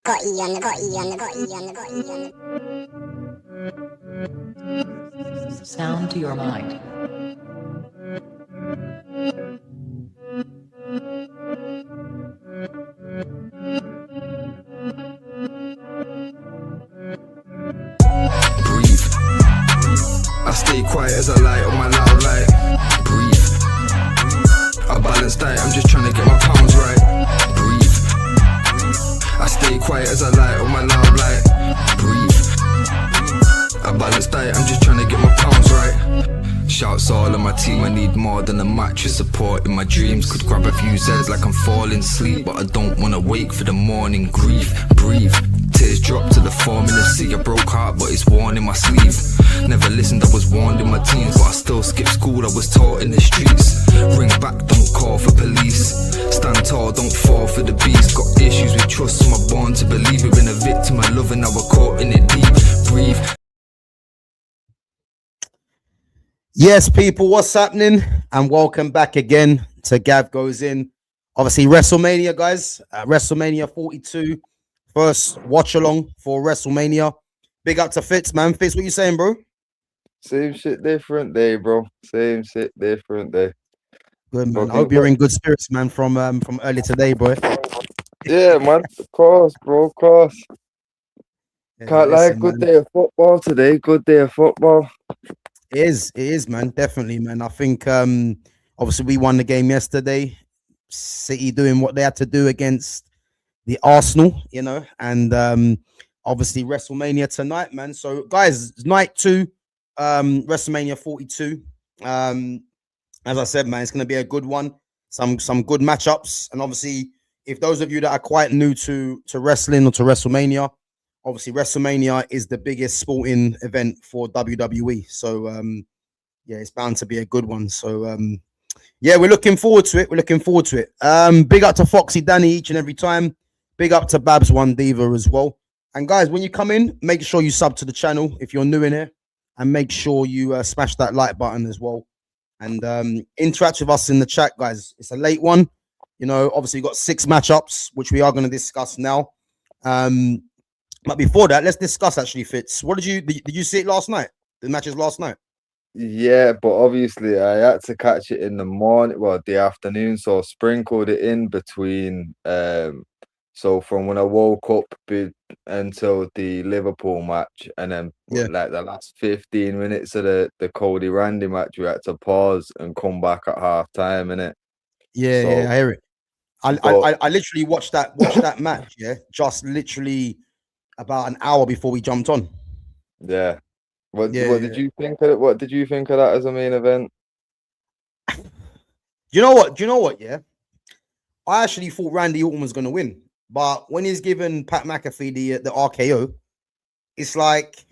Sound to your mind. Breathe. I stay quiet as I light on my loud light. Breathe. I balance diet, I'm just trying to get my pounds right. Breathe. I stay quiet as I light on my loud light. Breathe. I balance diet, I'm just trying to get my pounds right. Shouts all on my team, I need more than a mattress support in my dreams. Could grab a few Z's like I'm falling asleep, but I don't wanna wake for the morning grief. Breathe, tears drop to the form in the sea. A broke heart, but it's worn in my sleeve. Never listened, I was warned in my teens, but I still skip school, I was taught in the streets. Ring back, don't call for police. Stand tall, don't fall for the beast. Got issues with trust, so I'm born to believe. We've been a victim of love and now we're caught in it deep. Breathe. Yes, people, what's happening? And welcome back again to Gav Goes In. Obviously, WrestleMania, guys. WrestleMania 42. First watch along for WrestleMania. Big up to Fitz, man. Fitz, what you saying, bro? Same shit, different day, bro. Same shit, different day. Good, man. I hope you're in good spirits, man, from early today, boy. Yeah, man. Of course, bro. Of course. Yeah, Can't lie. Good day of football today. Good day of football. It is, man. Definitely, man. I think obviously we won the game yesterday. City doing what they had to do against the Arsenal, you know, and obviously WrestleMania tonight, man. So, guys, night 2, WrestleMania 42. As I said, man, it's gonna be a good one. Some good matchups, and obviously, if those of you that are quite new to wrestling or to WrestleMania. Obviously, WrestleMania is the biggest sporting event for WWE. So, yeah, it's bound to be a good one. So, yeah, we're looking forward to it. Big up to Foxy Danny each and every time. Big up to Babs One Diva as well. And guys, when you come in, make sure you sub to the channel if you're new in here. And make sure you smash that like button as well. And interact with us in the chat, guys. It's a late one. You know, obviously, you've got 6 matchups, which we are going to discuss now. But before that, let's discuss actually, Fitz. What did you see it last night? The matches last night? Yeah, but obviously I had to catch it in the morning, well, the afternoon, so I sprinkled it in between. So from when I woke up until the Liverpool match, and then like the last 15 minutes of the Cody Randy match, we had to pause and come back at half time, innit? Yeah, So, yeah, I hear it. I literally watched that match, yeah, just literally about an hour before we jumped on. Yeah. What did you think of it? What did you think of that as a main event? Do you know what? Yeah, I actually thought Randy Orton was going to win, but when he's given Pat McAfee the RKO, it's like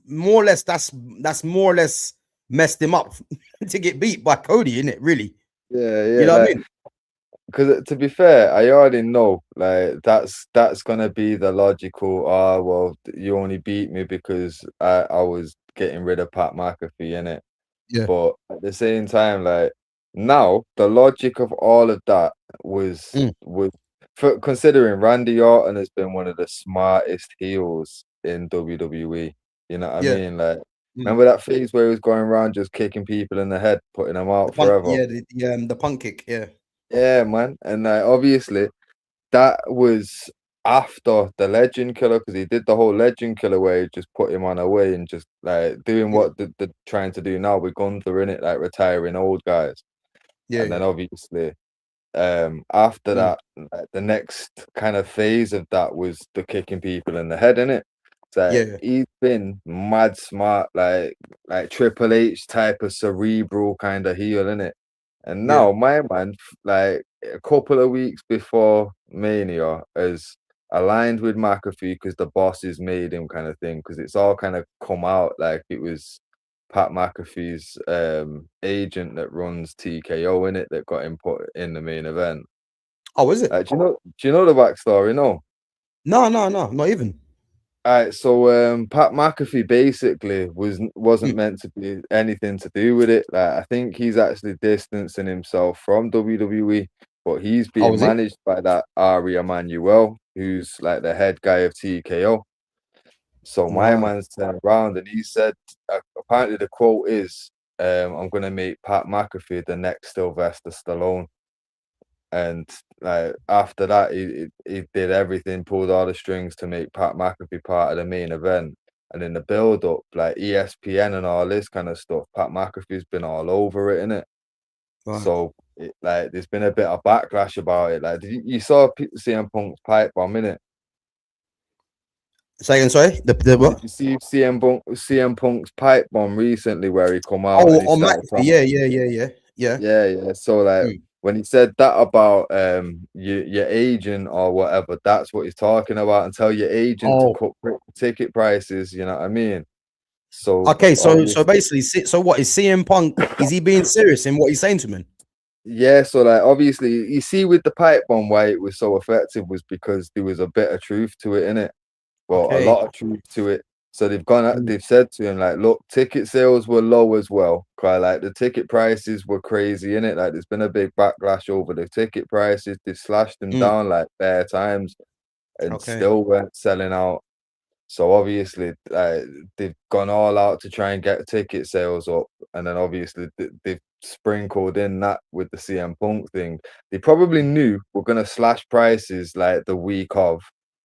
more or less that's more or less messed him up to get beat by Cody, isn't it? Really? Yeah. You know what I mean? Because to be fair, I already know like that's gonna be the logical. Well, you only beat me because I was getting rid of Pat McAfee, innit? Yeah. But at the same time, like now the logic of all of that was for considering Randy Orton has been one of the smartest heels in WWE. You know what I mean? Like, remember that phase where he was going around just kicking people in the head, putting them out forever? Yeah, the punk kick, yeah. Yeah, man. And obviously that was after the Legend Killer, because he did the whole Legend Killer where he just put him on away and just like doing what they're trying to do now with Gunther, in it, like retiring old guys. Yeah. And then obviously after that, like, the next kind of phase of that was the kicking people in the head, innit? So he's been mad smart, like Triple H type of cerebral kind of heel, innit? And now my man, like a couple of weeks before Mania, has aligned with McAfee because the bosses made him, kind of thing. Because it's all kind of come out like it was Pat McAfee's agent that runs TKO, in it, that got him put in the main event. Oh, is it? Do you know the backstory? No, not even. All right, so Pat McAfee basically wasn't meant to be anything to do with it. Like, I think he's actually distancing himself from WWE but he's Oh, being is it? managed by that Ari Emanuel, who's like the head guy of TKO. So my Right. man's turned around and he said, apparently the quote is, "I'm gonna make Pat McAfee the next Sylvester Stallone." And like after that, he did everything, pulled all the strings to make Pat McAfee part of the main event. And in the build up, like ESPN and all this kind of stuff, Pat McAfee's been all over it, innit? Right. So like there's been a bit of backlash about it. Like you saw CM Punk's pipe bomb, innit? Say again, sorry. The Did what? you see CM Punk's pipe bomb recently where he come out Oh, and he on started McAfee. talking? Yeah. Yeah. So like Mm. when he said that about your agent or whatever, that's what he's talking about. And tell your agent to Oh, cut ticket prices. You know what I mean? So okay. So obviously, basically, so what is CM Punk? Is he being serious in what he's saying to me? yeah. So like obviously, you see with the pipe bomb why it was so effective was because there was a bit of truth to it in it. Well, a Okay. lot of truth to it. So they've gone out, Mm. they've said to him, like, look, ticket sales were low as well. Cry like the ticket prices were crazy in it. Like there's been a big backlash over the ticket prices. They've slashed them Mm. down like bare times and Okay. still weren't selling out. So obviously, they've gone all out to try and get ticket sales up, and then obviously they've sprinkled in that with the CM Punk thing. They probably knew we're gonna slash prices like the week of,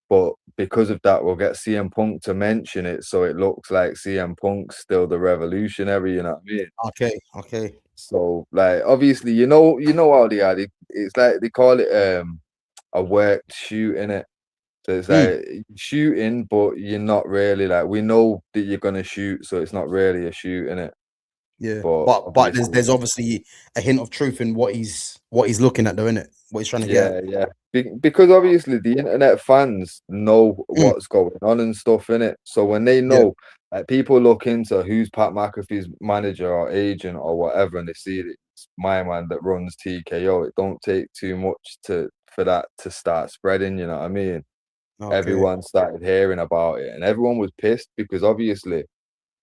but because of that, we'll get CM Punk to mention it, so it looks like CM Punk's still the revolutionary. You know what I mean? Okay. So like obviously, you know how they are. It's like they call it a worked shoot in it. So it's Mm. like shooting, but you're not really like we know that you're gonna shoot, so it's not really a shoot in it. Yeah. But But obviously, there's obviously a hint of truth in what he's looking at, though, isn't it? What he's trying to get at. yeah. Because obviously the internet fans know Mm. what's going on and stuff in it. So when they Yeah. know, like people look into who's Pat McAfee's manager or agent or whatever, and they see that it's my man that runs TKO. It don't take too much for that to start spreading. You know what I mean? Okay. Everyone started hearing about it, and everyone was pissed because obviously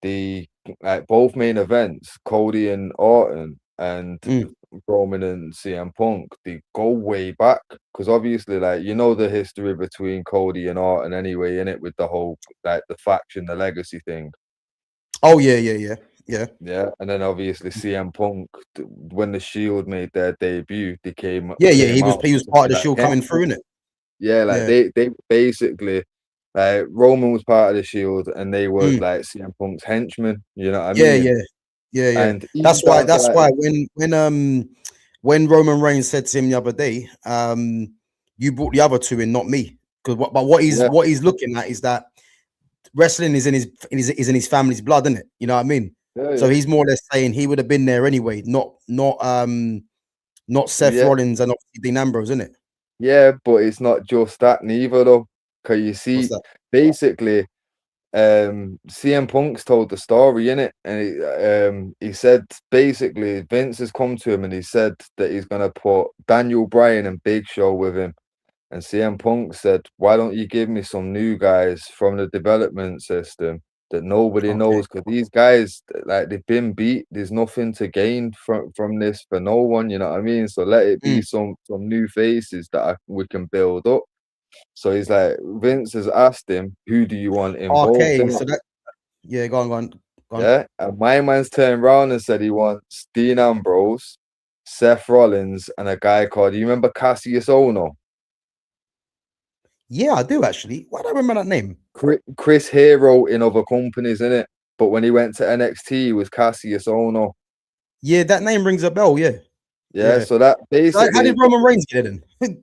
the like both main events, Cody and Orton and Mm. Roman and CM Punk, they go way back because obviously, like the history between Cody and Orton anyway, in it with the whole like the faction, the legacy thing. Oh yeah. Yeah, and then obviously CM Punk, when the Shield made their debut, they came Yeah. came He was out to part of be the like show coming henchmen. through, innit? Yeah, like Yeah. they basically like Roman was part of the Shield and they were Mm. like CM Punk's henchmen, you know what I Yeah, mean? yeah, yeah. And even down to That's like why when Roman Reigns said to him the other day, you brought the other two in, not me. Because yeah, what he's looking at is that wrestling is in his family's blood, isn't it? You know what I mean? So yeah, he's more or less saying he would have been there anyway, not Seth yeah, Rollins and obviously Dean Ambrose, isn't it? yeah, but it's not just that neither though. Cause you What's see, that? basically, CM Punk's told the story in it, and he said basically Vince has come to him and he said that he's gonna put Daniel Bryan and Big Show with him. And CM Punk said, "Why don't you give me some new guys from the development system that nobody Okay. knows? Because these guys, like they've been beat. There's nothing to gain from this for no one. You know what I mean? So let it be Mm. some new faces that we can build up." So he's like, Vince has asked him, "Who do you want involved Okay. in it?" So that yeah, go on. Yeah, and my man's turned around and said he wants Dean Ambrose, Seth Rollins, and a guy called. You remember Cassius Ono? Yeah, I do actually. Why do I remember that name? Chris Hero in other companies, in it. But when he went to NXT, he was Cassius Ono. Yeah, that name rings a bell. Yeah, Yeah, yeah. so that So how basically did Roman Reigns get it in?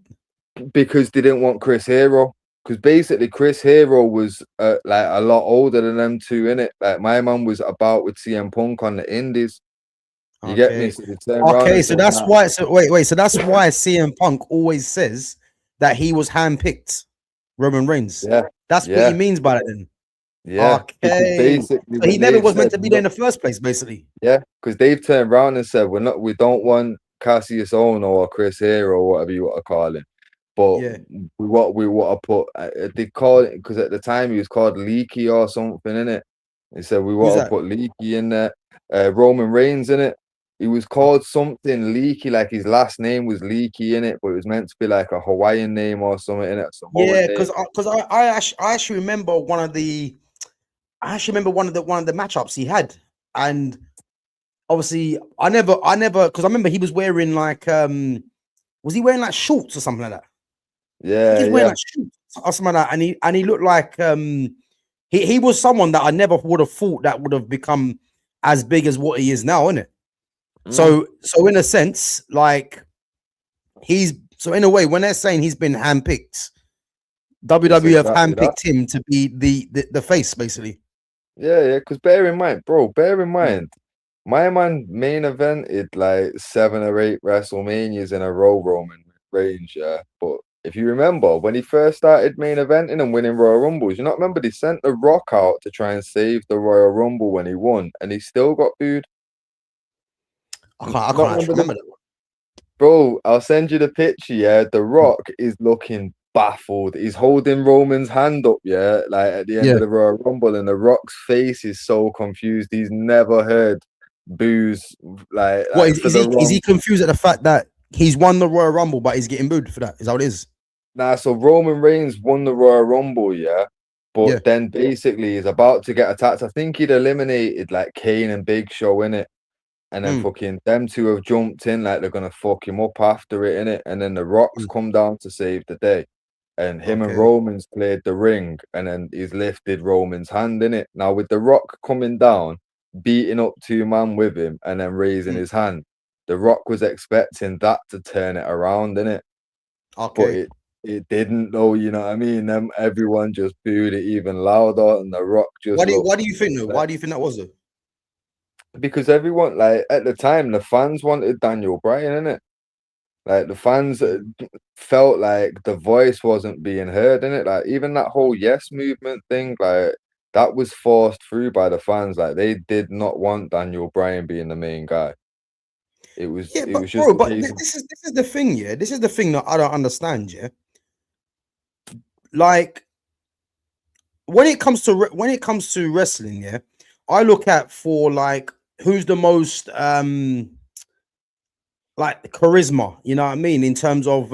because they didn't want Chris Hero. Because basically Chris Hero was like a lot older than them two, in it. Like my man was about with CM Punk on the Indies. You get me? Okay. So they turned around Okay, and so said, that's "Nah." why. So wait. So that's why CM Punk always says that he was handpicked, Roman Reigns. Yeah, That's what he yeah, means by that. Then. yeah. Because Okay. basically So he when never they've was meant said to be there no, in the first place, basically. yeah, because they've turned around and said we don't want Cassius Ono or Chris Hero or whatever you want to call him. But Yeah. we want to put they call it because at the time he was called Leaky or something in it. They said we Who's want to that? put Leaky in there. Roman Reigns in it. He was called something Leaky, like his last name was Leaky in it, but it was meant to be like a Hawaiian name or something in it, Samoan Yeah, name. because I actually remember one of the matchups he had, and obviously I never because I remember he was wearing like was he wearing like shorts or something like that? I think Yeah, he's wearing yeah. like shorts or something like that, and he looked like he was someone that I never would have thought that would have become as big as what he is now, isn't it? Mm, So in a sense, like in a way, when they're saying he's been handpicked, it's WWE have exactly that. handpicked him to be the face, basically. Yeah, yeah, because bear in mind, bro, my man main evented like 7 or 8 WrestleManias in a row, Roman Reigns, yeah. But if you remember, when he first started main eventing and winning Royal Rumbles, you not remember they sent The Rock out to try and save the Royal Rumble when he won, and he still got booed. I Not can't remember actually this, remember that one. bro. I'll send you the picture, yeah. The Rock is looking baffled. He's holding Roman's hand up, yeah, like at the end Yeah. of the Royal Rumble, and The Rock's face is so confused. He's never heard booze What like for the is he wrong. confused at the fact that he's won the Royal Rumble, but he's getting booed for that? Is that what it is? Nah, so Roman Reigns won the Royal Rumble, yeah, Yeah. but then basically he's about to get attacked. I think he'd eliminated like Kane and Big Show in it, and then Mm, fucking them two have jumped in like they're gonna fuck him up after it in it, and then the Rock's mm. come down to save the day, and him and Okay. Roman's cleared the ring, and then he's lifted Roman's hand in it. Now with the Rock coming down, beating up 2 man with him, and then raising Mm, his hand, the Rock was expecting that to turn it around in it, but okay. it didn't though. You know what I mean? Everyone just booed it even louder, and the Rock just looked. Why do you think though? Why do you think that was though? Because everyone, like at the time, the fans wanted Daniel Bryan in it. Like the fans felt like the voice wasn't being heard in it. Like even that whole yes movement thing, like that was forced through by the fans. Like they did not want Daniel Bryan being the main guy. Yeah, It but was just bro, a but case of this is the thing, yeah. This is the thing that I don't understand, yeah. Like when it comes to wrestling, yeah, I look at for like who's the most like charisma, you know what I mean, in terms of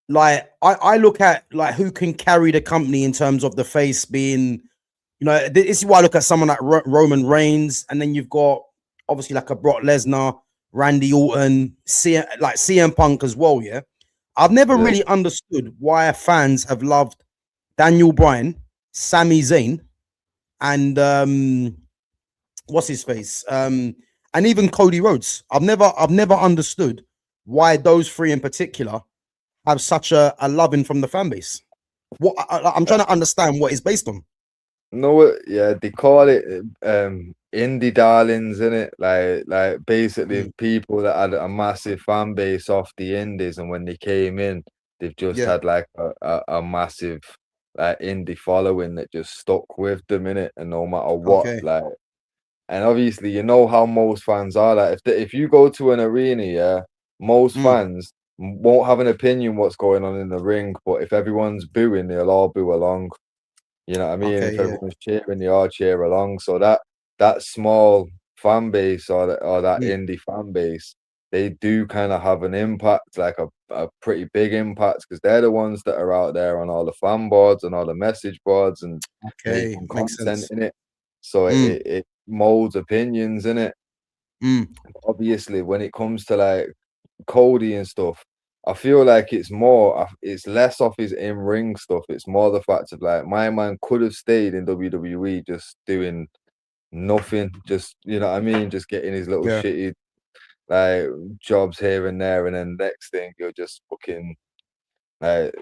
like I look at like who can carry the company in terms of the face being, you know, this is why I look at someone like Roman Reigns, and then you've got obviously like a Brock Lesnar, Randy Orton, like CM Punk as well. Yeah, I've never yeah, really understood why fans have loved Daniel Bryan, Sami Zayn, and what's his face, and even Cody Rhodes. I've never understood why those three in particular have such a loving from the fan base. What I'm trying to understand what it's based on. no, yeah, they call it indie darlings, in it. Like basically Mm, people that had a massive fan base off the indies, and when they came in, they've just yeah. had like a massive like indie following that just stuck with them in it, and no matter what, Okay. like, and obviously you know how most fans are. Like if you go to an arena, yeah, most Mm, fans won't have an opinion what's going on in the ring, but if everyone's booing, they'll all boo along. You know what I mean? okay. If Yeah. everyone's cheering, they all cheer along. So that small fan base, or that Mm, indie fan base, they do kind of have an impact, like a pretty big impact, because they're the ones that are out there on all the fan boards and all the message boards and okay. making Makes content sense. in it. So Mm, it molds opinions in it. mm, Obviously, when it comes to like Cody and stuff, I feel like it's less off his in-ring stuff. It's more the fact of like my man could have stayed in WWE just doing nothing, just you know what I mean, just getting his little yeah. shitty like jobs here and there, and then next thing you're just fucking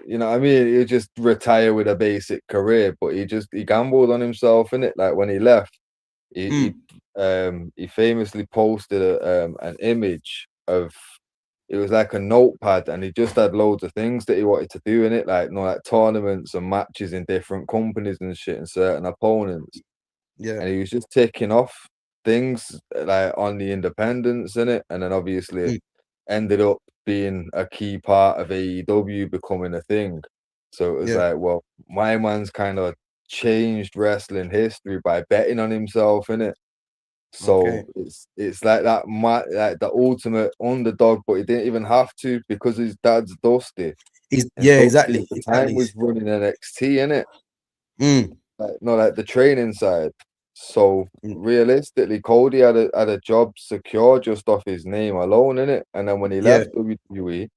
you know what I mean, you just retire with a basic career. But he gambled on himself in it. Like when he left, Mm, he famously posted an image of, it was like a notepad, and he just had loads of things that he wanted to do in it, like like tournaments and matches in different companies and shit and certain opponents. yeah. And he was just ticking off things like on the independents in it, and then obviously Mm, ended up being a key part of AEW becoming a thing. So it was yeah. like, well, my man's kind of changed wrestling history by betting on himself in it. So Okay. it's like that, like the ultimate underdog, but he didn't even have to because his dad's Dusty. And Dusty Exactly. at the time was running NXT, innit? Mm, Like, no, like the training side. So mm, realistically, Cody had a job secure just off his name alone, innit? And then when he yeah. left WWE,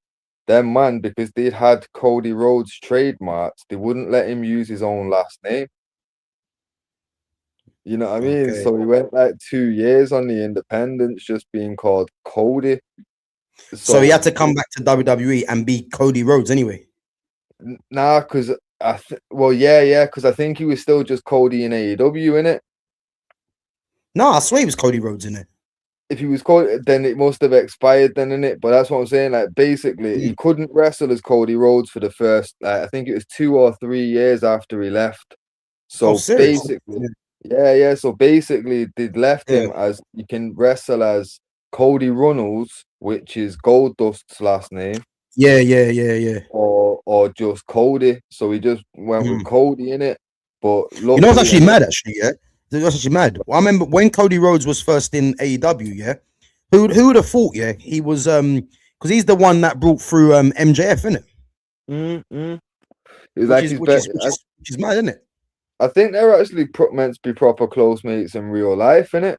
then man, because they'd had Cody Rhodes trademarked, they wouldn't let him use his own last name. You know what I mean? Okay. So he went like 2 years on the independents just being called Cody. So he So had to come back to WWE and be Cody Rhodes anyway. nah, because because I think he was still just Cody in AEW, innit? No, I swear he was Cody Rhodes in it. If he was Cody, then it must have expired then, innit? But that's what I'm saying. Like basically, he Mm. couldn't wrestle as Cody Rhodes for the first, like, I think it was 2 or 3 years after he left. Oh, So serious? basically, yeah. So basically, they'd left Yeah. him as you can wrestle as Cody Runnels, which is Goldust's last name, Yeah. or just Cody. So he just went with Mm. Cody in it. But You know what's luckily actually enough, mad, actually, yeah? That's actually mad. Well, I remember when Cody Rhodes was first in AEW, yeah? Who would have thought, yeah? He was because he's the one that brought through MJF, isn't it? it was Which like is his which best. is which is which is mad, isn't it? I think they're actually meant to be proper close mates in real life, innit?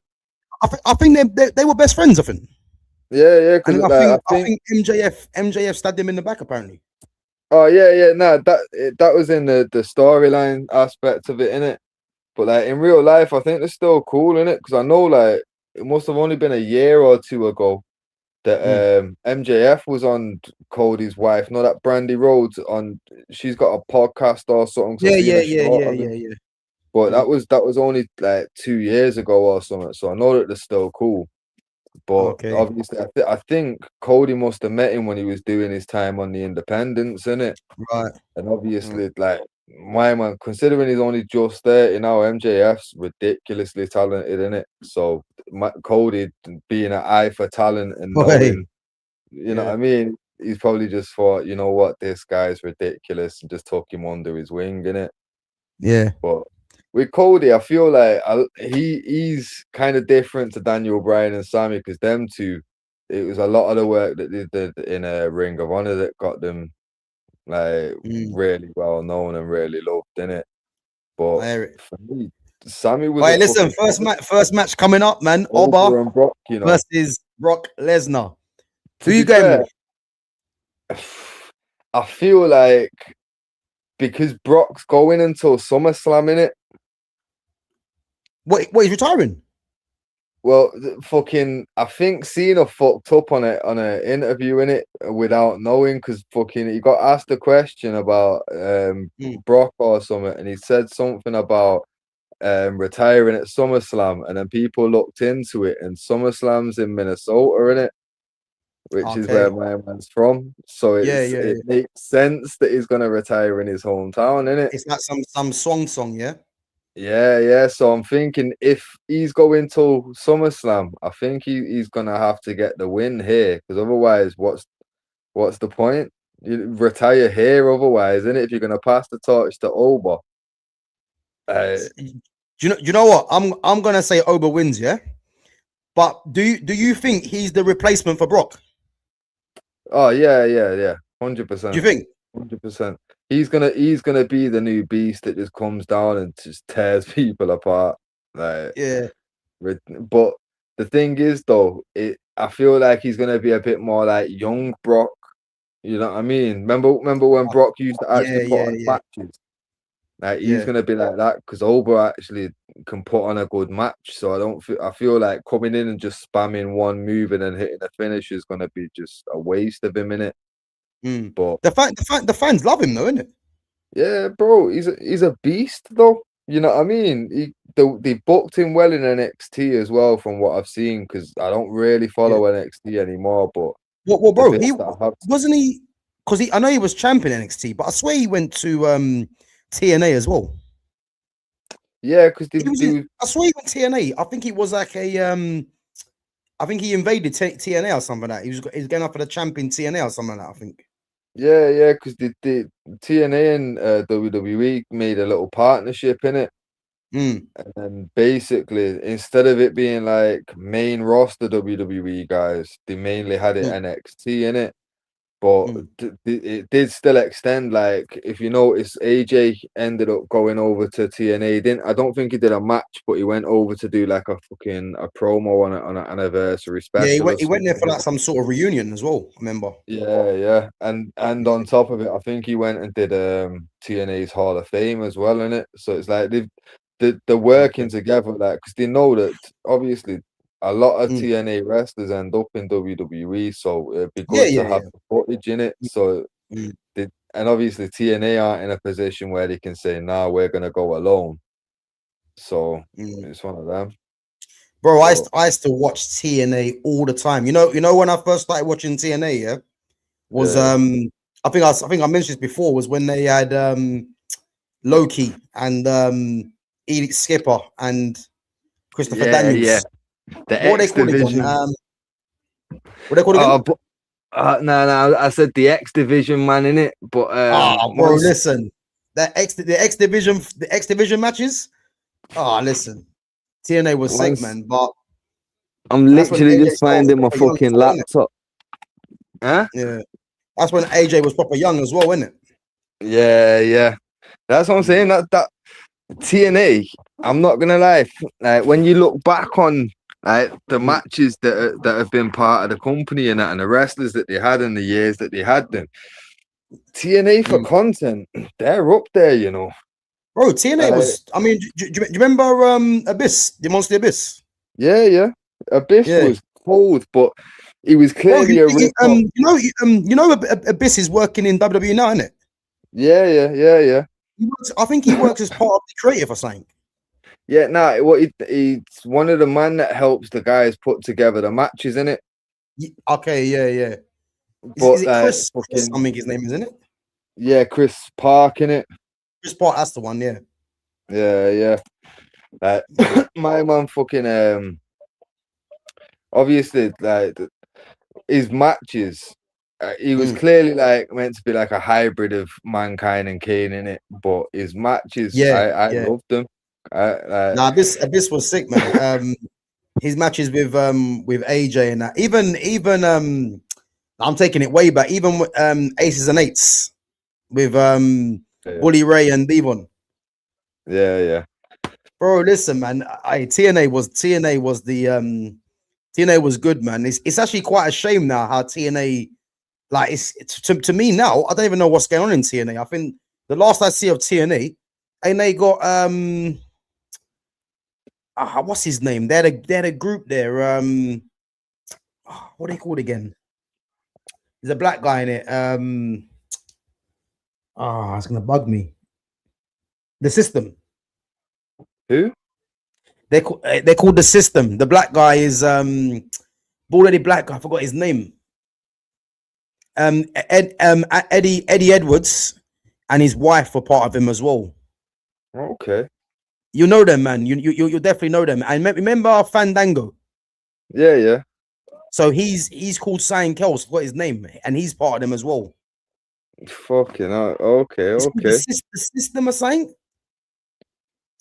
I think they were best friends, I think. Yeah, because And like I I think. think MJF stabbed him in the back, apparently. Oh yeah. No, that was in the storyline aspect of it, innit? But like in real life, I think they're still cool, innit? Because I know like it must have only been a year or two ago Mm. that MJF was on Cody's wife, no, that Brandy Rhodes on. She's got a podcast or something. 'Cause I seen a short of it. Yeah. But Mm. that was only like 2 years ago or something. So I know that they're still cool. But Okay. obviously, I think Cody must have met him when he was doing his time on the Independents, innit? Right. And obviously, like my man, considering he's only just there, MJF's ridiculously talented, innit? So Cody being an eye for talent and Okay. knowing, you know what Yeah. I mean? He's probably just thought, you know what, this guy's ridiculous, and just took him under his wing, innit? Yeah. But with Cody, I feel like he's kind of different to Daniel Bryan and Sami because them two, it was a lot of the work that they did in a Ring of Honor that got them like Mm. really well known and really loved in it. But I hear it. for me, Sammy was All a right, listen, fucking first match coming up, man. Oba over and Brock, you know. versus Brock Lesnar. To Who you be going fair, with? I feel like because Brock's going until SummerSlam in it. What he's retiring? Well, fucking, I think Cena fucked up on an interview in it without knowing because fucking he got asked a question about Brock or something, and he said something about retiring at SummerSlam, and then people looked into it, and SummerSlam's in Minnesota, in it, which is Okay. where my man's from. So Yeah. it makes sense that he's gonna retire in his hometown, innit? It's like some song, yeah. Yeah. So I'm thinking if he's going to SummerSlam, I think he's gonna have to get the win here because otherwise, what's the point? You retire here otherwise, isn't it? If you're gonna pass the torch to Oba. Do you know what? I'm gonna say Oba wins, yeah. But do you think he's the replacement for Brock? Oh yeah, 100%. Do you think? 100%. He's gonna be the new beast that just comes down and just tears people apart. Like, Yeah. but the thing is, though, I feel like he's gonna be a bit more like young Brock. You know what I mean? Remember when Brock used to actually put on matches? Like he's gonna be like that because Oba actually can put on a good match. So I feel like coming in and just spamming one move and then hitting a finish is gonna be just a waste of him in it. But The fans love him though, isn't it? yeah, bro, he's a beast though. You know what I mean? They booked him well in NXT as well, from what I've seen, because I don't really follow NXT anymore. But Well, bro, he have... wasn't he because I know he was champion NXT, but I swear he went to TNA as well. Yeah, because I swear he went TNA. I think he was like I think he invaded TNA or something like that. He was going up for the champion TNA or something like that, I think. Yeah, because the TNA and WWE made a little partnership in it. Mm, And then basically, instead of it being like main roster WWE guys, they mainly had it mm, NXT in it. But mm. it did still extend. Like, if you notice, AJ ended up going over to TNA. Didn't I don't think he did a match, but he went over to do like a promo on an anniversary Yeah, special or he went there for something. like some sort of reunion as well. I remember. Yeah. And Yeah. on top of it, I think he went and did TNA's Hall of Fame as well in it. So it's like they're working Okay. together, like, because they know that obviously a lot of Mm. TNA wrestlers end up in WWE, so it'd be Yeah, good to yeah, have yeah. the footage in it. So Mm, and obviously TNA aren't in a position where they can say, "Nah, we're gonna go alone." So mm. it's one of them. Bro, So I used to watch TNA all the time. You know when I first started watching TNA, yeah, was yeah, I think I mentioned this before, was when they had Loki and Edith Skipper and Christopher yeah. Daniels. The What are they X called again? Division. What are they called again? But no, I said the X Division man in it, but Bro, once listen. The X Division matches. Listen. TNA was sick, once man. But I'm that's when literally AJ just Styles was finding my proper young as fucking well, isn't it? laptop. Huh? Yeah. That's when AJ was proper young as well, isn't it? Yeah. That's what I'm saying. Mm, That TNA, I'm not gonna lie. Like, when you look back on like the mm, matches that have been part of the company and that, and the wrestlers that they had in the years that they had them, TNA for mm. content, they're up there, you know. Bro, TNA Like, was. I mean, do you remember Abyss, the Monster Abyss? yeah. Abyss Yeah, was cold, but he was bro. clearly a rip-off. Abyss is working in WWE now, isn't it? Yeah. I think he works as part of the creative or something. Yeah, nah, he's one of the man that helps the guys put together the matches in it. Okay, yeah. Is But it like Chris? I fucking think his name is, isn't it? yeah, Chris Park in it. Chris Part. That's the one. Yeah. Yeah. Like my man fucking obviously like his matches. He was Mm. clearly like meant to be like a hybrid of Mankind and Kane in it, but his matches, Yeah, I yeah. loved them. Nah, Abyss was sick, man. His matches with AJ and that. Even I'm taking it way back. Even Aces and Eights with yeah, Bully Ray and Devon. yeah. Bro, listen, man. TNA was the TNA was good, man. It's actually quite a shame now how TNA, like, it's to me now. I don't even know what's going on in TNA. I think the last I see of TNA, and they got what's his name? They had a group there. What are they called again? There's a black guy in it. It's gonna bug me. The System. Who? They're called the System. The black guy is bald-headed black guy. I forgot his name. Eddie Edwards and his wife were part of him as well. Okay. You know them, man. You definitely know them. And remember Fandango. Yeah. So he's called Cyan Kels. What his name? And he's part of them as well. Fucking hell. Okay. It's called the System or something.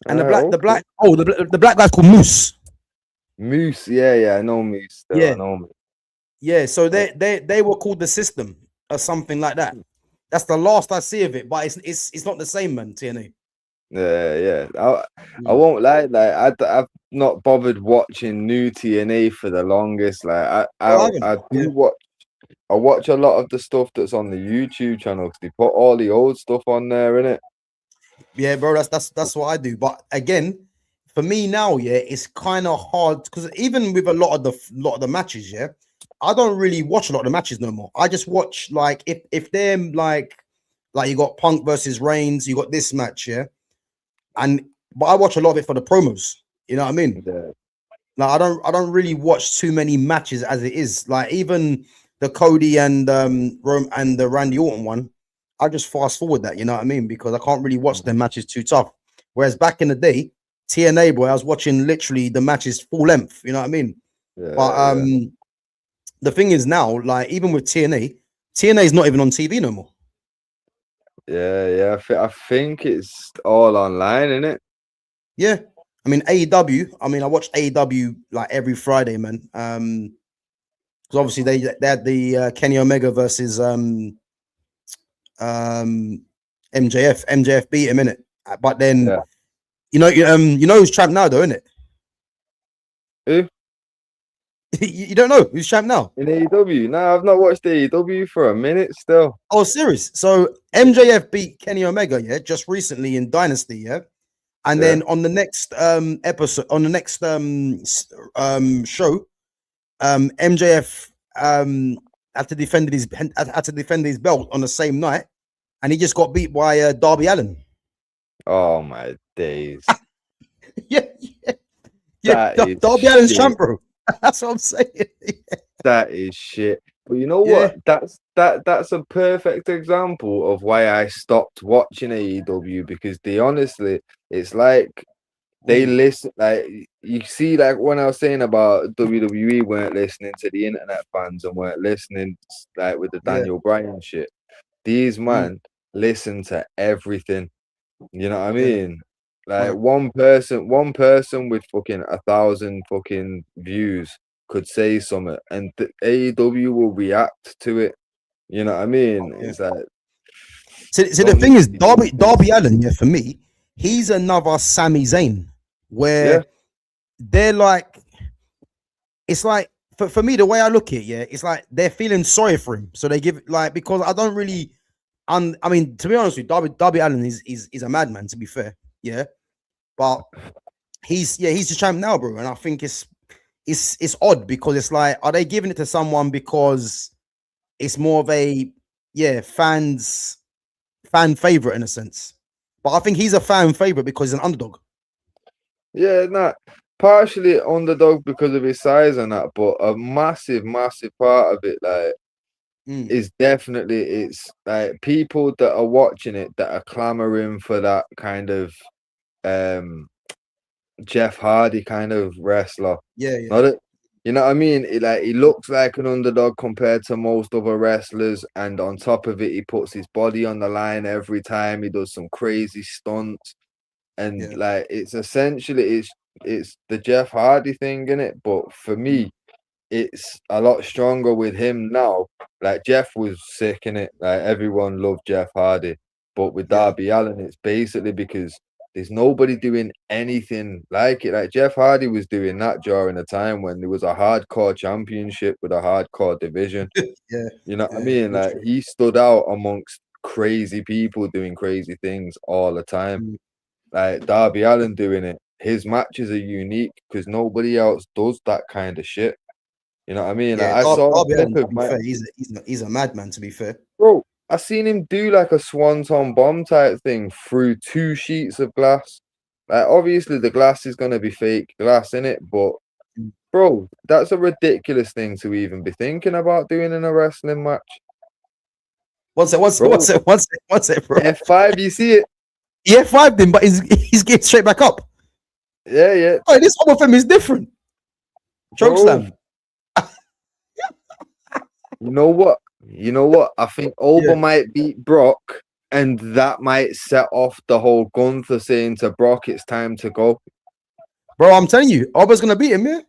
And Okay. the black guy's called Moose. Moose. Yeah. I know Moose. Still, I Yeah, know Moose. yeah. So they were called the System or something like that. That's the last I see of it, but it's not the same, man. TNA. Yeah. I won't lie. Like I've not bothered watching new TNA for the longest. Like I do watch. I watch a lot of the stuff that's on the YouTube channel because they put all the old stuff on there, innit? Yeah, bro. That's what I do. But again, for me now, yeah, it's kind of hard because even with a lot of the matches, yeah, I don't really watch a lot of the matches no more. I just watch like if they're like you got Punk versus Reigns, you got this match, yeah, but I watch a lot of it for the promos. You know what I mean? Yeah. Like I don't really watch too many matches as it is. Like even the Cody and Rome and the Randy Orton one, I just fast forward that. You know what I mean? Because I can't really watch their matches too tough. Whereas back in the day, TNA boy, I was watching literally the matches full length. You know what I mean? But the thing is now, like even with TNA is not even on TV no more. Yeah. I think it's all online, innit? Yeah, I mean AEW. I mean, I watch AEW like every Friday, man. Because obviously they had the Kenny Omega versus MJF beat him in it. But then Yeah. you know who's champ now, though, isn't it? Who? You don't know who's champ now? In AEW? No, I've not watched AEW for a minute still. Oh, serious. So MJF beat Kenny Omega, yeah, just recently in Dynasty, yeah. And then on the next episode, on the next show, MJF had to defend his belt on the same night, and he just got beat by Darby Allin. Oh my days. yeah. Darby Allin's champ, bro. That's what I'm saying. That is shit. But you know what? That's a perfect example of why I stopped watching AEW, because it's like they listen, like you see, like when I was saying about WWE weren't listening to the internet fans and weren't listening like with the Daniel Bryan shit. These man listen to everything. You know what I mean? Like one person with fucking 1,000 fucking views could say something, and the AEW will react to it. You know what I mean? It's like, so the thing is, Darby Allin, for me, he's another Sami Zayn, where they're like, it's like for me, the way I look at it, it's like they're feeling sorry for him, so they give like, because I don't really, I mean, to be honest with you, Darby Allin is a madman, to be fair, but he's the champ now, bro, and I think it's odd, because it's like, are they giving it to someone because it's more of a fan favorite in a sense? But I think he's a fan favorite because he's an underdog. Yeah, not partially underdog because of his size and that, but a massive part of it, like, is definitely, it's like people that are watching it that are clamoring for that kind of Jeff Hardy kind of wrestler. Not it, you know what I mean? He looks like an underdog compared to most other wrestlers, and on top of it, he puts his body on the line every time. He does some crazy stunts, and like it's essentially it's the Jeff Hardy thing in it. But for me, it's a lot stronger with him now. Like Jeff was sick in it. Like everyone loved Jeff Hardy, but with Darby Allin, it's basically because there's nobody doing anything like it. Like Jeff Hardy was doing that during a time when there was a hardcore championship with a hardcore division. You know what I mean? Like he stood out amongst crazy people doing crazy things all the time. Like Darby Allin doing it. His matches are unique because nobody else does that kind of shit. You know what I mean? Like, I saw Darby Allin, he's a madman, to be fair. Bro, I seen him do like a swanton bomb type thing through 2 sheets of glass. Like, obviously the glass is gonna be fake glass in it, but bro, that's a ridiculous thing to even be thinking about doing in a wrestling match. What's it, bro? F5, you see it? He F5'd him, but he's getting straight back up. Yeah. Oh, this one of him is different. Chokeslam. You know what? I think Oba might beat Brock, and that might set off the whole Gunther saying to Brock, it's time to go. Bro, I'm telling you, Oba's gonna beat him, yeah.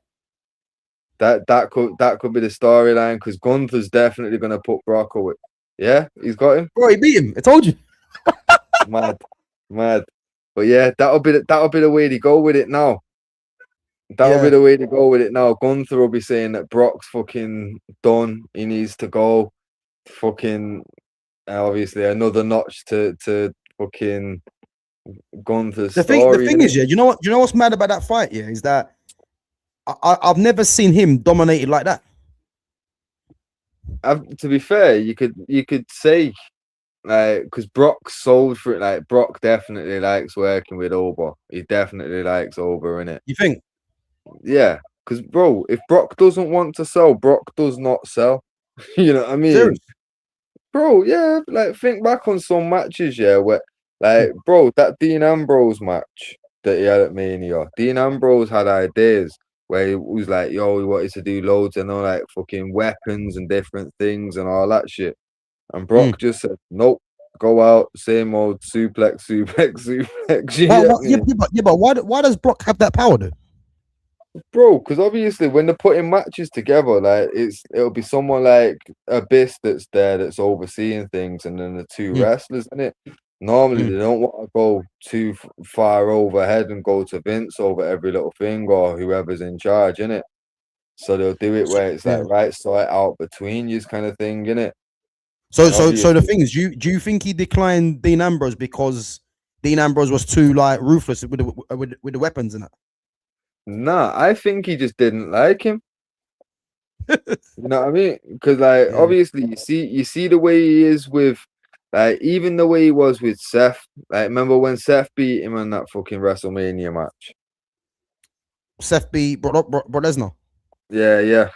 That could be the storyline, because Gunther's definitely gonna put Brock away. Yeah, he's got him. Bro, he beat him. I told you. Mad. But yeah, that'll be the way to go with it now. That'll be the way to go with it now. Gunther will be saying that Brock's fucking done. He needs to go. Fucking obviously another notch to fucking Gunther's story. The thing is, you know what's mad about that fight, is that I've never seen him dominated like that. To be fair, you could say, like, because Brock's sold for it. Like, Brock definitely likes working with Oba. He definitely likes Oba, innit? You think? Yeah, because bro, if Brock doesn't want to sell, Brock does not sell. You know what I mean? Serious? Bro, yeah, like think back on some matches, where, like, bro, that Dean Ambrose match that he had at Mania, Dean Ambrose had ideas where he was like, yo, he wanted to do loads and all, like, fucking weapons and different things and all that shit. And Brock just said, nope, go out, same old suplex, suplex, suplex. You But, get yeah, me? but why does Brock have that power though? Bro, because obviously when they're putting matches together, like it'll be someone like Abyss that's there that's overseeing things, and then the two Mm, wrestlers in it. Normally mm. they don't want to go too far overhead and go to Vince over every little thing or whoever's in charge in it. So they'll do it where it's Yeah. like right sort out between you kind of thing in it. So And so the obviously, thing is, do you think he declined Dean Ambrose because Dean Ambrose was too like ruthless with with the weapons and that? nah, I think he just didn't like him. You know what I mean? Because like Yeah. obviously you see the way he is with like even the way he was with Seth. Like remember when Seth beat him in that fucking WrestleMania match? Seth beat Brock Lesnar. Yeah, yeah.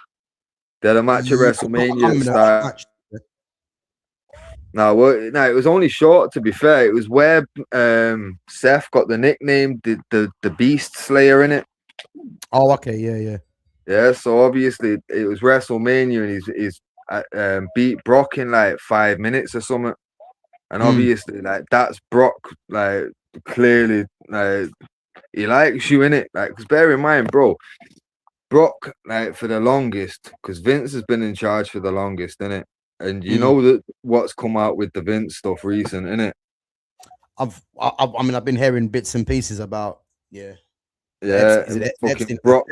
They had a match at Yeah, I WrestleMania at the remember that start. match. No, well, no, it was only short to be fair. It was where Seth got the nickname the Beast Slayer in it. Oh, okay, yeah, yeah. Yeah, so obviously it was WrestleMania and he's beat Brock in like 5 minutes or something. And Mm. obviously, like that's Brock, like clearly, like he likes you in it. Like, because bear in mind, bro, Brock, like for the longest, because Vince has been in charge for the longest, innit? And you Mm. know that what's come out with the Vince stuff recent, innit? I mean, I've been hearing bits and pieces about Yeah, Is and it fucking Epstein?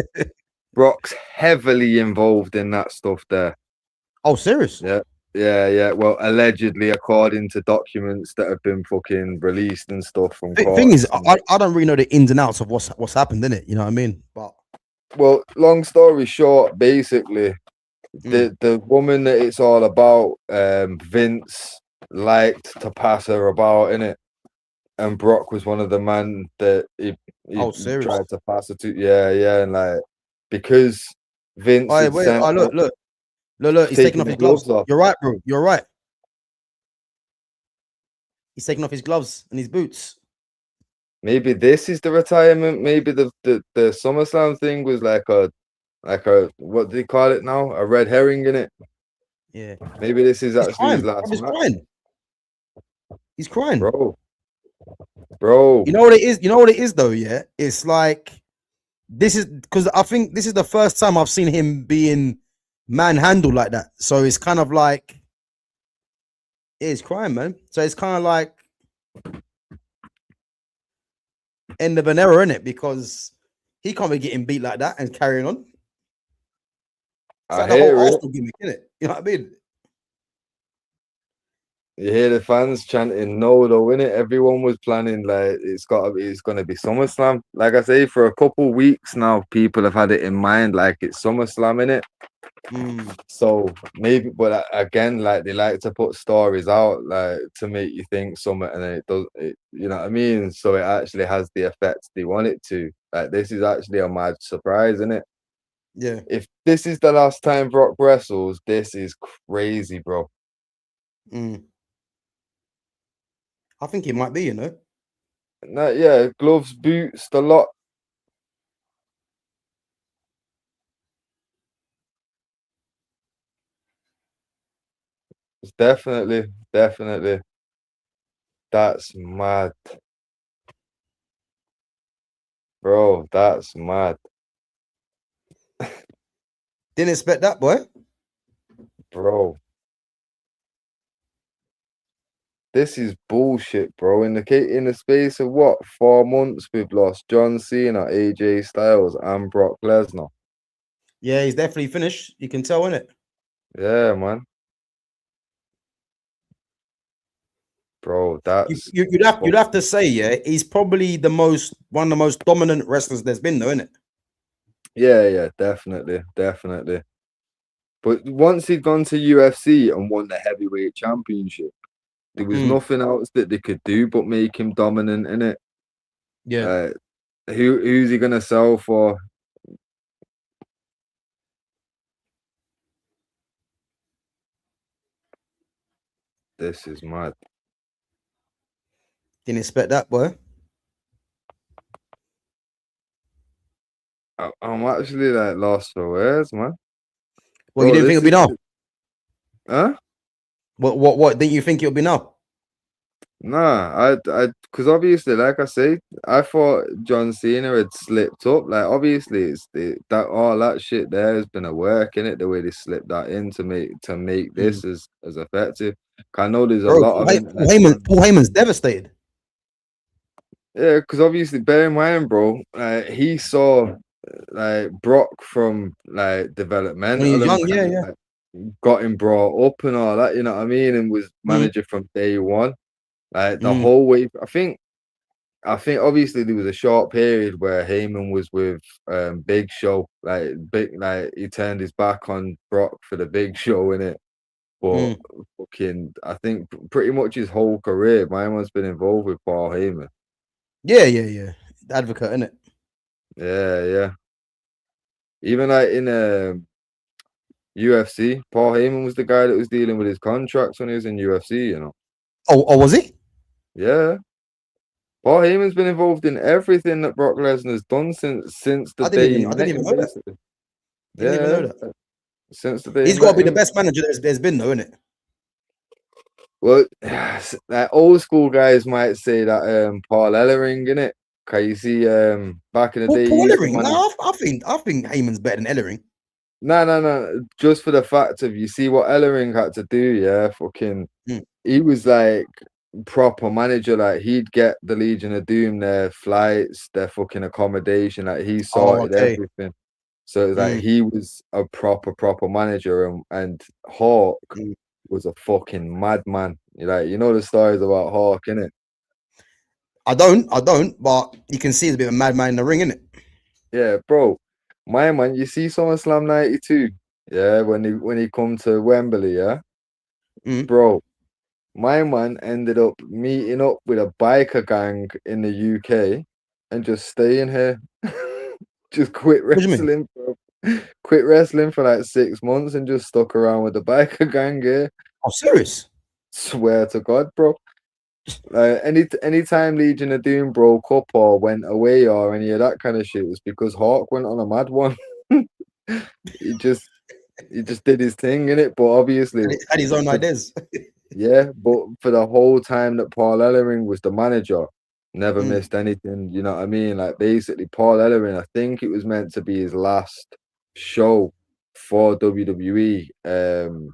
Brock's heavily involved in that stuff there. Oh, serious? Yeah. Yeah, yeah. Well, allegedly, according to documents that have been fucking released and stuff from Thing is, courts. I don't really know the ins and outs of what's happened in it. You know what I mean? But Well, long story short, basically, mm, the woman that it's all about, Vince liked to pass her about in it, and Brock was one of the men that he oh, serious. tried to pass her to. Yeah, yeah, and like because Vince Oh, had wait, sent her look. He's taking taking off the his gloves. gloves off. You're right, bro. You're right. He's taking off his gloves and his boots. Maybe this is the retirement. Maybe the SummerSlam thing was like a what do they call it now? A red herring in it. Yeah, Maybe this is he's actually his crying. last He's match, crying. He's crying. bro. Bro, You know what it is? You know what it is, though. Yeah, it's like this is because I think this is the first time I've seen him being manhandled like that. So it's kind of like he's crying, man. So it's kind of like end of an era, isn't it? Because he can't be getting beat like that and carrying on. It's I like the whole hear it. Arsenal gimmick, isn't it? You know what I mean? You hear the fans chanting no though, innit? Everyone was planning like it's gonna be SummerSlam. Like I say, for a couple weeks now, people have had it in mind like it's SummerSlam in it. Mm, So maybe, but again, like they like to put stories out like to make you think something, and then it does. You know what I mean? So it actually has the effect they want it to. Like this is actually a mad surprise, isn't it? yeah. If this is the last time Brock wrestles, this is crazy, bro. Mm. I think it might be, you know. No, yeah, gloves, boots, the lot. It's definitely. That's mad, bro. That's mad, Didn't expect that, boy. bro. This is bullshit, bro. In the space of what 4 months, we've lost John Cena, AJ Styles, and Brock Lesnar. Yeah, he's definitely finished. You can tell, innit? Yeah, man, bro. That's You'd have to say, yeah, he's probably one of the most dominant wrestlers there's been, though, isn't it? yeah, definitely. But once he'd gone to UFC and won the heavyweight championship, there was Mm, nothing else that they could do but make him dominant in it. yeah. Who's he gonna sell for? This is mad. Didn't expect that, boy. I'm actually like lost for words, man. Well, you Bro, didn't think this it'll be is now? huh? What didn't you think it'll be now? Nah, because obviously, like I say, I thought John Cena had slipped up. Like, obviously, that all that shit there has been a work in it. The way they slipped that in to make Mm. this as effective. I know there's a Bro, lot Paul, of internet. Paul Heyman's devastated. Yeah, because obviously, bear in mind, bro, he saw like Brock from like When he was developmental and young, yeah, yeah. like, got him brought up and all that. You know what I mean? And was Mm. manager from day one. Like the Mm. whole way. I think obviously there was a short period where Heyman was with Big Show, like he turned his back on Brock for the Big Show in it. But Mm. fucking, I think pretty much his whole career, my man's been involved with Paul Heyman. Yeah, yeah, yeah. The advocate, innit? Yeah, yeah. Even like in UFC, Paul Heyman was the guy that was dealing with his contracts when he was in UFC. You know. Oh, was he? Yeah. Paul Heyman's been involved in everything that Brock Lesnar's done since the day he I met didn't even him, know that. basically. Didn't even know Yeah, that. since the day he He's got to met be the him. best manager there's been, though, innit? Well, like old school guys might say that Paul Ellering, innit? Cause you see, back in the day, he Paul used to Ellering. manage. No, I think Heyman's better than Ellering. No. Just for the fact of you see what Ellering had to do, yeah, fucking, Mm. he was like proper manager. Like he'd get the Legion of Doom their flights, their fucking accommodation. Like he Oh, sorted okay. everything. So it was like Mm. he was a proper manager, and Hawk Mm. was a fucking madman. You know the stories about Hawk, innit? I don't, but you can see he's a bit of a madman in the ring, innit? Yeah, bro. My man, you see SummerSlam 92? Yeah, when he come to Wembley, yeah? Mm. Bro, my man ended up meeting up with a biker gang in the UK and just staying here. Just quit What do you mean? wrestling, bro. Quit wrestling for like 6 months and just stuck around with the biker gang here. Oh, serious? Swear to God, bro. Anytime Legion of Doom broke up or went away or any of that kind of shit was because Hawk went on a mad one. he just did his thing in it, but obviously, Had his own for, ideas. yeah. But for the whole time that Paul Ellering was the manager, never Mm. missed anything. You know what I mean? Like basically, Paul Ellering, I think it was meant to be his last show for WWE. Mm.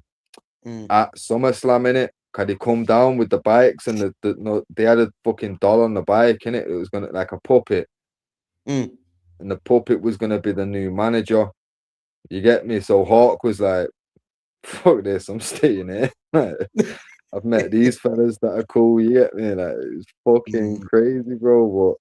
At SummerSlam in it. Cause they come down with the bikes and no, they had a fucking doll on the bike in it. It was gonna like a puppet, Mm. and the puppet was gonna be the new manager. You get me? So Hawk was like, "Fuck this, I'm staying here." I've met these fellas that are cool. You get me? Like it's fucking Mm. crazy, bro.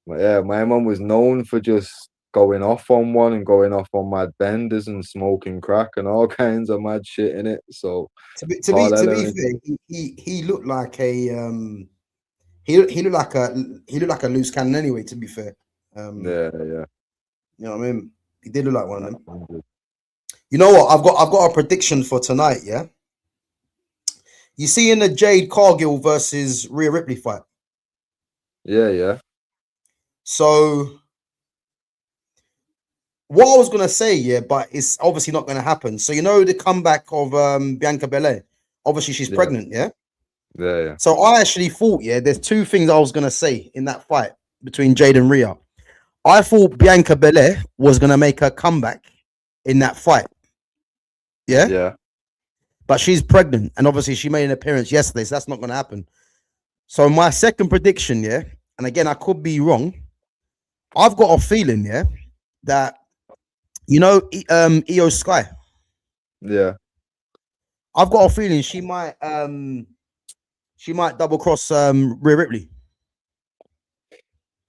But yeah, my mum was known for just going off on one and going off on mad benders and smoking crack and all kinds of mad shit in it. So Paul To be Ellering, fair, he looked like a he looked like a loose cannon anyway. To be fair, yeah. you know what I mean. He did look like one of them. 100. You know what? I've got a prediction for tonight. Yeah, you see in the Jade Cargill versus Rhea Ripley fight. Yeah. So what I was gonna say, yeah, but it's obviously not gonna happen. So you know the comeback of Bianca Belair. Obviously she's Yeah, pregnant. Yeah. yeah. So I actually thought, yeah, there's two things I was gonna say in that fight between Jade and Rhea. I thought Bianca Belair was gonna make her comeback in that fight. Yeah. Yeah. But she's pregnant, and obviously she made an appearance yesterday, so that's not gonna happen. So my second prediction, yeah, and again I could be wrong. I've got a feeling, yeah, that you know, Io Sky. Yeah. I've got a feeling she might double cross Rhea Ripley.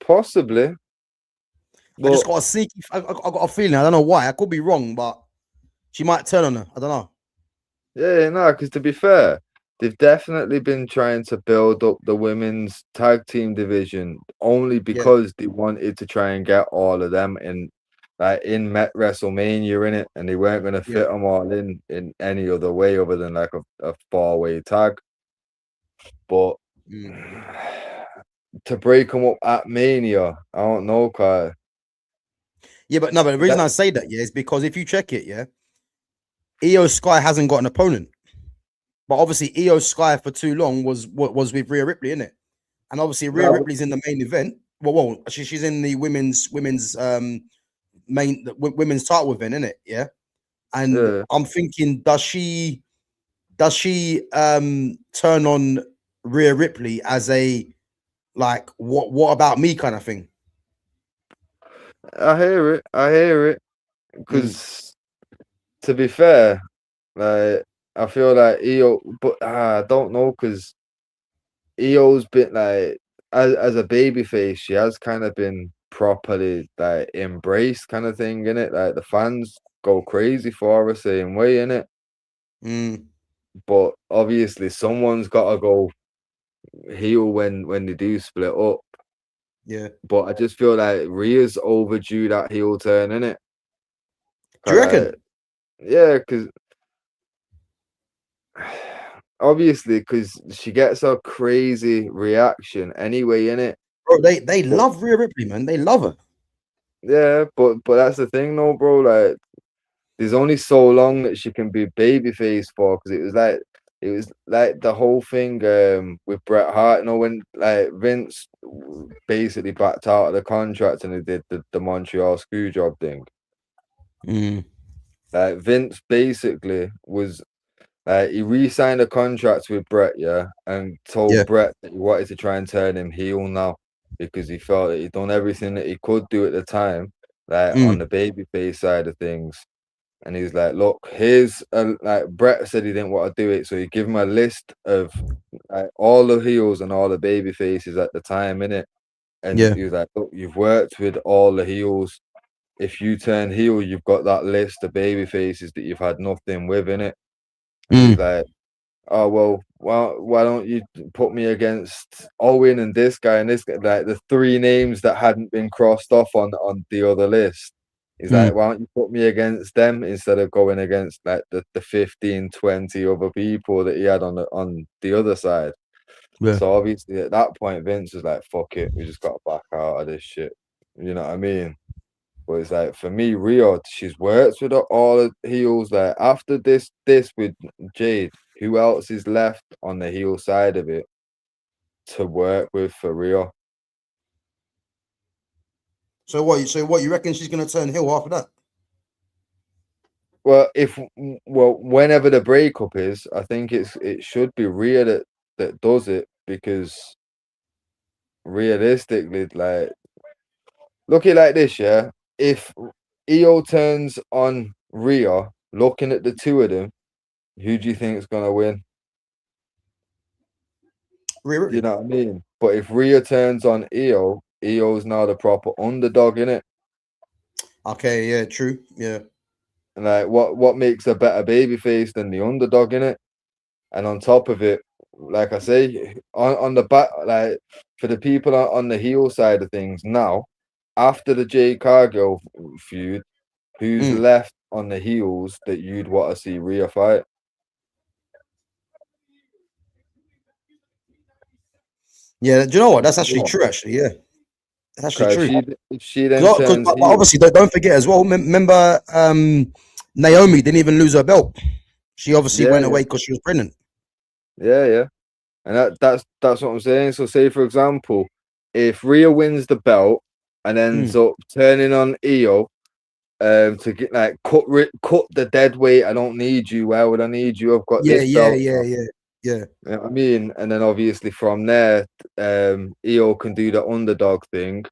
Possibly. I just But got a sneaky. I got a feeling. I don't know why. I could be wrong, but she might turn on her. I don't know. yeah, no, because to be fair, they've definitely been trying to build up the women's tag team division only Yeah, because they wanted to try and get all of them in WrestleMania in it, and they weren't going to yeah. fit them all in any other way other than like a 4-way tag. But to break them up at Mania, I don't know, Kyle. Yeah, but no. But the reason I say that, yeah, is because if you check it, yeah, Io Sky hasn't got an opponent, But obviously, Io Sky for too long was with Rhea Ripley, innit? And obviously, Rhea Ripley's in the main event. Well, she's in the women's women's title event, innit? Yeah. And I'm thinking, does she turn on Rhea Ripley as a like what about me kind of thing? I hear it. Because to be fair, like I feel like Io, but I don't know because Io's been like as a babyface, she has kind of been properly like embraced, kind of thing, in it. Like the fans go crazy for her same way, in it. But obviously, someone's got to go heel when they do split up. Yeah. But I just feel like Rhea's overdue that heel turn, innit? Do you reckon? Yeah, because obviously, because she gets a crazy reaction anyway, innit? Bro, they love Rhea Ripley, man. They love her. Yeah, but that's the thing, though, bro. Like, there's only so long that she can be babyface for, because it was like the whole thing with Bret Hart, you know, when like Vince basically backed out of the contract and they did the Montreal Screwjob thing. Like Vince basically was like he re-signed a contract with Bret, yeah, and told Bret that he wanted to try and turn him heel now because he felt that he'd done everything that he could do at the time, like on the babyface side of things. And he's like, look, here's like Bret said he didn't want to do it, so he gave him a list of like all the heels and all the baby faces at the time, innit? And he was like, look, you've worked with all the heels. If you turn heel, you've got that list of baby faces that you've had nothing with, innit? And he's like, oh well, why don't you put me against Owen and this guy and this guy, like the three names that hadn't been crossed off on the other list. He's like, why don't you put me against them instead of going against like the 15, 20 other people that he had on the other side? Yeah. So obviously at that point, Vince was like, fuck it, we just got to back out of this shit. You know what I mean? But it's like, for me, Rhea, she's worked with all the heels. Like after this with Jade, who else is left on the heel side of it to work with for Rhea? So what you reckon she's gonna turn heel after that? Well, whenever the breakup is, I think it should be Rhea that does it, because realistically, like, look at it like this, yeah. If Io turns on Rhea, looking at the two of them, who do you think is gonna win? Rhea. You know what I mean? But if Rhea turns on Io's now the proper underdog, in it. Okay, yeah, true, yeah. And like, what makes a better babyface than the underdog, in it? And on top of it, like I say, on the back, like for the people on the heel side of things now, after the Jade Cargill feud, who's left on the heels that you'd want to see Rhea fight? Yeah, do you know what? That's actually true. Actually, yeah, that's actually true. If she then turns but obviously, don't forget as well. Remember, Naomi didn't even lose her belt. She obviously went away because she was pregnant. Yeah, and that's what I'm saying. So, say for example, if Rhea wins the belt and ends up turning on Io, to get like cut the dead weight. I don't need you. Where would I need you? I've got this belt. Yeah. You know what I mean? And then obviously from there, Io can do the underdog thing.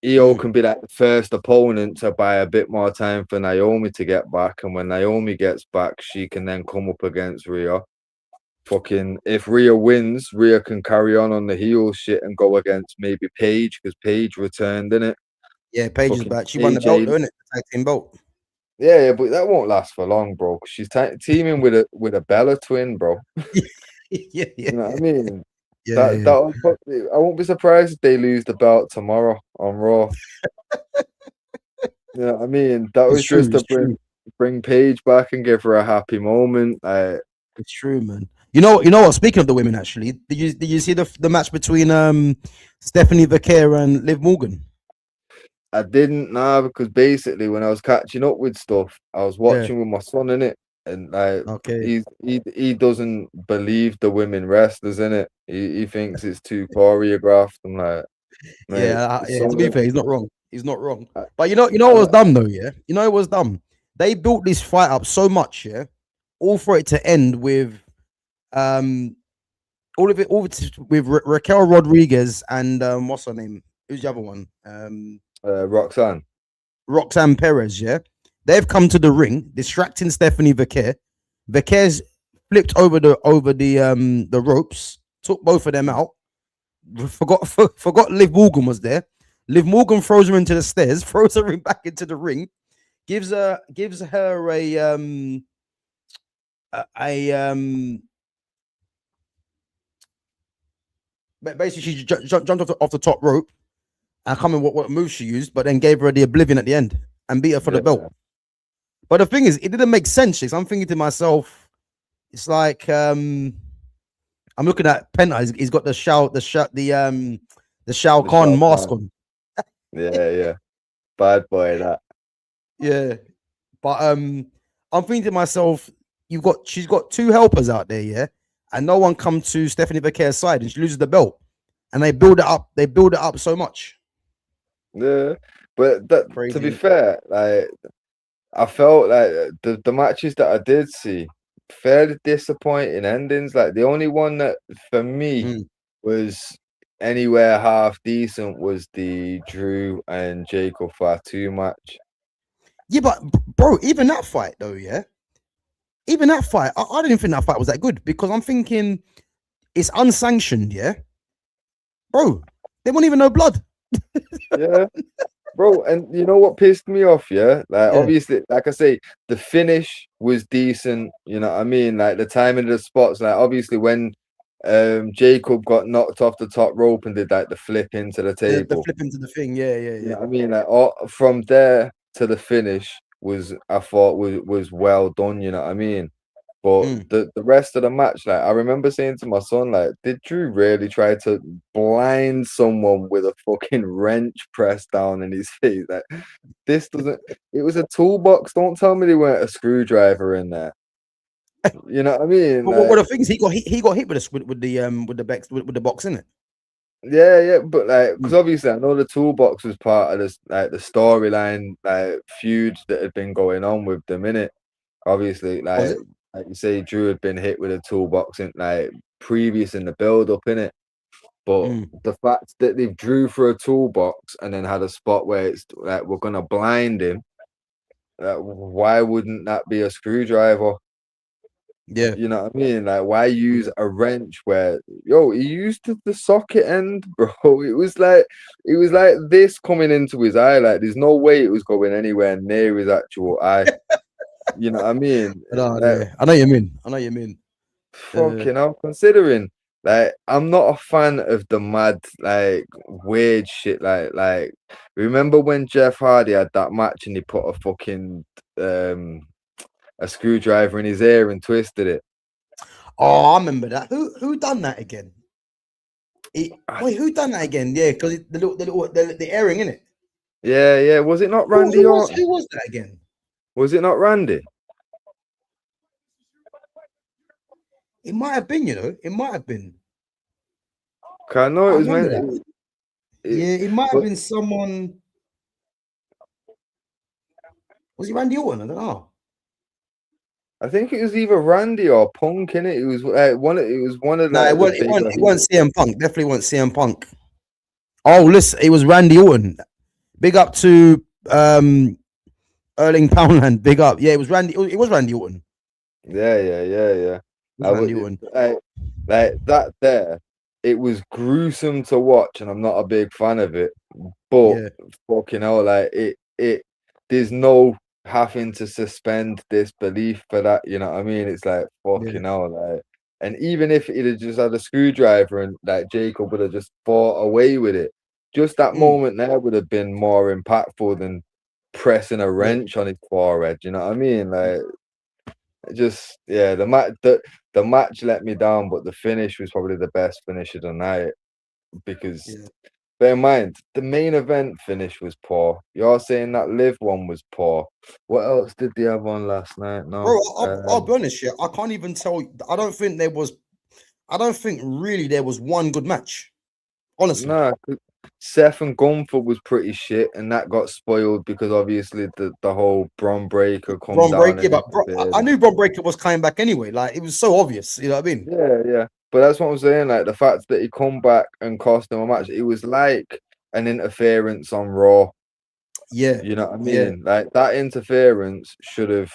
Io can be like the first opponent to buy a bit more time for Naomi to get back. And when Naomi gets back, she can then come up against Rhea. If Rhea wins, Rhea can carry on the heel shit and go against maybe Paige, because Paige returned, innit? Yeah, Paige is back. She won the belt, isn't it? The tag team belt. Yeah, but that won't last for long, bro. She's teaming with a Bella twin, bro. yeah. You know what I mean? I won't be surprised if they lose the belt tomorrow on Raw. You know what I mean? That was just to bring Paige back and give her a happy moment. It's true, man. You know what? Speaking of the women, actually, did you see the match between Stephanie Vaquer and Liv Morgan? I didn't know, because basically when I was catching up with stuff, I was watching with my son, in it, and like Okay. he doesn't believe the women wrestlers in it. He thinks it's too choreographed. I'm like, mate, Yeah. To be fair, he's not wrong. He's not wrong. I, But you know what was dumb though, yeah? You know it was dumb. They built this fight up so much, yeah, all for it to end with um with Raquel Rodriguez and what's her name? Who's the other one? Roxanne. Roxanne Perez, yeah. They've come to the ring, distracting Stephanie Vaquer. Vaquer's flipped over the ropes, took both of them out. Forgot Liv Morgan was there. Liv Morgan throws her into the stairs, throws her back into the ring, gives her a but basically she jumped off the top rope. I can't remember what move she used, but then gave her the oblivion at the end and beat her for the belt. But the thing is, it didn't make sense. I'm thinking to myself, it's like I'm looking at Penta. He's got the Shao Kahn mask on. Yeah. Bad boy, that. Yeah, but I'm thinking to myself, she's got two helpers out there, yeah, and no one come to Stephanie Vaquer's side, and she loses the belt, and they build it up. They build it up so much. Yeah, but to be fair, like I felt like the matches that I did see fairly disappointing endings. Like the only one that for me was anywhere half decent was the Drew and Jacob Fatu match. Yeah, but bro, even that fight though, yeah, even that fight, I didn't think that fight was that good because I'm thinking it's unsanctioned, yeah, bro. They won't even know blood. Yeah. Bro, and you know what pissed me off, yeah? Like, obviously, like I say, the finish was decent, you know what I mean? Like, the timing of the spots, like, obviously, when Jacob got knocked off the top rope and did, like, the flip into the table. The flip into the thing, yeah. You know what I mean? Like, from there to the finish I thought, was well done, you know what I mean? But the rest of the match, like I remember saying to my son, like, did Drew really try to blind someone with a fucking wrench pressed down in his face? Like, this doesn't. It was a toolbox. Don't tell me they weren't a screwdriver in there. You know what I mean? But what the things he got hit with the box in it. Yeah, but like, because obviously I know the toolbox was part of this, like the storyline, like feuds that had been going on with them in it. Obviously, like you say, Drew had been hit with a toolbox in like previous in the build up in it. But the fact that they drew for a toolbox and then had a spot where it's like we're gonna blind him, why wouldn't that be a screwdriver? Yeah, you know what I mean. Like, why use a wrench where he used the socket end, bro? It was like this coming into his eye. Like, there's no way it was going anywhere near his actual eye. You know what I mean? I know you mean. Fucking hell, considering like I'm not a fan of the mad like weird shit. Like remember when Jeff Hardy had that match and he put a fucking a screwdriver in his ear and twisted it? Oh, I remember that. Who done that again? Wait, who done that again? Yeah, because the airing in it. Yeah. Was it not Randy? Who was that again? Was it not Randy? It might have been, it might have been. I know it was meant. It might have been someone. Was it Randy Orton? I don't know. I think it was either Randy or Punk in it. It was one. It was one of the. No, it wasn't CM Punk. Definitely wasn't CM Punk. Oh, listen, it was Randy Orton. Big up to Erling Poundland. Big up. Yeah, it was Randy. It was Randy Orton. Yeah. Randy Orton. Like that there. It was gruesome to watch, and I'm not a big fan of it. But fucking hell, like it. There's no having to suspend disbelief for that, you know what I mean? It's like fucking hell, like, and even if it had just had a screwdriver and like Jacob would have just fought away with it, just that moment there would have been more impactful than pressing a wrench on his forehead, you know what I mean? Like, just the match let me down, but the finish was probably the best finish of the night because bear in mind, the main event finish was poor. You're saying that live one was poor. What else did they have on last night? Bro, No. I'll be honest, yeah. I can't even tell. I don't think really there was one good match. Honestly, Nah, Seth and Gunther was pretty shit, and that got spoiled because obviously the whole Bron Breaker come Bron down Breaker, and but bro, interfered. I knew Bron Breaker was coming back anyway. Like it was so obvious. You know what I mean? Yeah. But that's what I'm saying. Like the fact that he come back and cost him a match, it was like an interference on Raw. Yeah, You know what I yeah. mean? Like that interference should have,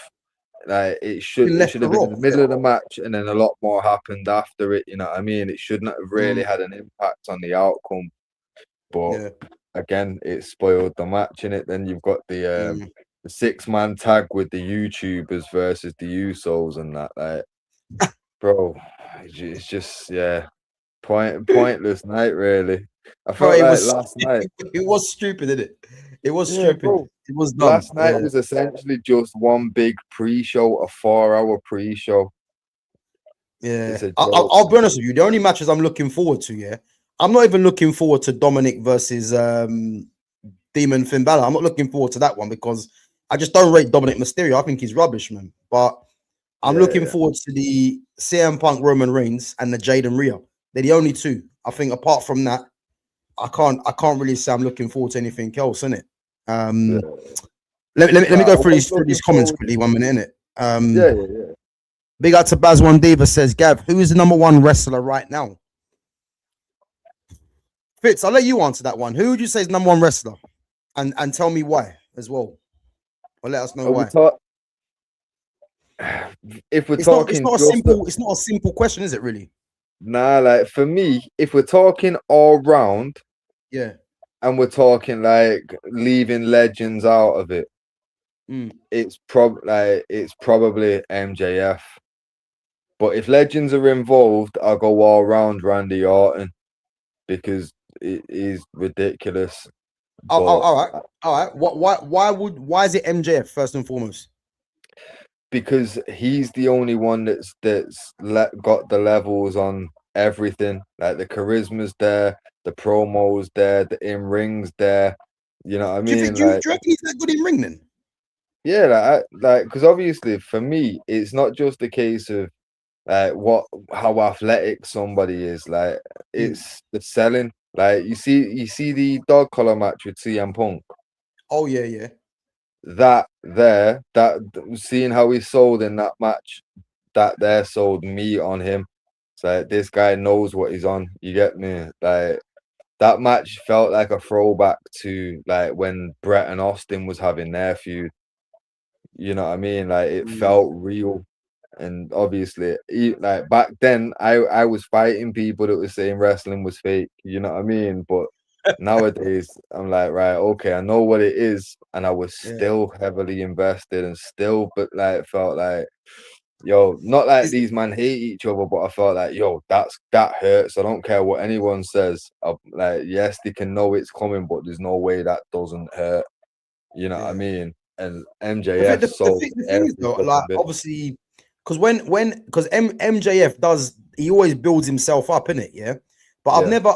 like Been it left should for have been Raw. in the Yeah. middle of the match, and then a lot more happened after it. You know what I mean? It shouldn't have really had an impact on the outcome. But Yeah. again, it spoiled the match in it. Then you've got the 6-man tag with the YouTubers versus the Usos and that. Like, bro, it's just pointless night really. I Bro, felt like last night. it was stupid, didn't it? It was Yeah, stupid. bro. It was dumb. Last night was essentially just one big pre-show, a 4-hour pre-show. Yeah. It's a I'll, joke. I'll be honest with you. The only matches I'm looking forward to, yeah, I'm not even looking forward to Dominik versus Demon Finn Balor. I'm not looking forward to that one because I just don't rate Dominik Mysterio. I think he's rubbish, man. But I'm looking forward to the CM Punk Roman Reigns and the Jade and Rhea. They're the only two. I think apart from that, I can't really say I'm looking forward to anything else, innit? Let me go through these comments quickly, 1 minute, innit? Yeah. Big out to Baz One Diva says, Gav, who is the number one wrestler right now? Fitz, I'll let you answer that one. Who would you say is number one wrestler? And tell me why as well. Or let us know why. If we're It's talking, it's not a simple question, is it really? nah, like for me, if we're talking all round, Yeah. and we're talking like leaving legends out of it, it's probably MJF. But if legends are involved, I'll go all round Randy Orton because it is ridiculous. All right. Why is it MJF first and foremost? Because he's the only one that's got the levels on everything. Like the charisma's there, the promos there, the in rings there. You know what I mean? Do you reckon he's that good in ring then? Yeah, because obviously for me, it's not just a case of like how athletic somebody is. Like it's the selling. Like you see the dog collar match with CM Punk. Oh yeah. That seeing how he sold in that match, that there sold me on him. So like, this guy knows what he's on. You get me? Like that match felt like a throwback to like when Brett and Austin was having their feud. You know what I mean? Like it felt real. And obviously, like back then, I was fighting people that were saying wrestling was fake. You know what I mean? But nowadays, I'm like, right, okay, I know what it is, and I was still heavily invested, and still, but like felt like, yo, not like these men hate each other, but I felt like, yo, that hurts. I don't care what anyone says. Like, yes, they can know it's coming, but there's no way that doesn't hurt. You know what I mean? And MJF the thing is though, like obviously. Because because MJF he always builds himself up in it, yeah. But I've never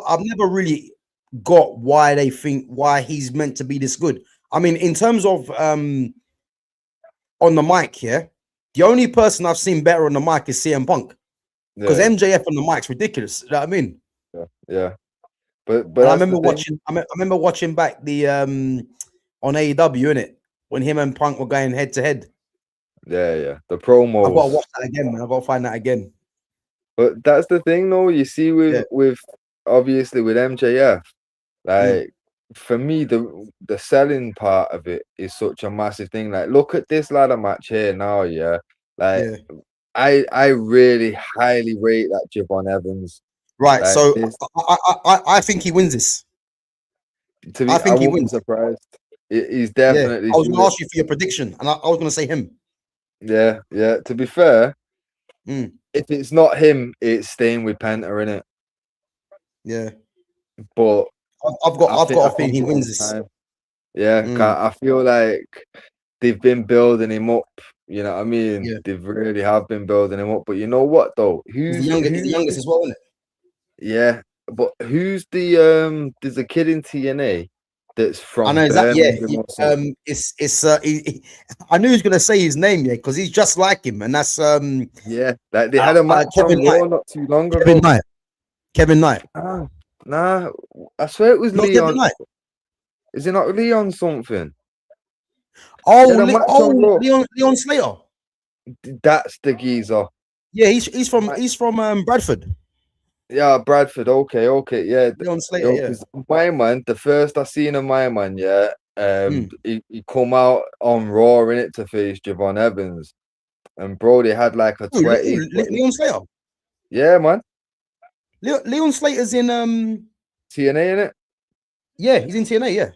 really got why he's meant to be this good. I mean, in terms of on the mic, yeah, the only person I've seen better on the mic is CM Punk. Because MJF on the mic's ridiculous. You know what I mean? Yeah. But I remember watching back the on AEW, innit, when him and Punk were going head to head. Yeah. The promos. I've got to watch that again, man. I've got to find that again. But that's the thing, though. You see, with obviously with MJF, like for me, the selling part of it is such a massive thing. Like, look at this ladder match here now, yeah. Like, I really highly rate that Javon Evans. Right, like so I think he wins this. I think he wins. Surprised. He's definitely. I was going to ask you for your prediction, and I was going to say him. Yeah. To be fair, if it's not him, it's staying with Penta, innit? Yeah. But I've got a feeling he wins this. Yeah, I feel like they've been building him up. You know what I mean? Yeah. They really have been building him up. But you know what though? He's the youngest as well, isn't it? Yeah. but who's the there's a kid in TNA that's I from know exactly. Yeah, Birmingham or something. I knew he was gonna say his name, yeah, because he's just like him, and that's Yeah, like they had a match Kevin on Knight. Raw not too long Kevin ago. Knight. Kevin Knight. Nah, I swear it was Not Kevin Leon. Knight. Is it not Leon something? Oh, He had a match on Raw. Leon Slater. That's the geezer. Yeah, he's from Bradford. Yeah, Bradford. Okay, yeah. Leon Slater. Yo, Yeah. because my man, the first I seen of my man, yeah, Mm. he come out on Raw in it to face Javon Evans, and bro, they had like a Ooh, 20. Leon Slater. Yeah, man, Leon Slater's in TNA in it. yeah, he's in TNA. Yeah.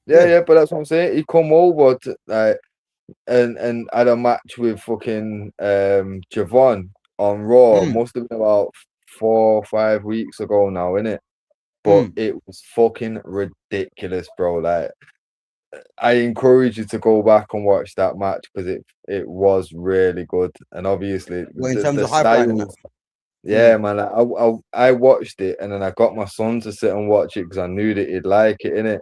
Yeah, but that's what I'm saying. He come over to like and had a match with fucking Javon on Raw. Mm. Must have been about 4 or 5 weeks ago now, innit? But Mm. it was fucking ridiculous, bro. Like, I encourage you to go back and watch that match because it was really good. And obviously Well, in terms the of high flying and that. styles, yeah, man. Like, I watched it and then I got my son to sit and watch it because I knew that he'd like it, innit?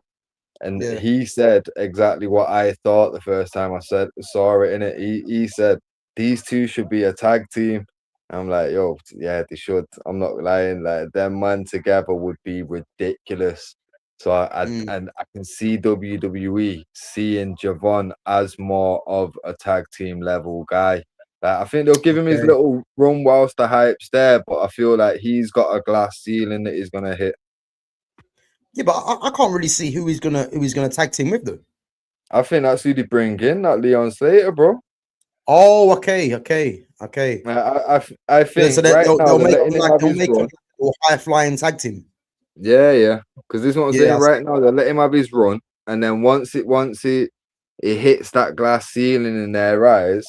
And Yeah. he said exactly what I thought the first time I saw it in it. He said these two should be a tag team. I'm like, yo, yeah, they should. I'm not lying. Like them man together would be ridiculous. So and I can see WWE seeing Javon as more of a tag team level guy. Like, I think they'll give him his Okay. little run whilst the hype's there, but I feel like he's got a glass ceiling that he's gonna hit. Yeah, but I can't really see who he's gonna tag team with though. I think that's who they bring in, that Leon Slater, bro. Oh, okay. I Yeah, think so right now they'll they're make him letting him have they'll his make him run. a high flying tag team. Yeah. Because this is what I'm saying Yeah. right now. They're letting him have his run, and then once it hits that glass ceiling in their eyes,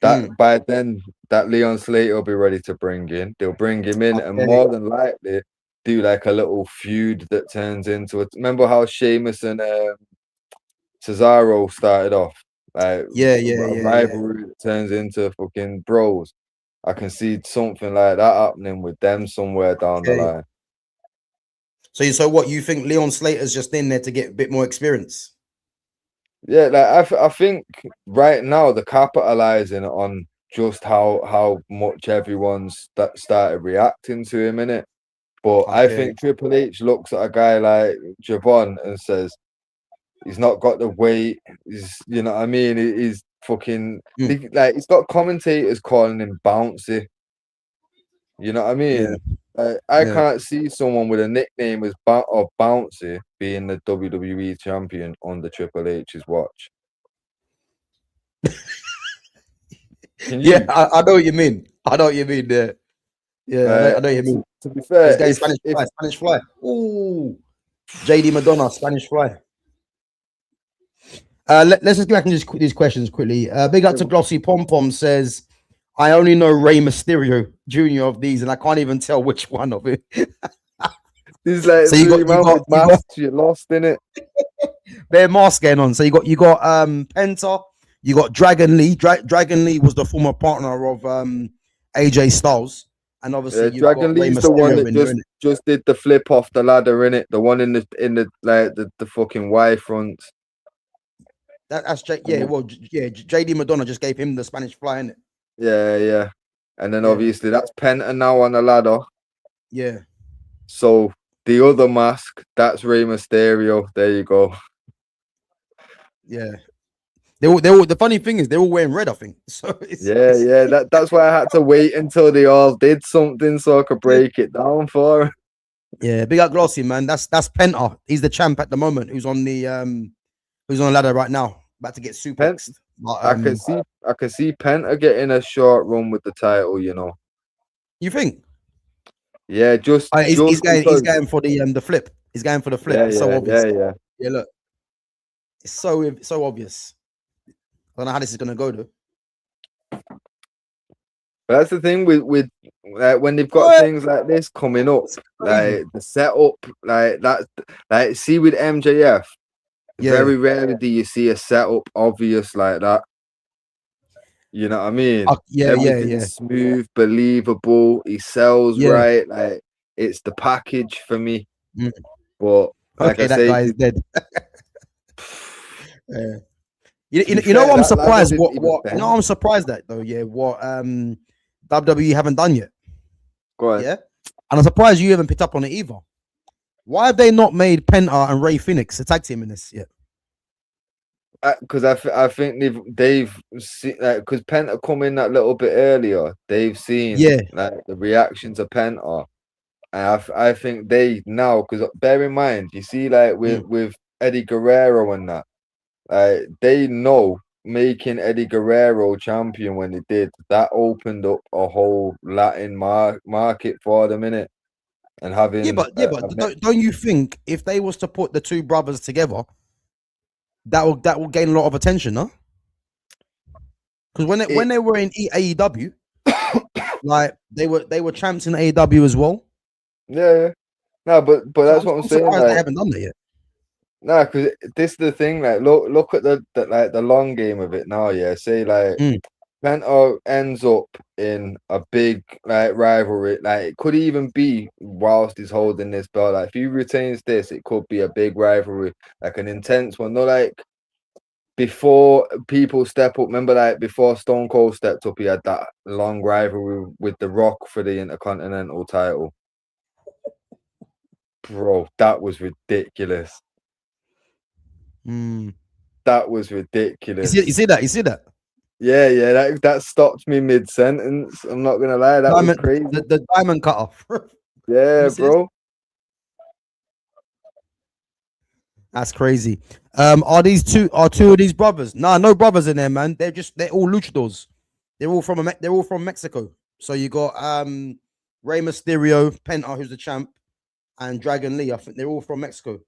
that by then that Leon Slater will be ready to bring in. They'll bring him in, and Okay. more than likely do like a little feud that turns into it. Remember how Sheamus and Cesaro started off like Yeah. a rivalry that turns into fucking bros. I can see something like that happening with them somewhere down the Okay. line. So what you think Leon Slater's just in there to get a bit more experience? Yeah, like I think right now they're capitalizing on just how much everyone's started reacting to him in it. But I Okay. think Triple H looks at a guy like Javon and says he's not got the weight. He's, you know what I mean? He's fucking like he's got commentators calling him bouncy. You know what I mean? I Yeah. can't see someone with a nickname as of Bouncy being the WWE champion on the Triple H's watch. Can you? Yeah, I know what you mean. I know what you mean. Yeah, I know what you mean. To be fair, He's going Spanish fly. Ooh, Jade Mcdonagh, Spanish fly. Let's just go back and just these questions quickly. Big up to Glossy Pom Pom says, I only know Rey Mysterio Jr. of these, and I can't even tell which one of it. He's like, so you got you're lost in it. Their mask going on. So you got Penta, you got Dragon Lee. Dragon Lee was the former partner of AJ Styles, and obviously Dragon Lee's the one that just did the flip off the ladder in it. The one in the like the fucking Y front. That's JD Mcdonagh just gave him the Spanish fly, innit? Yeah. And then obviously that's Penta now on the ladder. Yeah. So the other mask, that's Rey Mysterio. There you go. Yeah. They all the funny thing is they're all wearing red, I think. So that's why I had to wait until they all did something so I could break it down for. Yeah, big up Glossy, man. That's Penta. He's the champ at the moment. Who's on the ladder right now, about to get suplexed. I can see Penta getting a short run with the title. You know. You think? Yeah, he's going for the flip. He's going for the flip. It's so obvious. Yeah, look, it's so obvious. I don't know how this is gonna go though. But that's the thing with like when they've got things like this coming up, like the setup, like that, like see with MJF, very rarely do you see a setup obvious like that. You know what I mean? Everything's smooth, believable. He sells right. Like it's the package for me. Mm. But like Okay, I that say, guy is dead. Yeah. You to be know fair, what I'm that ladder surprised didn't what even you know bend. I'm surprised at though, yeah, what WWE haven't done yet. Go on. Yeah. And I'm surprised you haven't picked up on it either. Why have they not made Penta and Ray Phoenix a tag team in this yet? Because I think they've seen, like, because Penta come in that little bit earlier. They've seen Yeah. like the reaction to Penta, and I think they now, because bear in mind, you see, like with Eddie Guerrero and that, they know making Eddie Guerrero champion when they did that opened up a whole Latin market for them, innit? And having Yeah, but don't you think if they was to put the two brothers together, that will gain a lot of attention, huh? Because when they were in AEW, like they were champs in AEW as well. yeah. No, but So that's what I'm saying. surprised they Like, haven't done that yet. no, because this is the thing. Like, look at the long game of it now. Yeah, say like Mm. Penta ends up in a big like rivalry. Like, it could even be whilst he's holding this belt. Like, if he retains this, it could be a big rivalry, like an intense one. No, like before people step up. Remember, like before Stone Cold stepped up, he had that long rivalry with The Rock for the Intercontinental title. Bro, that was ridiculous. Mm. That was ridiculous. You see that? Yeah, that stopped me mid-sentence. I'm not gonna lie, that was crazy. The diamond cut off. Yeah, bro. That's crazy. Are two of these brothers? Nah, no brothers in there, man. They're all luchadors. They're all from Mexico. So you got Rey Mysterio, Penta, who's the champ, and Dragon Lee. I think they're all from Mexico.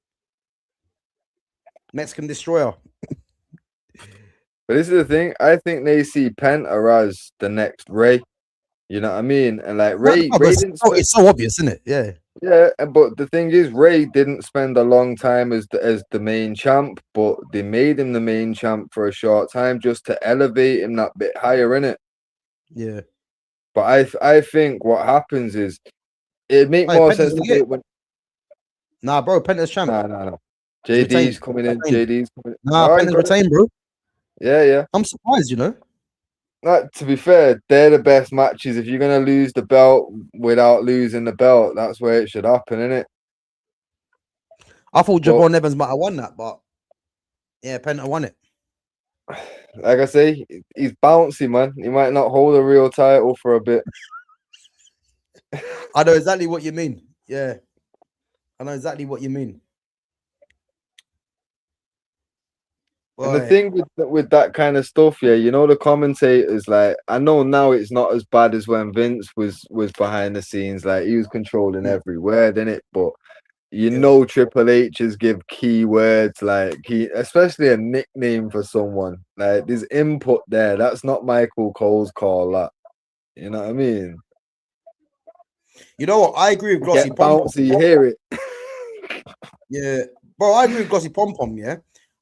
Mexican Destroyer. But this is the thing. I think they see Penta as the next Ray. You know what I mean? And like Ray didn't. It's so obvious, isn't it? Yeah. Yeah, but the thing is, Ray didn't spend a long time as the main champ, but they made him the main champ for a short time just to elevate him that bit higher, innit? Yeah. But I think what happens is it'd make more sense to do it when. Nah, bro, Penta's champ. No. JD's coming in. JD's coming in. Nah, Penta's retained, bro. Yeah. I'm surprised, you know. To be fair, they're the best matches. If you're gonna lose the belt without losing the belt, that's where it should happen, innit? I thought Javon Evans might have won that, but yeah, Penta won it. Like I say, he's bouncy, man. He might not hold a real title for a bit. I know exactly what you mean. Yeah, I know exactly what you mean. And the thing with that kind of stuff, yeah, you know, the commentators, like, I know now it's not as bad as when Vince was behind the scenes, like he was controlling every word in it, but you know Triple H's give keywords, like especially a nickname for someone. Like there's input there. That's not Michael Cole's call, that. You know what I mean? You know what? I agree with Glossy Pom Pom. You hear it. Yeah, bro, I agree with Glossy Pom Pom, yeah.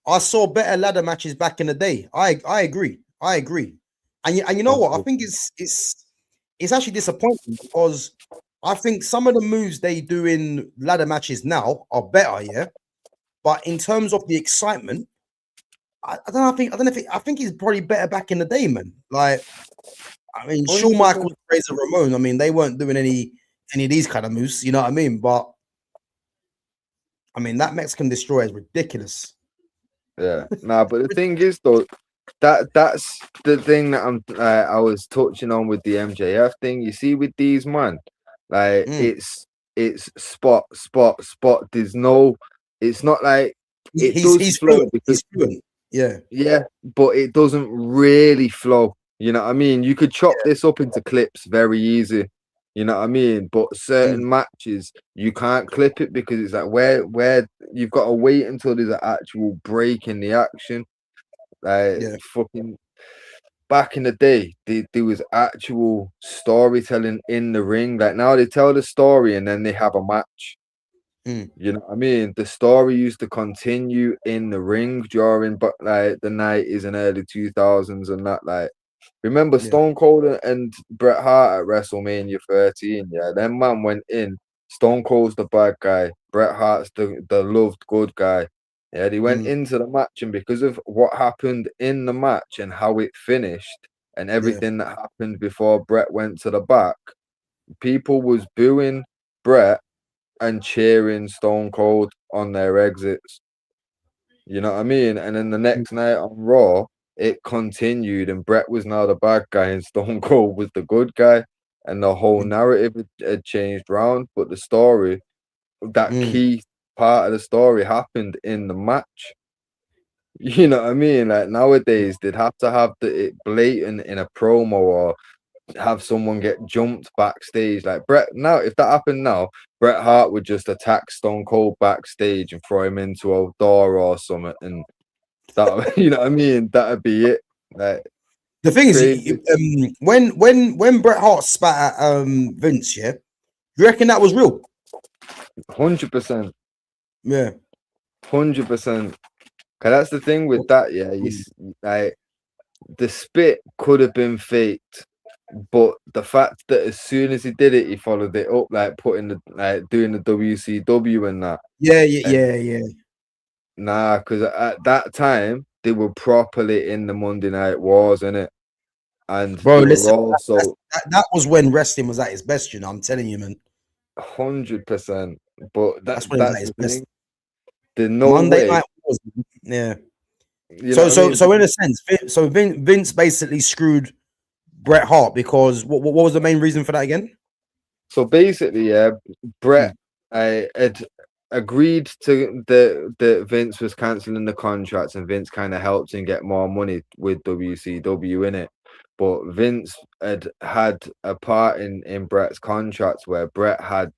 I saw better ladder matches back in the day. I agree. And you know what? I think it's actually disappointing because I think some of the moves they do in ladder matches now are better, yeah. But in terms of the excitement, I think he's probably better back in the day, man. Like, I mean, Shawn Michaels, Razor Ramon. I mean, they weren't doing any of these kind of moves. You know what I mean? But I mean, that Mexican Destroyer is ridiculous. Yeah, nah, but the thing is though, that's the thing that I was touching on with the MJF thing. You see, with these man, like it's spot. There's no, it's not like he's fluent. He's fluent. Yeah, but it doesn't really flow. You know what I mean? You could chop this up into clips very easy. You know what I mean? But certain matches you can't clip it because it's like where you've got to wait until there's an actual break in the action. Like fucking back in the day, there was actual storytelling in the ring. Like now they tell the story and then they have a match. You know what I mean? The story used to continue in the ring during like the 90s and early 2000s and that, like. Remember Stone Cold and Bret Hart at WrestleMania 13? Yeah, them man went in Stone Cold's the bad guy. Bret Hart's the loved good guy. Yeah, they went Mm. into the match, and because of what happened in the match and how it finished and everything that happened before Bret went to the back, people was booing Bret and cheering Stone Cold on their exits. You know what I mean? And then the next night on Raw, it continued, and Bret was now the bad guy, and Stone Cold was the good guy, and the whole narrative had changed round. But the story, that key part of the story, happened in the match. You know what I mean? Like nowadays, they'd have to have it blatant in a promo or have someone get jumped backstage. Like Bret, now if that happened now, Bret Hart would just attack Stone Cold backstage and throw him into a door or something, and that you know what I mean? That'd be it. Like The thing crazy. is, when Bret Hart spat at Vince, yeah, you reckon that was real? 100%. Yeah. 100%. Cause that's the thing with that, yeah. Like the spit could have been faked, but the fact that as soon as he did it, he followed it up, like doing the WCW and that. Yeah. Nah, because at that time they were properly in the Monday Night Wars, innit? And Bro, they were listen, also that was when wrestling was at its best, you know. I'm telling you, man. 100%. But That's when it was at that's its the best. thing. There's no Monday way. Night Wars, yeah. You know what I mean? So in a sense, Vince basically screwed Bret Hart because what was the main reason for that again? So basically, yeah, Bret had agreed to the Vince was cancelling the contracts, and Vince kind of helped him get more money with WCW in it. But Vince had a part in Bret's contracts where Bret had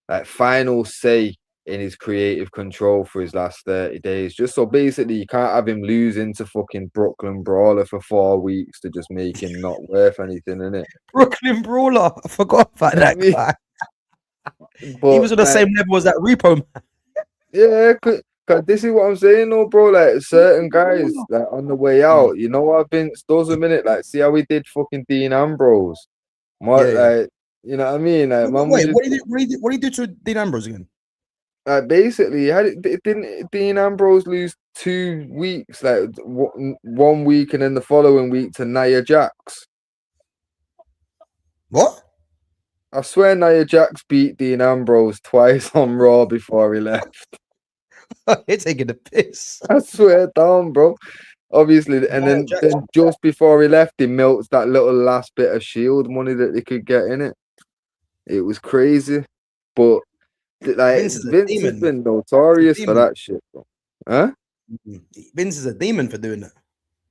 like final say in his creative control for his last 30 days. Just so basically you can't have him losing to fucking Brooklyn Brawler for 4 weeks to just make him not worth anything, innit? Brooklyn Brawler. I forgot about that guy. But He was on the same level as that Repo man. yeah, cause this is what I'm saying, though, bro. Like certain guys, like on the way out, you know what Vince does a minute. Like, see how he did fucking Dean Ambrose. Like, you know what I mean? Like, man, Wait, just, what did he do to Dean Ambrose again? basically, didn't Dean Ambrose lose 2 weeks, like 1 week, and then the following week to Nia Jax? What? I swear Nia Jax beat Dean Ambrose twice on Raw before he left. You're taking the piss. I swear down, bro. Obviously, and then just before he left, he milked that little last bit of Shield money that they could get in it. It was crazy, but like Vince has been notorious for that shit, bro. Huh? Vince is a demon for doing that.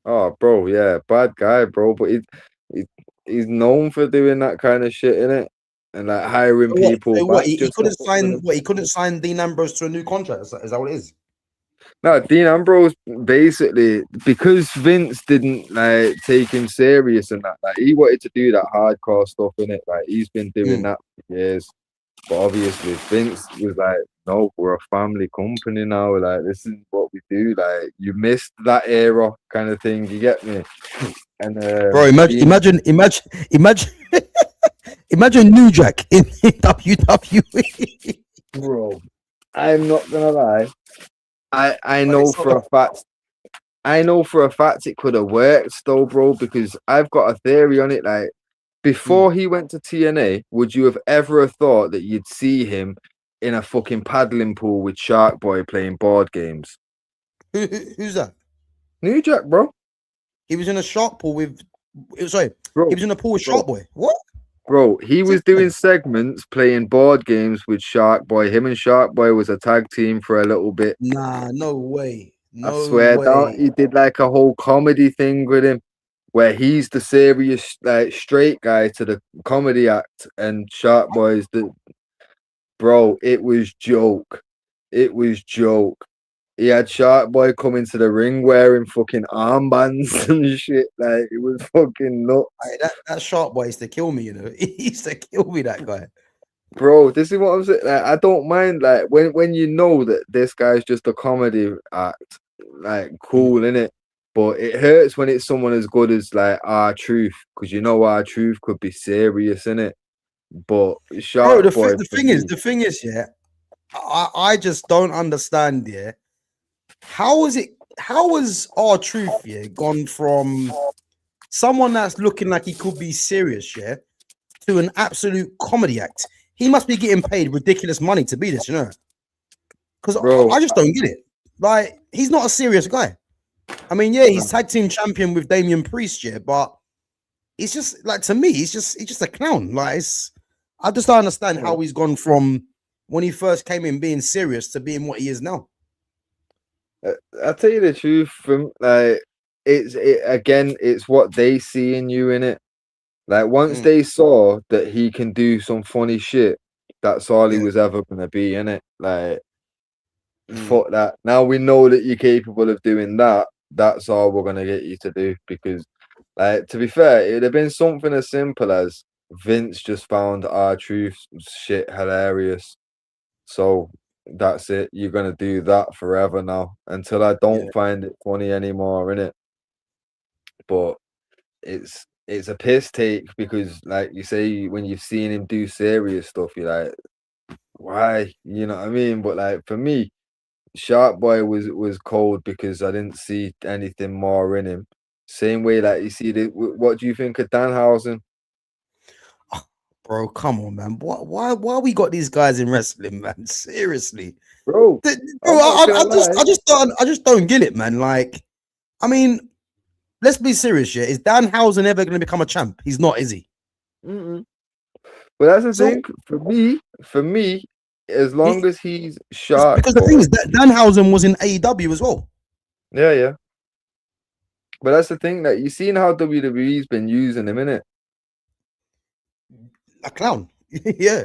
Oh, bro, yeah, bad guy, bro. But he's known for doing that kind of shit, innit? And like hiring people. He couldn't sign Dean Ambrose to a new contract. Is that what it is? No, Dean Ambrose basically, because Vince didn't like take him serious and that, like he wanted to do that hardcore stuff in it. Like he's been doing that for years. But obviously Vince was like, no, we're a family company now. Like this is what we do. Like you missed that era kind of thing. You get me? And bro, imagine imagine New Jack in WWE. Bro, I'm not gonna lie. I know for a fact. I know for a fact it could have worked though, bro, because I've got a theory on it. Like before he went to TNA, would you have ever thought that you'd see him in a fucking paddling pool with Shark Boy playing board games? Who's that? New Jack, bro. He was in a shark pool with. Sorry, bro, he was in a pool with Shark Boy. What? Bro, he was doing segments playing board games with Shark Boy. Him and Shark Boy was a tag team for a little bit. Nah, no way. No I swear way. down. He did like a whole comedy thing with him where he's the serious, like straight guy to the comedy act, and Shark Boy's the bro. It was joke. It was joke. He had Shark Boy come into the ring wearing fucking armbands and shit. Like it was fucking nuts. That Shark Boy used to kill me, you know. He used to kill me, that guy. Bro, this is what I'm saying. Like, I don't mind like when you know that this guy's just a comedy act, like cool, innit? But it hurts when it's someone as good as like R-Truth, because you know R-Truth could be serious, innit? But Bro, Shark Boy, the for thing me, is, yeah, I just don't understand, yeah. How has our truth, yeah, gone from someone that's looking like he could be serious, yeah, to an absolute comedy act? He must be getting paid ridiculous money to be this, you know? Because bro. I just don't get it. Like, he's not a serious guy. I mean, yeah, he's No. tag team champion with Damian Priest, yeah, but it's just like, to me, he's just a clown. Like, I just don't understand how he's gone from when he first came in being serious to being what he is now. I tell you the truth, from like it's what they see in you in it. Like once Mm, they saw that he can do some funny shit, that's all he yeah. was ever gonna be in it. Like Mm, fuck that. Now we know that you're capable of doing that. That's all we're gonna get you to do. Because, like, to be fair, it'd have been something as simple as Vince just found our truth shit hilarious. So that's it. You're gonna do that forever now until I yeah. don't find it funny anymore, innit? But it's a piss take because, like you say, when you've seen him do serious stuff, you're like, why? You know what I mean? But like for me, Shark Boy was cold because I didn't see anything more in him. Same way, like you see, what do you think of Danhausen, Bro, come on, man. Why we got these guys in wrestling, man? Seriously. bro? Bro, I'm not gonna lie. I just don't get it, man. Like, I mean, let's be serious, yeah. Is Danhausen ever going to become a champ? He's not, is he? Mm-mm. But that's the So thing for me, as long he, as he's Shark because the thing Boy, is that Danhausen was in AEW as well. yeah, yeah. But that's the thing that you seen how WWE's been using him in it. A clown. Yeah.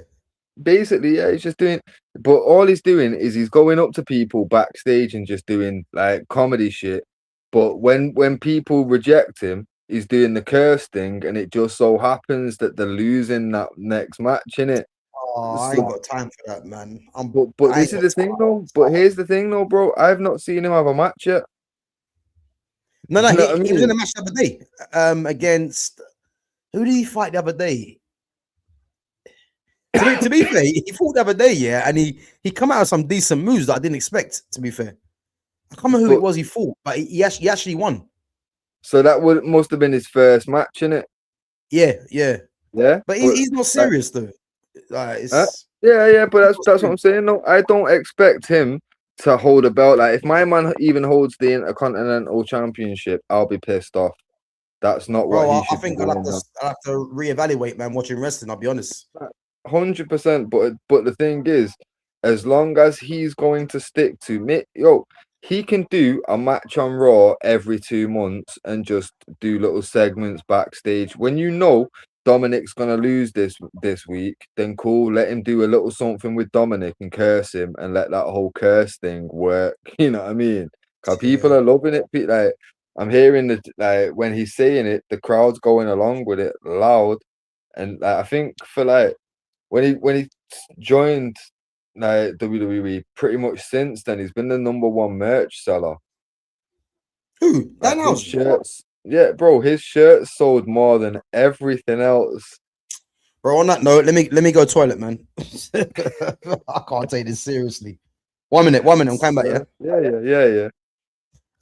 Basically, yeah, he's just doing. But all he's doing is he's going up to people backstage and just doing like comedy shit. But when people reject him, he's doing the curse thing, and it just so happens that they're losing that next match in it. Oh, I ain't So, got time for that, man. but I ain't this is got the time. thing though. But here's the thing though, bro. I've not seen him have a match yet. No, You know what I he was in mean? a match the other day. Against who did he fight the other day? To be fair, he fought the other day, yeah, and he come out with some decent moves that I didn't expect. To be fair, I can't remember who it But was he fought, but he actually won. so that would must have been his first match in it. Yeah, yeah, Yeah, but but he's not like, serious though. uh, It's yeah, yeah, but he's that's not that's what serious. I'm saying. No, I don't expect him to hold a belt. Like if my man even holds the Intercontinental Championship, I'll be pissed off. That's not what Bro, he I should be think doing now. I'll have to reevaluate, man. Watching wrestling, I'll be honest. 100%. But the thing is, as long as he's going to stick to me, yo, he can do a match on Raw every 2 months and just do little segments backstage. When you know Dominik's gonna lose this week, then cool, let him do a little something with Dominik and curse him and let that whole curse thing work. You know what I mean? Cause people Yeah, are loving it. Like I'm hearing that, like when he's saying it, the crowd's going along with it loud. And like, I think for like when he joined like WWE, pretty much since then he's been the #1 merch seller. who? Like his Danhausen. shirts, yeah, bro, his shirts sold more than everything else. Bro, on that note, let me go toilet, man. I can't take this seriously. 1 minute, 1 minute. I'm coming back. Yeah.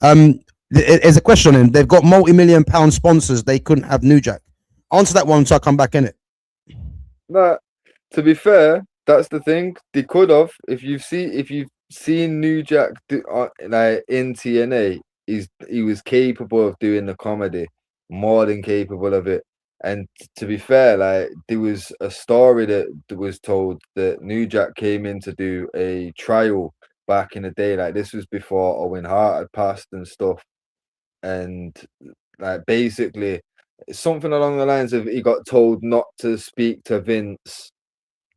Yeah. There's a question in. They've got multi-million-pound sponsors. They couldn't have New Jack. Answer that one until I come back in it. Nah, to be fair, that's the thing. They could have. If you've seen New Jack like in TNA, he was capable of doing the comedy, more than capable of it. And to be fair, like there was a story that was told that New Jack came in to do a trial back in the day. Like this was before Owen Hart had passed and stuff. And like basically something along the lines of he got told not to speak to Vince,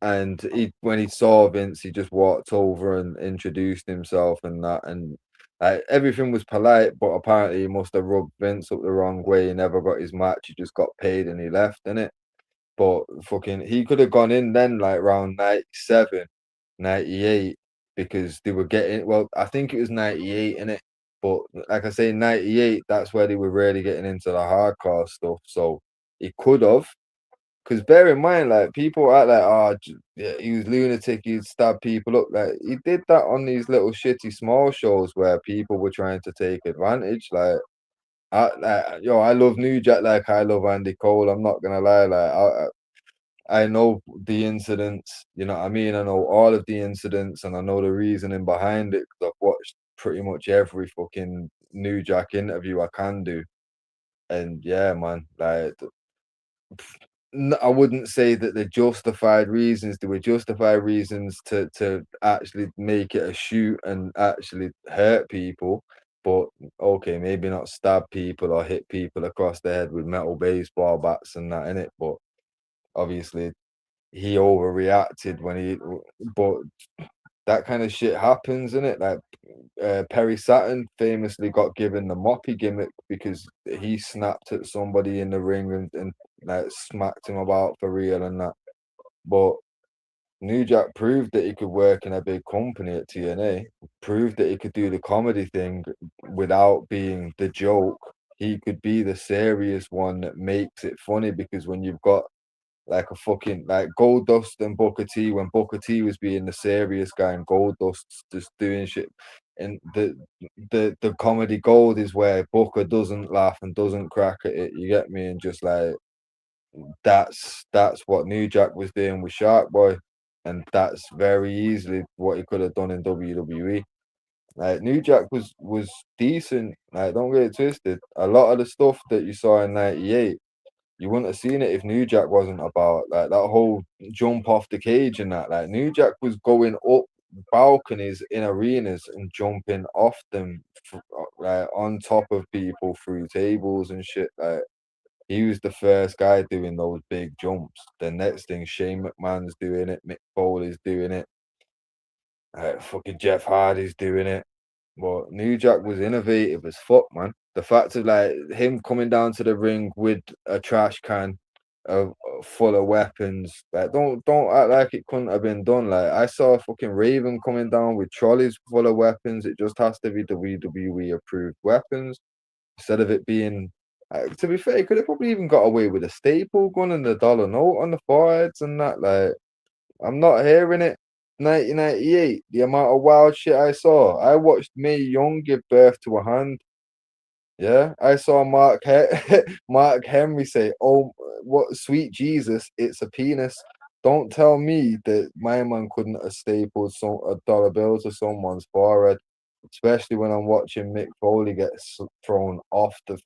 and when he saw Vince, he just walked over and introduced himself and that, and like everything was polite, but apparently he must have rubbed Vince up the wrong way. He never got his match. He just got paid and he left, innit? But fucking, he could have gone in then like around 97, 98, because they were getting, well, I think it was 98 in it. But like I say, 98, that's where they were really getting into the hardcore stuff. So he could have, Because bear in mind, like people act like, oh, yeah, he was lunatic, he'd stab people up. Like he did that on these little shitty small shows where people were trying to take advantage. Like, I love New Jack like I love Andy Cole. I'm not gonna lie, like I know the incidents. You know what I mean? I know all of the incidents, and I know the reasoning behind it because I've watched pretty much every fucking New Jack interview I can do. And yeah, man, like. I wouldn't say that they're justified reasons. There were justified reasons to actually make it a shoot and actually hurt people. But okay, maybe not stab people or hit people across the head with metal baseball bats and that in it. But obviously, he overreacted when he. But that kind of shit happens, innit? Like Perry Saturn famously got given the moppy gimmick because he snapped at somebody in the ring and like smacked him about for real and that. But New Jack proved that he could work in a big company at TNA, proved that he could do the comedy thing without being the joke. He could be the serious one that makes it funny, because when you've got like a fucking like Goldust and Booker T, when Booker T was being the serious guy and Goldust's just doing shit, and the comedy gold is where Booker doesn't laugh and doesn't crack at it, you get me? And just like that's what New Jack was doing with Shark Boy, and that's very easily what he could have done in WWE. Like New Jack was decent, like don't get it twisted. A lot of the stuff that you saw in '98, you wouldn't have seen it if New Jack wasn't about. Like that whole jump off the cage and that. Like New Jack was going up balconies in arenas and jumping off them, like on top of people through tables and shit. Like he was the first guy doing those big jumps. The next thing, Shane McMahon's doing it, Mick Foley's doing it, fucking Jeff Hardy's doing it. But New Jack was innovative as fuck, man. The fact of like him coming down to the ring with a trash can of full of weapons, like don't act like it couldn't have been done. Like I saw fucking Raven coming down with trolleys full of weapons. It just has to be WWE approved weapons instead of it being. To be fair, he could have probably even got away with a staple gun and a dollar note on the foreheads and that. Like I'm not hearing it. 1998, the amount of wild shit I saw. I watched Mae Young give birth to a hand. Yeah, I saw Mark Henry say, "Oh, what sweet Jesus, it's a penis." Don't tell me that my man couldn't have stapled a dollar bill to someone's forehead, especially when I'm watching Mick Foley get thrown off the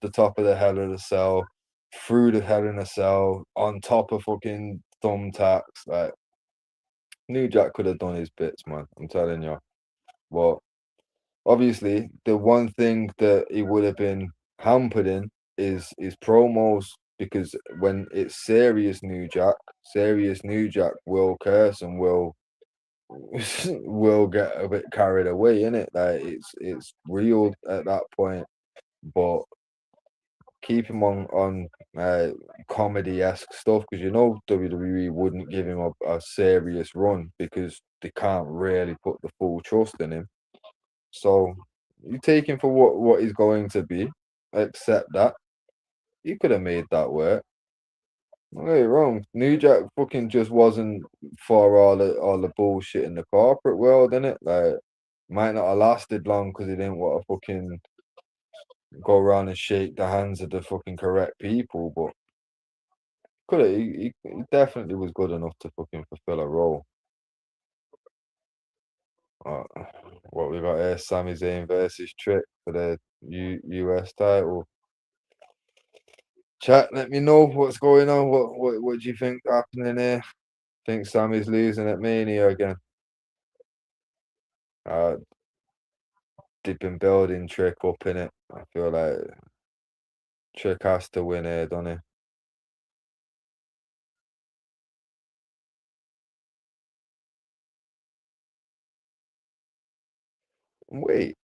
top of the Hell in a Cell, through the Hell in a Cell, on top of fucking thumbtacks. Like New Jack could have done his bits, man. I'm telling you. But obviously, the one thing that he would have been hampered in is his promos, because when it's serious New Jack will curse and will get a bit carried away, innit? Like it's real at that point. But keep him on comedy-esque stuff, because you know WWE wouldn't give him a serious run because they can't really put the full trust in him. So you take him for what he's going to be, accept that. You could have made that work. Don't get it wrong. New Jack fucking just wasn't for all the bullshit in the corporate world, innit? Like might not have lasted long because he didn't want to fucking go around and shake the hands of the fucking correct people, but could have he definitely was good enough to fucking fulfill a role. What we got here, Sami Zayn versus Trick for the US title. Chat, let me know what's going on. What do you think happening here? Think Sami's losing at Mania again? They've been building Trick up in it. I feel like Trick has to win here, doesn't he? Wait.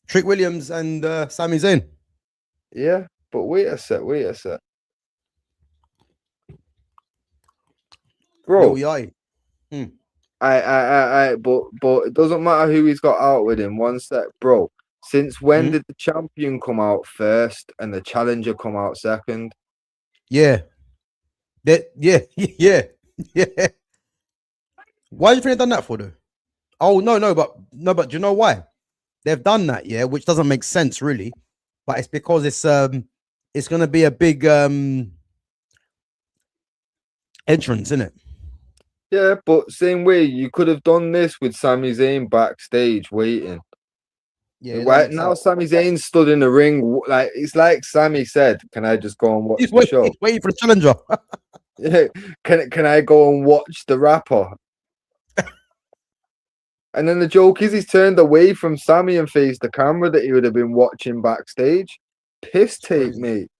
Trick Williams and Sami Zayn. Yeah, but wait a sec. Bro, I but it doesn't matter who he's got out with him. One sec, bro. Since when did the champion come out first and the challenger come out second? Yeah. That yeah, yeah, yeah. Why do you think they've done that for though? Oh but do you know why? They've done that, yeah, which doesn't make sense really. But it's because it's gonna be a big entrance, isn't it? Yeah, but same way you could have done this with Sami Zayn backstage waiting. Yeah, it doesn't Right make now, sense. Sami Zayn stood in the ring. Like it's like Sami said, "Can I just go and watch the show? He's waiting for the challenger. Yeah, can I go and watch the rapper?" And then the joke is he's turned away from Sami and faced the camera that he would have been watching backstage. Piss take, Crazy. mate.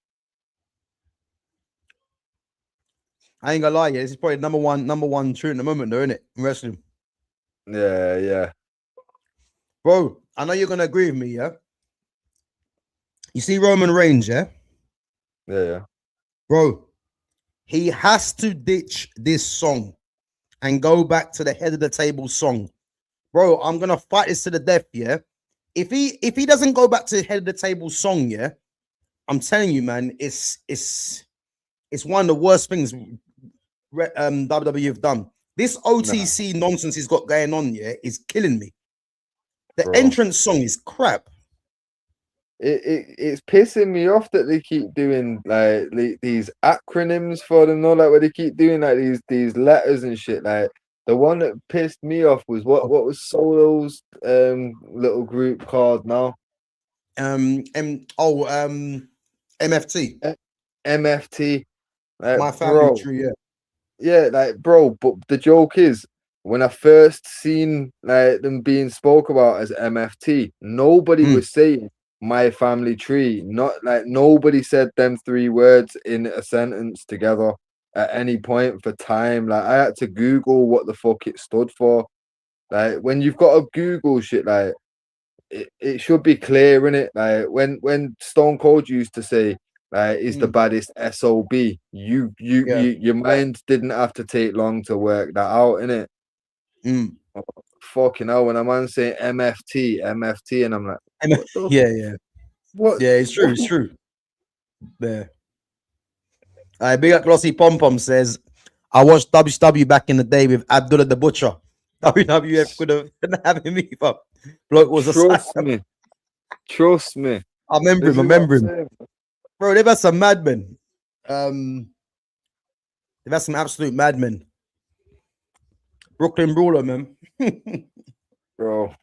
I ain't gonna lie, yeah. This is probably number one true in the moment, though, isn't it? In wrestling. Yeah, yeah. Bro, I know you're gonna agree with me, yeah. You see Roman Reigns, yeah? Yeah. Bro, he has to ditch this song and go back to the head of the table song. Bro, I'm gonna fight this to the death, yeah. If he doesn't go back to the head of the table song, yeah, I'm telling you, man, it's one of the worst things WWE have done. This OTC nonsense he's got going on, yeah, is killing me. The Bro. entrance song is crap. It's pissing me off that they keep doing like these acronyms for them, no, like where they keep doing like these letters and shit. Like the one that pissed me off was what was Solo's little group called now? MFT. MFT. Like, My family bro, tree, yeah. yeah, like bro, but the joke is when I first seen like them being spoke about as MFT, nobody was saying my family tree. Not like nobody said them three words in a sentence together at any point for time. Like I had to Google what the fuck it stood for. Like when you've got to Google shit, like it should be clear in it. Like when Stone Cold used to say like is the baddest SOB, your mind didn't have to take long to work that out, innit? Oh, fucking hell, when a man saying MFT, and I'm like, what the yeah. what? Yeah, it's true, it's true. There. Big up Glossy Pom Pom says, I watched WCW back in the day with Abdullah the Butcher. WWF could have had him either. Bloke was Trust a me. Trust me. I remember This him, is what I'm saying. Bro, they've had some madmen. They've had some absolute madmen. Brooklyn Brawler, man. Bro.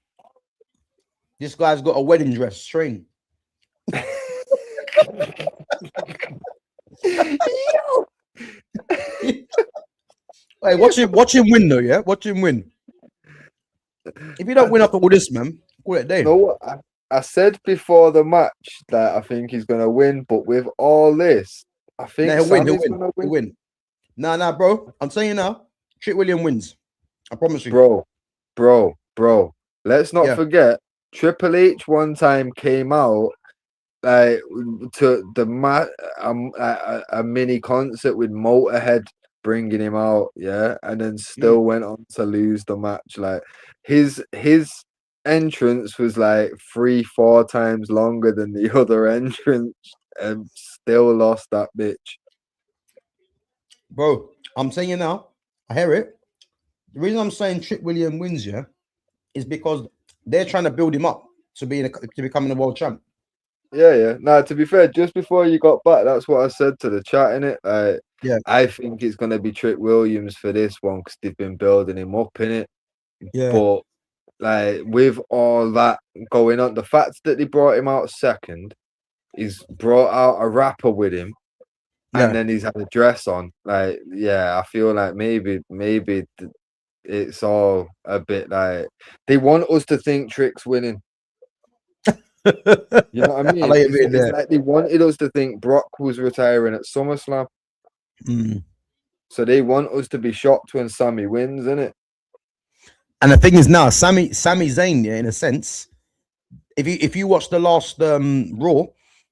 This guy's got a wedding dress, string. Hey, watch him win though, yeah? Watch him win. If you don't win after all this, man, call it a day. No, what I said before the match that I think he's gonna win, but with all this, I think He'll Sami's win. gonna win. He'll win. Nah, bro. I'm saying you now, Trick William wins. I promise you. Bro. Let's not forget, Triple H one time came out like to the a mini concert with Motorhead bringing him out, yeah, and then still went on to lose the match. Like his entrance was like 3-4 times longer than the other entrance, and still lost that bitch. Bro, I'm saying you now, I hear it. The reason I'm saying Trick William wins, yeah, is because they're trying to build him up to becoming a world champ. Yeah. Now, to be fair, just before you got back, that's what I said to the chat, innit? Yeah. I think it's gonna be Trick Williams for this one because they've been building him up in it. Yeah. But like with all that going on, the fact that they brought him out second, he's brought out a rapper with him, and then he's had a dress on. Like, yeah, I feel like maybe it's all a bit like they want us to think Trick's winning. You know what I mean? It's like they wanted us to think Brock was retiring at SummerSlam. So they want us to be shocked when Sami wins, innit? And the thing is now, Sami Zayn, yeah, in a sense, if you watch the last Raw,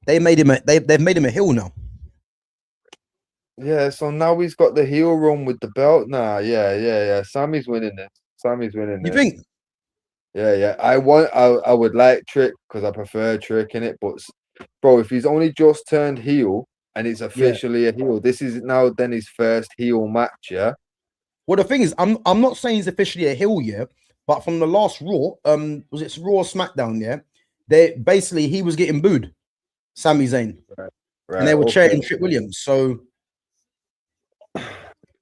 they've made him a heel now. Yeah, so now he's got the heel run with the belt now. Yeah. Sami's winning this. You think? Yeah. I would like Trick because I prefer Trick in it, but bro, if he's only just turned heel and it's officially a heel. This is now then his first heel match, yeah. Well, the thing is, I'm not saying he's officially a heel, yeah, but from the last Raw, was it Raw or SmackDown, yeah? They basically he was getting booed, Sami Zayn, Right, and they were cheering Trick Williams. So,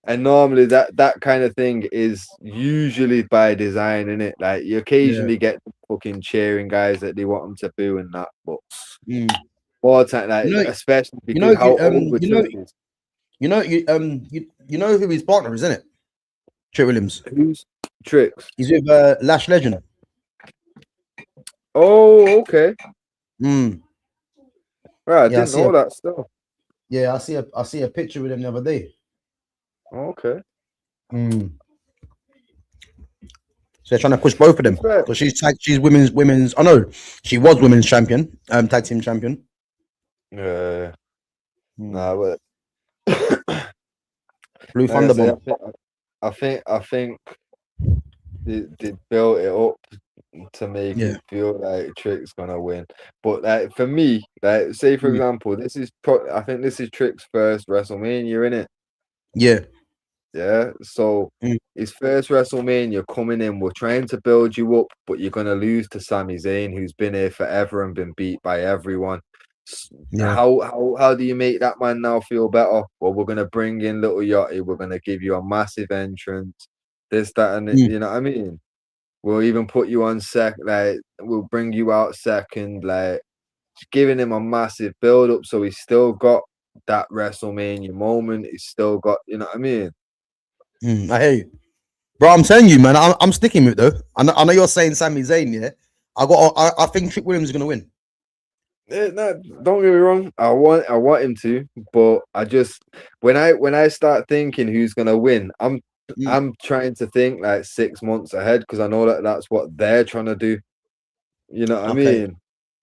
and normally that kind of thing is usually by design, innit? Like you occasionally get fucking cheering guys that they want them to boo and that, but more time, like especially because how old the Trick is. You know who his partner is, isn't it? Trick Williams. Who's Tricks? He's with Lash Legend. Oh, okay. Mm. Right, I didn't know that stuff. Yeah, I see a picture with him the other day. Okay. Mm. So they're trying to push both of them because she's women's. Oh no, she was women's champion, tag team champion. Yeah. Nah, but Blue Thunderbomb. I think they built it up to make it feel like Trick's gonna win. But like for me, like say for example, I think this is Trick's first WrestleMania, innit? Yeah. Yeah. So his first WrestleMania coming in, we're trying to build you up, but you're gonna lose to Sami Zayn, who's been here forever and been beat by everyone. Yeah. How do you make that man now feel better? Well, we're gonna bring in Little Yachty, we're gonna give you a massive entrance, this, that, and you know what I mean? We'll even put you on like we'll bring you out second, like giving him a massive build up, so he's still got that WrestleMania moment. He's still got, you know what I mean? I hear you, bro. I'm telling you, man. I'm sticking with it though. I know you're saying Sami Zayn, yeah. I think Trick Williams is gonna win. Yeah, no, don't get me wrong. I want him to, but I just when I start thinking who's gonna win, I'm trying to think like 6 months ahead because I know that that's what they're trying to do. You know what I mean?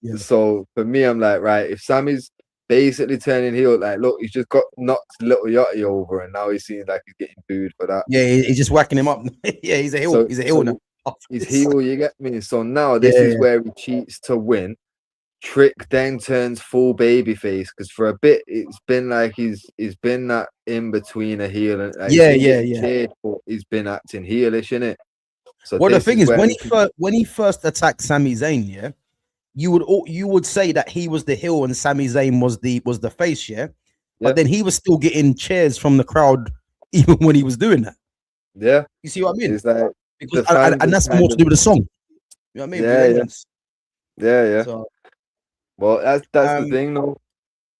Yeah. So for me, I'm like, right, if Sammy's basically turning heel, like, look, he's just got knocked Little Yachty over, and now he seems like he's getting booed for that. Yeah, he's just whacking him up. Yeah, he's a heel. So, he's a heel now. He's heel, you get me? So now this is where he cheats to win. Trick then turns full babyface because for a bit it's been like he's been that in between a heel and like, Jade, but he's been acting heelish, innit? So well, the thing is when he first attacked Sami Zayn, yeah, you would say that he was the heel and Sami Zayn was the face, yeah. But then he was still getting cheers from the crowd even when he was doing that. Yeah, you see what I mean? It's like because and that's more to do with the song. You know what I mean? Yeah. So, well, that's the thing though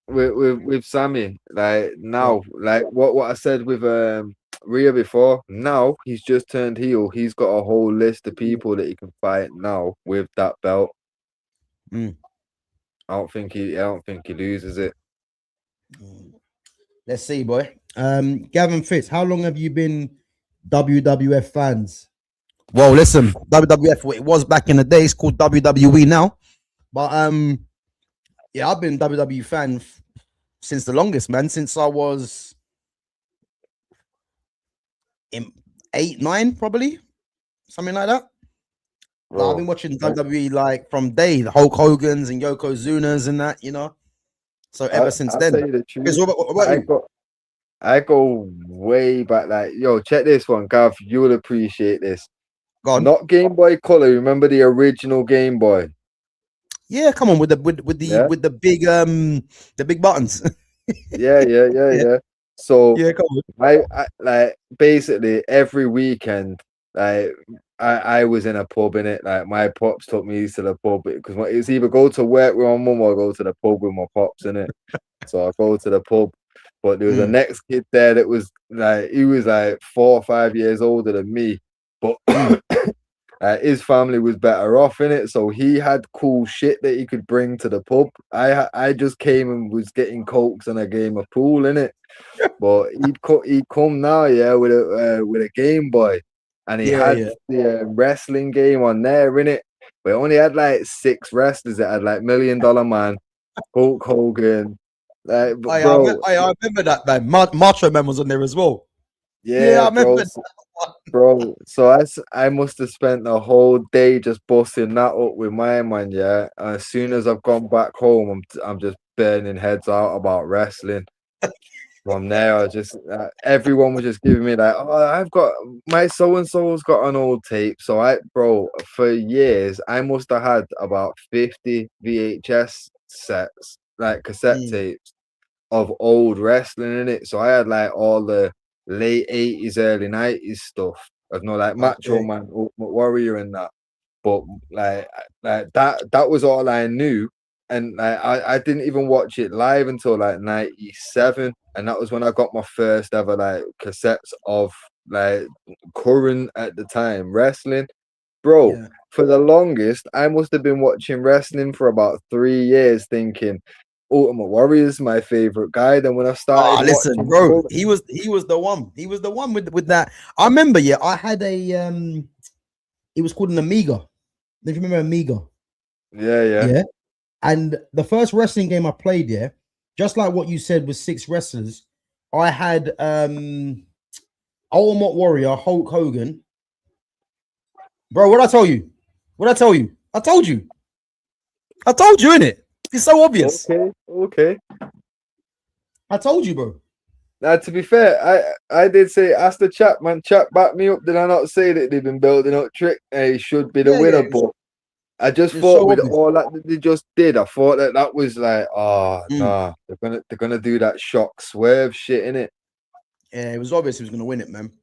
with Sami. Like now, like what I said with Rhea before. Now he's just turned heel. He's got a whole list of people that he can fight now with that belt. I don't think he loses it. Let's see, boy. Gavin Fitz, how long have you been WWF fans? Well, listen, WWF, it was back in the day. It's called WWE now. But yeah, I've been WWE fan since the longest, man. Since I was in 8, 9, probably something like that. Like, I've been watching WWE like from the Hulk Hogan's and Yokozuna's and that, you know. So ever since then. Tell you the truth, I go way back. Like, yo, check this one, Gav. You will appreciate this. Go on. Not Game Boy Color. Remember the original Game Boy? Yeah, come on with the big buttons. Yeah. So yeah, come on. I like basically every weekend, like I was in a pub in it. Like my pops took me to the pub because it's either go to work with my mum or go to the pub with my pops in it. So I go to the pub, but there was a next kid there that was like he was like 4 or 5 years older than me, but his family was better off in it, so he had cool shit that he could bring to the pub. I just came and was getting cokes and a game of pool in it, but he'd come now, with a Game Boy, and he had the wrestling game on there in it. But it only had like 6 wrestlers. It had like $1 Million Man, Hulk Hogan. Like, I remember that, man. Macho Man was on there as well. Yeah, I remember. Bro, so I must have spent the whole day just busting that up with my man, yeah. And as soon as I've gone back home, I'm just burning heads out about wrestling. From there, I just everyone was just giving me like, oh, I've got my so and so's got an old tape. So bro, for years I must have had about 50 VHS sets, like cassette tapes of old wrestling in it. So I had like all the late 80s, early 90s stuff of like Macho Man, Ultimate Warrior, and that. But like that was all I knew. And like I didn't even watch it live until like 97, and that was when I got my first ever like cassettes of like current at the time wrestling. Bro, for the longest I must have been watching wrestling for about 3 years thinking Ultimate Warrior is my favorite guy. Then when I started listen, watching, bro, he was the one. He was the one with that. I remember, I had a it was called an Amiga. If you remember Amiga. Yeah. And the first wrestling game I played, just like what you said was 6 wrestlers, I had Ultimate Warrior, Hulk Hogan. Bro, what I tell you? What I tell you? I told you. I told you, innit? It's so obvious. Okay. I told you, bro. Now, to be fair, I did say, ask the chat, man. Chat, back me up. Did I not say that they've been building up Trick? He should be the winner, but I just thought so with all that they just did, I thought that was like, nah, they're gonna do that shock swerve shit in it. Yeah, it was obvious he was gonna win it, man.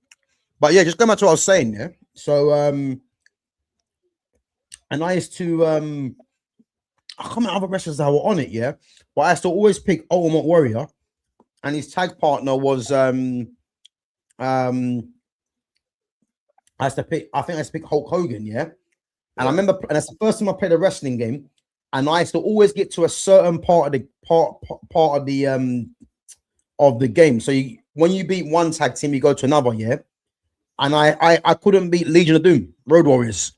But yeah, just going back to what I was saying, So and I used to I can't remember other wrestlers that were on it, but I used to always pick Ultimate Warrior, and his tag partner was I used to pick Hulk Hogan, And I remember, and that's the first time I played a wrestling game, and I used to always get to a certain part of the game. So when you beat one tag team, you go to another, And I couldn't beat Legion of Doom, Road Warriors,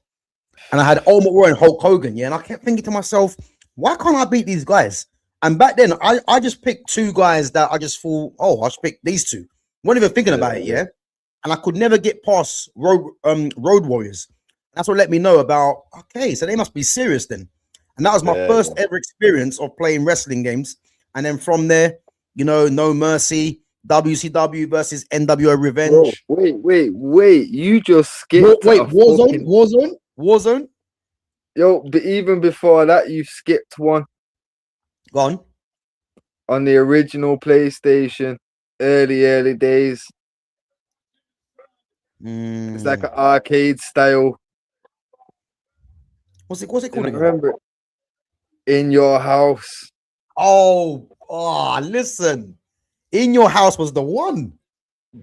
and I had Ultimate Warrior and Hulk Hogan, And I kept thinking to myself, why can't I beat these guys? And back then, I just picked 2 guys that I just thought, I should pick these 2. Wasn't even thinking about it, And I could never get past Road Warriors. That's what let me know about, okay, so they must be serious then. And that was my first ever experience of playing wrestling games. And then from there, No Mercy, WCW versus NWO Revenge. Bro, wait. You just skipped. Warzone. Yo, but even before that, you skipped one. Gone. On the original PlayStation, early days. It's like an arcade style. What's it called again? Remember it? In Your House. Listen. In Your House was the one.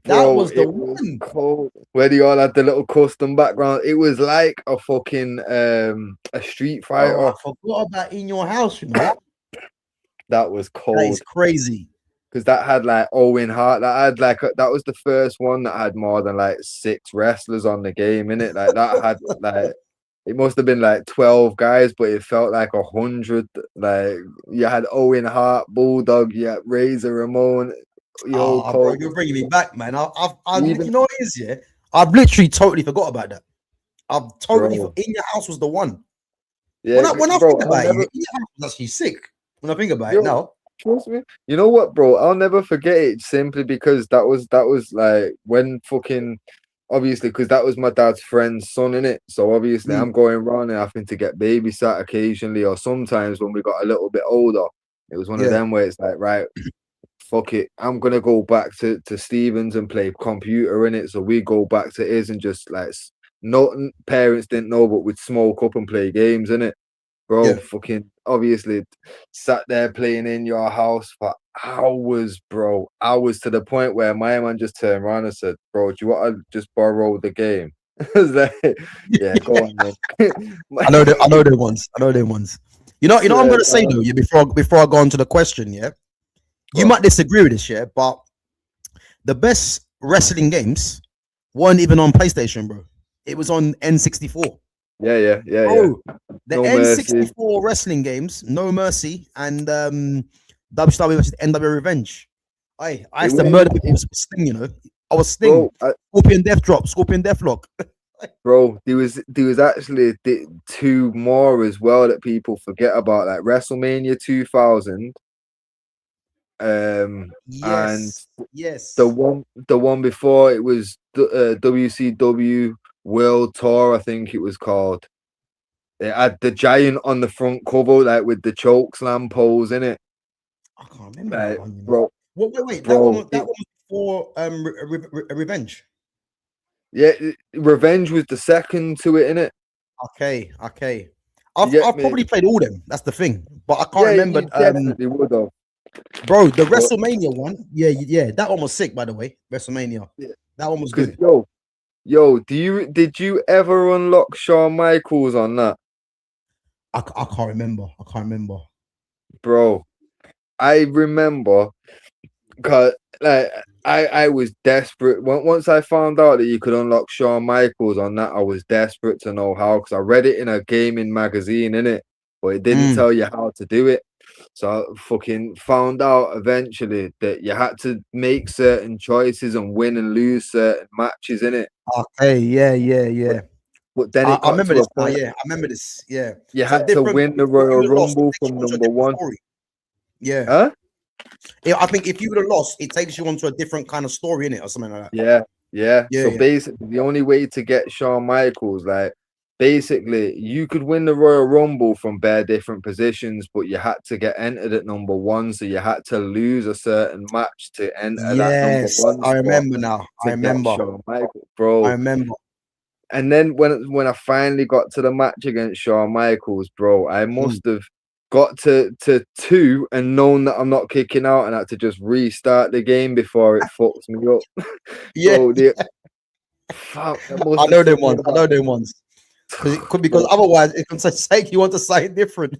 That was the one. Cold. Where they all had the little custom background. It was like a fucking a Street Fighter. I forgot about In Your House, That was cold. That is crazy. Because that had like Owen Hart. That was the first one that had more than like 6 wrestlers on the game, in it. Like that had like it must have been like 12 guys, but it felt like 100. Like you had Owen Hart, Bulldog, you had Razor Ramon. Bro, you're bringing me back, man. You know what it is, I've literally totally forgot about that. I've totally In Your House was the one. Yeah, when I think about it, In Your House was actually sick. When I think about it now. Trust me. You know what, bro? I'll never forget it simply because that was like when fucking obviously because that was my dad's friend's son in it. So obviously I'm going around and having to get babysat occasionally, or sometimes when we got a little bit older, it was one of them where it's like, right, fuck it, I'm gonna go back to Stevens and play computer in it. So we go back to his and just like parents didn't know, but we'd smoke up and play games in it. Bro, fucking obviously sat there playing In Your House for hours, bro. Hours to the point where my man just turned around and said, bro, do you want to just borrow the game? I was like, yeah, go on, man. I know them ones. You know what I'm gonna say though, before I go on to the question, you might disagree with this, but the best wrestling games weren't even on PlayStation, bro. It was on N64. Yeah. Bro, the N64 wrestling games, No Mercy and WCW versus NWO Revenge. I used to murder people with Sting, I was Sting. Scorpion Deathlock. Bro, there was actually 2 more as well that people forget about, like WrestleMania 2000 And Yes. Yes. the one before it was the WCW World Tour, I think it was called. It had the giant on the front cover, like with the choke slam pose in it. I can't remember that one. You know? Bro, Wait. bro, That one was for Revenge. yeah, Revenge was the second to it, innit? Okay. You get I've me? probably played all them. That's the thing. But I can't Yeah, remember. you definitely would have. Bro, the But, WrestleMania one. Yeah. That one was sick, by the way. WrestleMania. yeah, That one was 'cause, good. yo, did you ever unlock Shawn Michaels on that? I can't remember. Bro, I remember because like I was desperate. Once I found out that you could unlock Shawn Michaels on that, I was desperate to know how, because I read it in a gaming magazine, innit? But it didn't tell you how to do it. So I fucking found out eventually that you had to make certain choices and win and lose certain matches, innit? Okay, yeah. But then I it got remember to this a now. point Yeah, I remember this. Yeah, you so had to different. win the If you Royal would have lost, it Rumble takes from you onto a number different one. story. Yeah. Huh? Yeah, I think if you would have lost, it takes you onto a different kind of story in it or something like that. Yeah. So Yeah. basically, the only way to get Shawn Michaels, like, basically, you could win the Royal Rumble from bare different positions, but you had to get entered at number one. So you had to lose a certain match to enter that number Yes, one I spot remember now. to get Shawn Michaels, bro. I remember. And then when I finally got to the match against Shawn Michaels, bro, I must have got to 2 and known that I'm not kicking out, and had to just restart the game before it fucks me up. Yeah, Bro, fuck, that must I have know them took me ones. I know them ones. Because otherwise it can say you want to say different.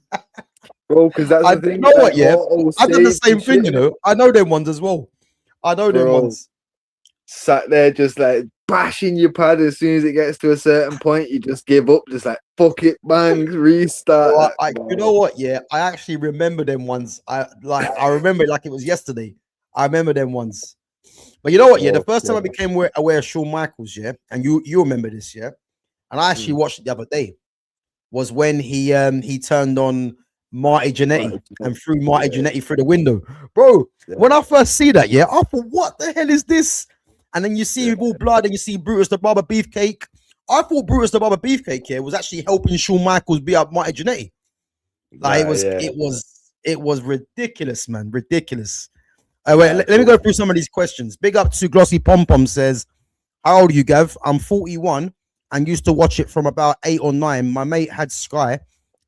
bro, because that's I the thing. know what, Like, yeah. I've done the auto-save same and thing, shit, you know. I know them ones as well. I know them bro. ones. Sat there just like bashing your pad as soon as it gets to a certain point, you just give up, just like fuck it, bang, restart. Well, Like, you know what? Yeah, I actually remember them ones. I remember it like it was yesterday. I remember them ones. But you know what? Yeah, the first time I became aware of Shawn Michaels, yeah, and you remember this, yeah, and I actually watched it the other day, was when he turned on Marty Jannetty and threw Marty Jannetty through the window, bro. When I first see that, yeah, I thought, what the hell is this? And then you see all blood, and you see Brutus the Barber Beefcake. I thought Brutus the Barber Beefcake here was actually helping Shawn Michaels beat up Marty Jannetty. Like it was ridiculous, man, ridiculous. Wait, let me go through some of these questions. Big up to Glossy Pom Pom says, how old are you, Gav? I'm 41 and used to watch it from about 8 or 9. My mate had Sky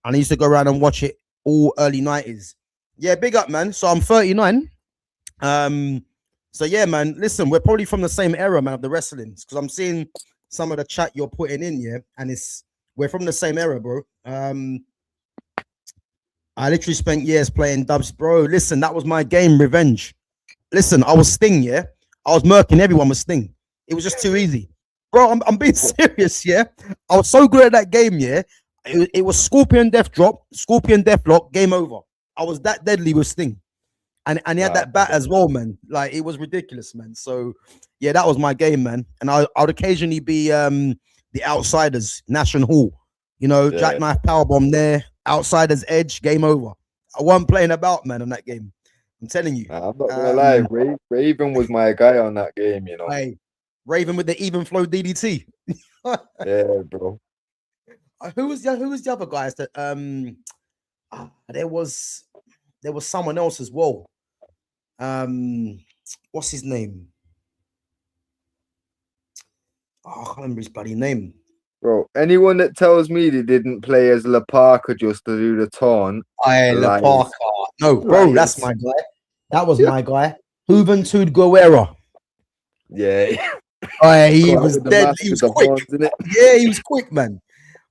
and I used to go around and watch it all early 90s. Yeah, big up, man. So I'm 39. So yeah, man, listen, we're probably from the same era, man, of the wrestling, because I'm seeing some of the chat you're putting in, yeah, and we're from the same era, bro. I literally spent years playing dubs, bro. Listen, that was my game, Revenge. Listen, I was Sting, yeah. I was murking everyone with Sting. It was just too easy, bro. I'm being serious, yeah. I was so good at that game, yeah. It was Scorpion Death Drop, Scorpion Deathlock, game over. I was that deadly with Sting, and he had that bat as well, man. Like, it was ridiculous, man. So yeah, that was my game, man. And I'd occasionally be the Outsiders, National Hall, you know, Jackknife Powerbomb there, Outsiders Edge, game over. I wasn't playing about, man, on that game. I'm telling you. I'm not gonna lie, Raven was my guy on that game, you know. Hey, Raven with the even flow DDT. Yeah, bro. Who was the other guys that there was someone else as well. What's his name? Oh, I can't remember his bloody name. Bro, anyone that tells me they didn't play as La Parka just to do the taunt. La Parka. No, bro, that's my guy. That was my guy. Juventud Guerrera. Yeah. He was dead. He was quick. Yeah, he was quick, man.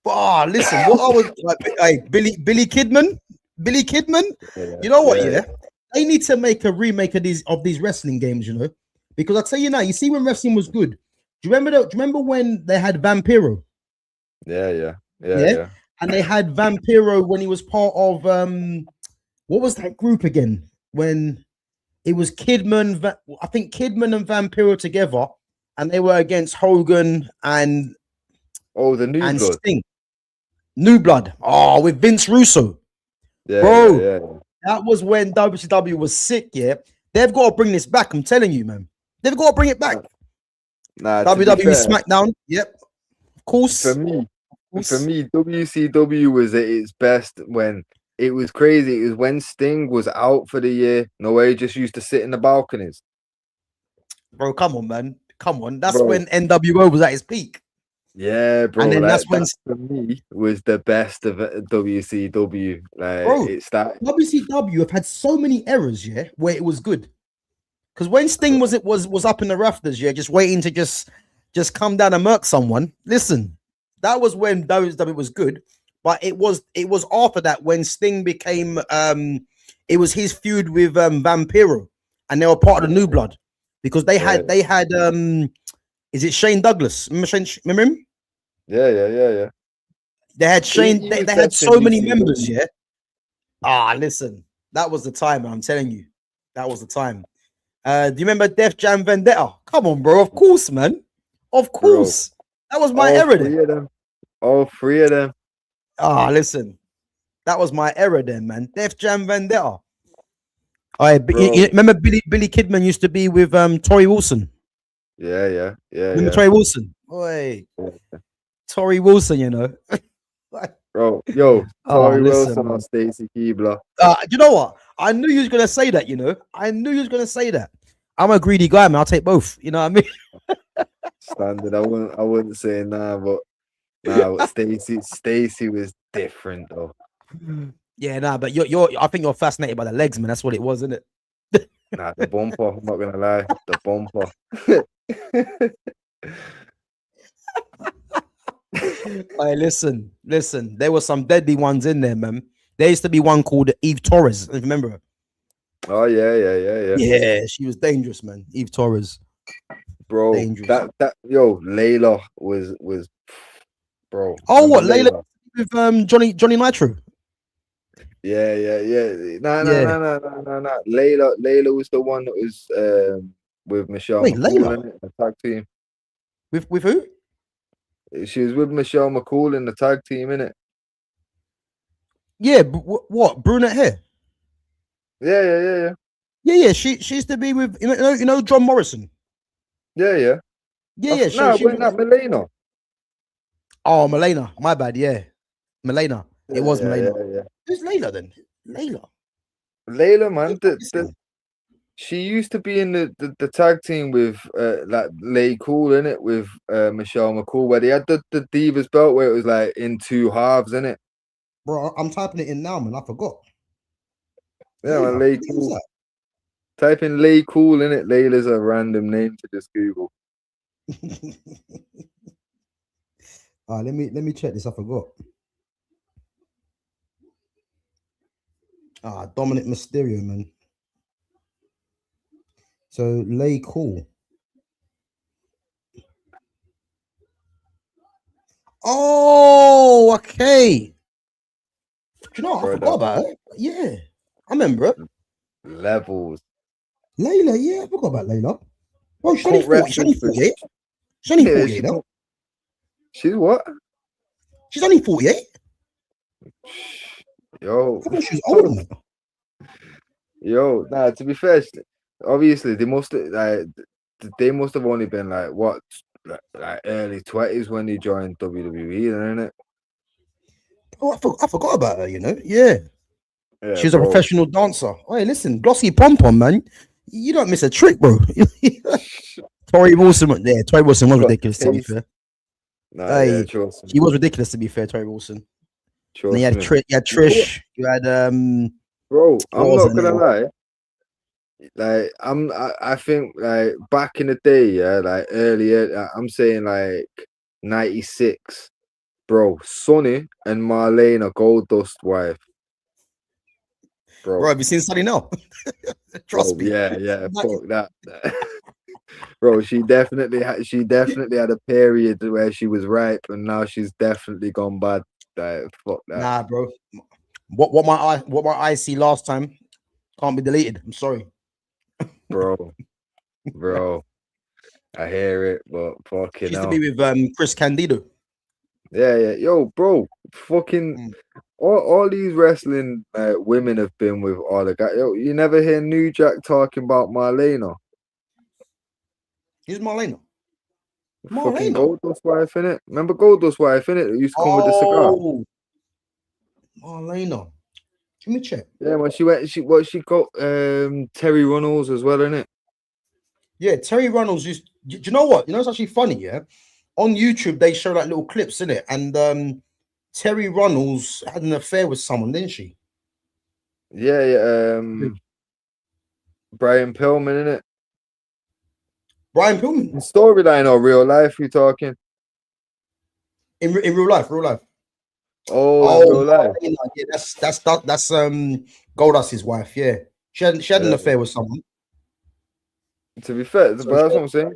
But listen, what I was like, Billy Kidman. Yeah. You know what? Yeah, they need to make a remake of these wrestling games. You know, because I tell you now, you see when wrestling was good. Do you remember when they had Vampiro? Yeah. And they had Vampiro when he was part of what was that group again? When it was Kidman, I think Kidman and Vampiro together, and they were against Hogan and the New Blood. Sting. New Blood. Oh, with Vince Russo. Yeah, bro. Yeah. That was when WCW was sick. Yeah, they've got to bring this back. I'm telling you, man. They've got to bring it back. Nah, to be WWE fair, SmackDown. Yep, of course. for me, WCW was at its best when it was crazy. It was when Sting was out for the year. No way, just used to sit in the balconies. Bro, come on, man. Come on. That's Bro. when NWO was at its peak. Yeah, bro. And then like, that's when that for me was the best of WCW. Like Bro, it started. WCW have had so many errors, yeah, where it was good. Because when Sting was up in the rafters, yeah, just waiting to just come down and murk someone. Listen, that was when WCW was good, but it was after that when Sting became it was his feud with Vampiro, and they were part of the New Blood because they had is it Shane Douglas? Remember him? Yeah. They had Shane. He They was had so many WCW. members. Yeah. Listen, that was the time. I'm telling you, that was the time. Do you remember Def Jam Vendetta? Come on, bro. Of course, man. Of course. That was my era. All three of them. Listen, that was my era then, man. Def Jam Vendetta. You remember Billy Kidman used to be with Tori Wilson. Yeah. Remember Tori Wilson? Oi, Tori Wilson, you know. Bro, Tori Wilson or Stacy Keibler. You know what? I knew you was gonna say that. You know, I knew you was gonna say that. I'm a greedy guy, man. I'll take both. You know what I mean? Standard. I wouldn't say but Stacy was different though. Yeah, but I think you're fascinated by the legs, man. That's what it was, isn't it? Nah, the bumper. I'm not gonna lie, the bumper. Hey, listen. There were some deadly ones in there, man. There used to be one called Eve Torres. Remember her? Oh yeah. Yeah, she was dangerous, man. Eve Torres, bro. Dangerous. That Layla was bro. Oh, what Layla with Johnny Nitro? Yeah. No. Layla was the one that was with Michelle McCool in the tag team. With who? She was with Michelle McCool in the tag team, innit? Yeah, what brunette hair? Yeah. She used to be with you know John Morrison. Yeah. Yeah. No, wasn't that Melena? Oh, Melena. My bad. Yeah, Melena. It was Melena. Yeah. Who's Layla then? Layla, man. She used to be in the tag team with like Lay Cool in it with Michelle McCool, where they had the Divas belt where it was like in two halves, in it. Bro, I'm typing it in now, man. I forgot. Yeah, man, Lay Cool. Type in Lay Cool in it. Layla's a random name to just Google. Let me check this. I forgot. Dominik Mysterio, man. So Lay Cool. Oh, okay. Do you know? I forgot about it. Yeah, I remember it. Levels. Layla, yeah, I forgot about Layla. Bro, she's only 40. She's only 48. She's only 48 now. She's what? She's only 48. Yo, I thought she was older than that. Yo, nah. To be fair, obviously they must have only been like what, like early 20s when they joined WWE, then, innit? Oh, I forgot about her. You know, yeah. She's bro. A professional dancer. Hey, listen, Glossy Pom Pom, man. You don't miss a trick, bro. Tori Wilson, yeah, Tori Wilson was ridiculous, to be fair. Nah, hey, trust me. She was ridiculous, to be fair, Tori Wilson. Trust you had Trish, you had bro, I'm not gonna lie. Like I think like back in the day, yeah, like earlier, I'm saying like 96, bro. Sonny and Marlena Goldust wife. Bro, have you seen Sonny now? Trust me. Yeah, fuck that. Bro, she definitely had a period where she was ripe, and now she's definitely gone bad. Like, fuck that. Nah, bro. What my eyes see last time can't be deleted. I'm sorry. Bro. I hear it, but fucking she used to be with Chris Candido. Yeah. Yo, bro, fucking all these wrestling women have been with all the guys. Yo, you never hear New Jack talking about Marlena. Who's Marlena? Fucking Marlena. Goldust wife, innit? Remember Goldust wife, innit? Who used to come with the cigar. Oh, Marlena. Let me check. Yeah, when she went, she got Terry Runnels as well, innit? Yeah, Terry Runnels used. Do you know what? You know, it's actually funny. Yeah, on YouTube they show like little clips in it, and Terry Runnels had an affair with someone, didn't she? Yeah, yeah. Brian Pillman, innit? Brian Pillman In storyline or real life, you talking? in real life, real life. Oh, in real life. Marlena, yeah, that's Goldust's wife. Yeah, she had an affair with someone. To be fair, So but that's what I'm saying.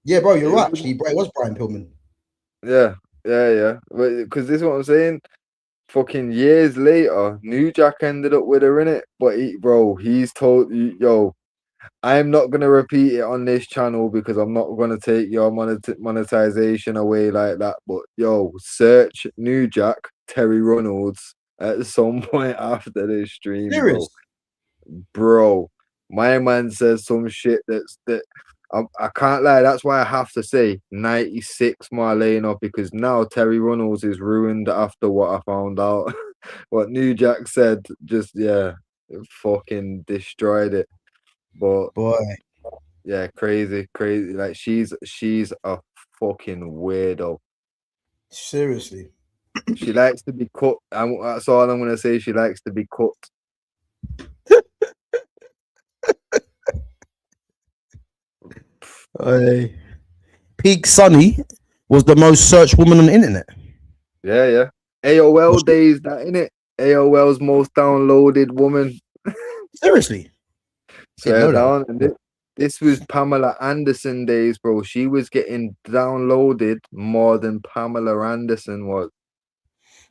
yeah, bro, you're It right. was- Actually, bro, it was Brian Pillman. Yeah, yeah. Because this is what I'm saying. Fucking years later, New Jack ended up with her in it. But he's told you, yo, I'm not gonna repeat it on this channel because I'm not gonna take your monetization away like that. But yo, search New Jack Terry Runnels at some point after this stream, Serious? bro. My man says some shit that I can't lie. That's why I have to say 96 Marlena, because now Terry Runnels is ruined after what I found out. What New Jack said, just it fucking destroyed it. But Boy, yeah, crazy. Like she's a fucking weirdo. seriously. She likes to be cut. That's all I'm gonna say. She likes to be cut. Peak Sunny was the most searched woman on the internet. Yeah. AOL days, that innit? AOL's most downloaded woman. Seriously. Swear down. And this was Pamela Anderson days, bro. She was getting downloaded more than Pamela Anderson was.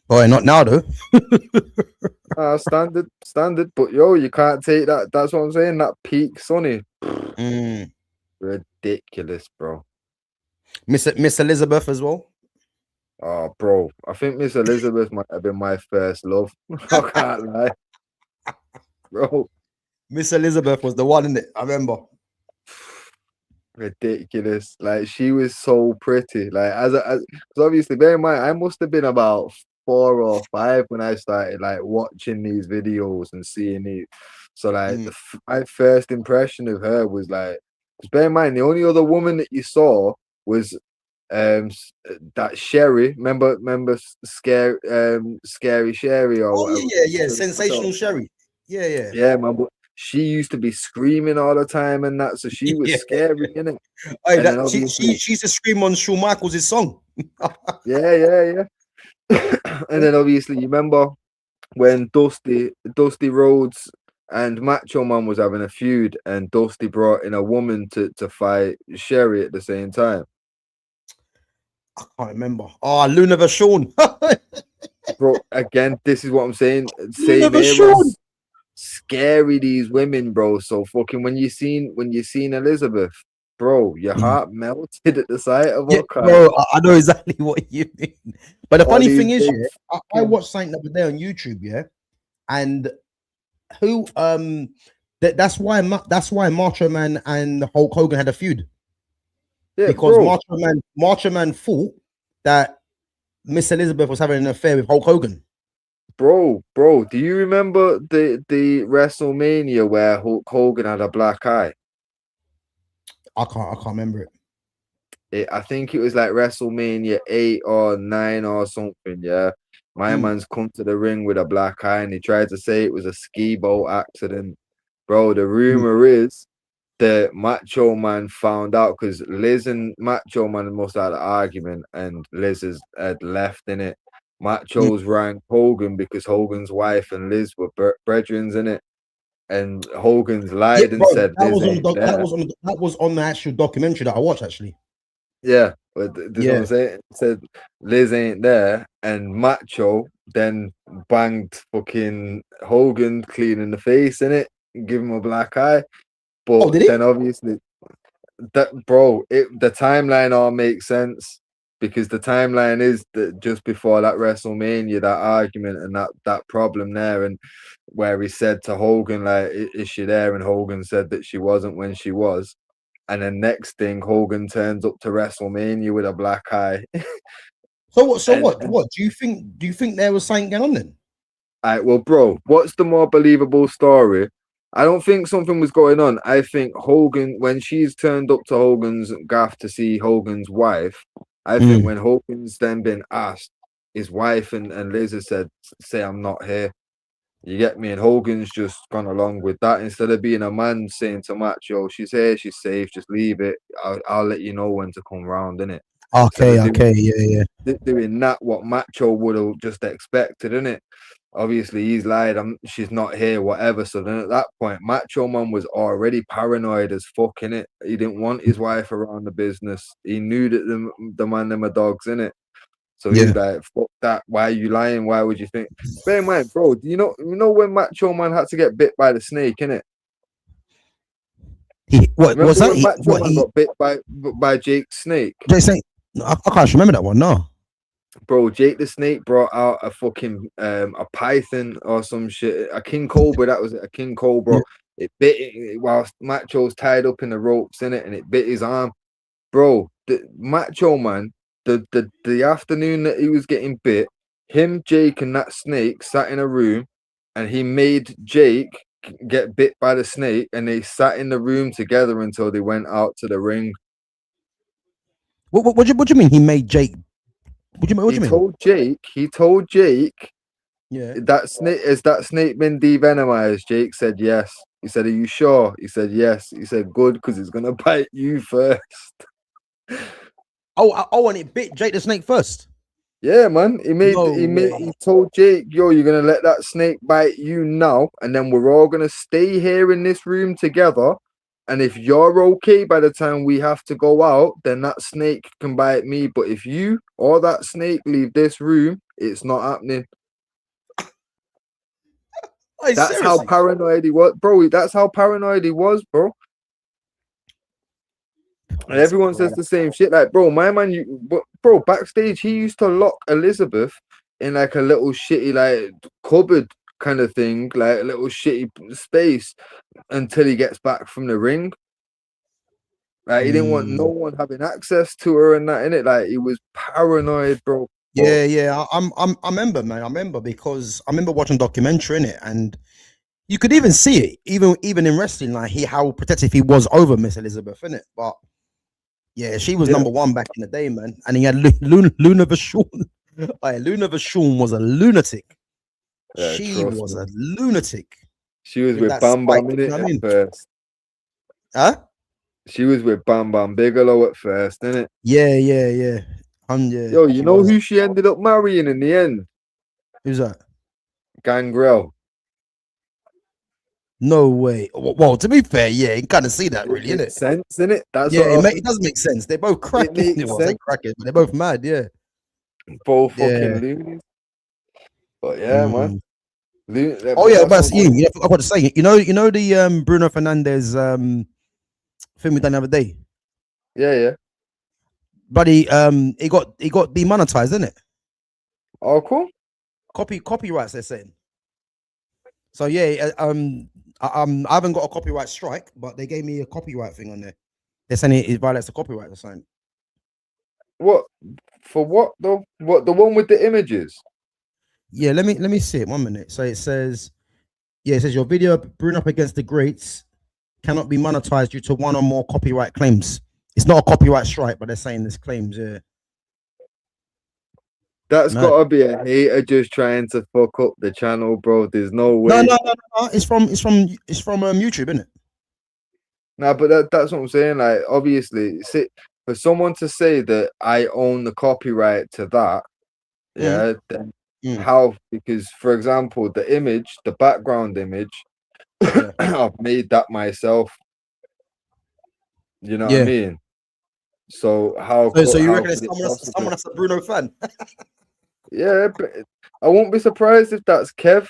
Boy, not now though. Standard. But yo, you can't take that. That's what I'm saying. That peak Sonny. Ridiculous, bro. Miss Elizabeth as well. Oh, bro. I think Miss Elizabeth might have been my first love. I can't lie. Bro. Miss Elizabeth was the one, in it. I remember. Ridiculous. Like she was so pretty. Like as obviously, bear in mind, I must have been about 4 or 5 when I started like watching these videos and seeing these. So like my first impression of her was like, because bear in mind, the only other woman that you saw was that Sherry. Remember Scary Sherry or whatever. Yeah. Sensational Sherry. Yeah, man. But she used to be screaming all the time and that, so she was scary, innit? Hey, she used to scream on Shawn Michaels' song. Yeah. And then obviously you remember when Dusty Rhodes and Macho Man was having a feud, and Dusty brought in a woman to fight Sherry at the same time. I can't remember. Oh, Luna Vachon. Bro, again, this is what I'm saying. Same era. Scary, these women, bro. So fucking when you seen Elizabeth, bro, your heart melted at the sight of her. Bro, I know exactly what you mean. But the funny thing is, I watched something the other day on YouTube, and who that's why Macho Man and Hulk Hogan had a feud. Yeah, because Macho Man thought that Miss Elizabeth was having an affair with Hulk Hogan. Bro, do you remember the WrestleMania where Hulk Hogan had a black eye? I can't remember it. I think it was like WrestleMania 8 or 9 or something. Yeah, my man's come to the ring with a black eye, and he tried to say it was a ski boat accident. Bro, the rumor is the Macho Man found out, because Liz and Macho Man must have had an argument, and Liz had left in it. Macho's rang Hogan because Hogan's wife and Liz were brethrens in it, and Hogan's lied and said that was on the actual documentary that I watched, actually. Yeah, but this is what I'm saying. It said Liz ain't there, and Macho then banged fucking Hogan clean in the face in it, give him a black eye. But then obviously that, bro, the timeline all makes sense. because the timeline is that just before that WrestleMania, that argument and that problem there, and where he said to Hogan, like, is she there? And Hogan said that she wasn't when she was. And then next thing, Hogan turns up to WrestleMania with a black eye. So what? So what? What do you think? Do you think there was something going on then? All right, well, bro, what's the more believable story? I don't think something was going on. I think Hogan, when she's turned up to Hogan's gaff to see Hogan's wife, I think when Hogan's then been asked, his wife and Liz has said, say I'm not here. You get me? And Hogan's just gone along with that instead of being a man saying to Matt, yo, she's here, she's safe, just leave it. I'll let you know when to come round, innit? Okay, yeah. Doing that, what Macho would have just expected, innit? Obviously, he's lied. She's not here, whatever. So then at that point, Macho Man was already paranoid as fuck, innit? He didn't want his wife around the business. He knew that the man them are dogs, innit? So he's like, fuck that. Why are you lying? Why would you think? Bear in mind, bro, do you know when Macho Man had to get bit by the snake, innit? What was that? Macho Man got bit by Jake's snake. I can't remember that one, no. Bro, Jake the Snake brought out a fucking a python or some shit, a king cobra. That was it, a king cobra. Yeah. It bit it whilst Macho's tied up in the ropes in it, and it bit his arm. Bro, the Macho Man, the afternoon that he was getting bit, him, Jake, and that snake sat in a room, and he made Jake get bit by the snake, and they sat in the room together until they went out to the ring. What do you mean? He made Jake. What do you mean? He told Jake, yeah, that snake been devenomized? Jake said yes. He said, are you sure? He said yes. He said, good, because it's gonna bite you first. Oh, and it bit Jake the Snake first. Yeah, man. He told Jake, yo, you're gonna let that snake bite you now, and then we're all gonna stay here in this room together. And if you're okay by the time we have to go out, then that snake can bite me. But if you or that snake leave this room, it's not happening. That's how paranoid he was, bro. That's how paranoid he was, bro. And everyone says the same shit. Like, bro, my man, bro, backstage, he used to lock Elizabeth in like a little shitty, like, cupboard kind of thing, like a little shitty space until he gets back from the ring. Like, he didn't want no one having access to her and that, innit? Like, he was paranoid, bro. Yeah. I remember, man. I remember because I remember watching a documentary in it, and you could even see it, even in wrestling, like how protective he was over Miss Elizabeth, innit? But yeah, she was number one back in the day, man. And he had Luna Vachon. Luna Vachon was a lunatic. Yeah, she was a lunatic. She was with Bam Bam in it at first. Huh? She was with Bam Bam Bigelow at first, innit? Yeah. Yo, you know who she ended up marrying in the end? Who's that? Gangrel. No way. Well, to be fair, yeah, you kind of see that, really, innit? Sense, innit? That's it does make sense. They're both cracking. They're cracking, but they're both mad, yeah. Both fucking loonies. But yeah, man. Oh yeah, but yeah, I got to say, you know the Bruno Fernandez film we done the other day. Yeah. Buddy, it got demonetized, didn't it? Oh, cool. Copyrights, they're saying. So yeah, I haven't got a copyright strike, but they gave me a copyright thing on there. They're saying it violates the copyright or something. What for? What though? What, the one with the images? Yeah, let me see it 1 minute. So it says your video Bruno up against the greats cannot be monetized due to one or more copyright claims. It's not a copyright strike, but they're saying there's claims. Yeah, that's gotta be a hater just trying to fuck up the channel, bro. There's no way. No. It's from YouTube, isn't it? No, but that's what I'm saying. Like, obviously, for someone to say that I own the copyright to that, then how? Because, for example, the background image, I've made that myself. You know what I mean? So how? So you reckon it's someone that's a Bruno fan? Yeah, but I won't be surprised if that's Kev.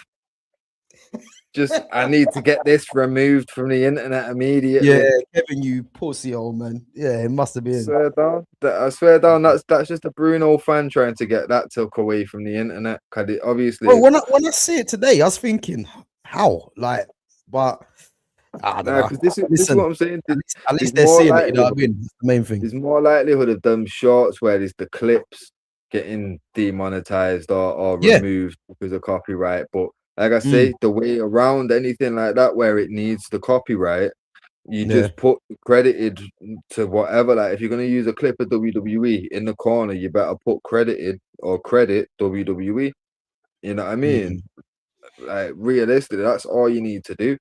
just I need to get this removed from the internet immediately. Yeah, Kevin, you pussy old man. Yeah, it must have been. I swear down. That's just a Bruno fan trying to get that took away from the internet. Cause it obviously, Bro, when I see it today, I was thinking, how? Like, but I don't know. because this is Listen, what I'm saying. at least There's they're more seeing it. You know what I likelihood. mean? That's the main thing. There's more likelihood of them shorts where there's the clips getting demonetized or Yeah. removed because of copyright. But like I say, the way around anything like that where it needs the copyright, you just put credited to whatever. Like if you're gonna use a clip of WWE in the corner, you better put credited or credit WWE. You know what I mean? Like realistically, that's all you need to do.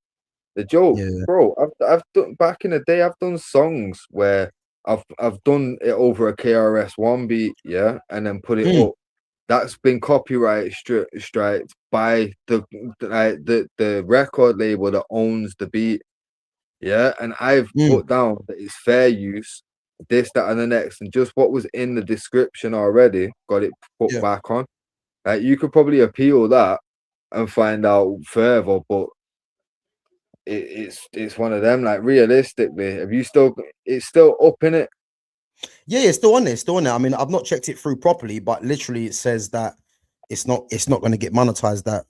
The joke, bro. I've done back in the day. I've done songs where I've done it over a KRS-One beat, yeah, and then put it up. That's been copyright striked by the record label that owns the beat, yeah. And I've put down that it's fair use, this, that, and the next, and just what was in the description already got it put back on. Like you could probably appeal that and find out further, but it's one of them. Like realistically, have you still? It's still up in it. Yeah, it's still on there. It's still on there. I mean, I've not checked it through properly, but literally it says that it's not going to get monetized. That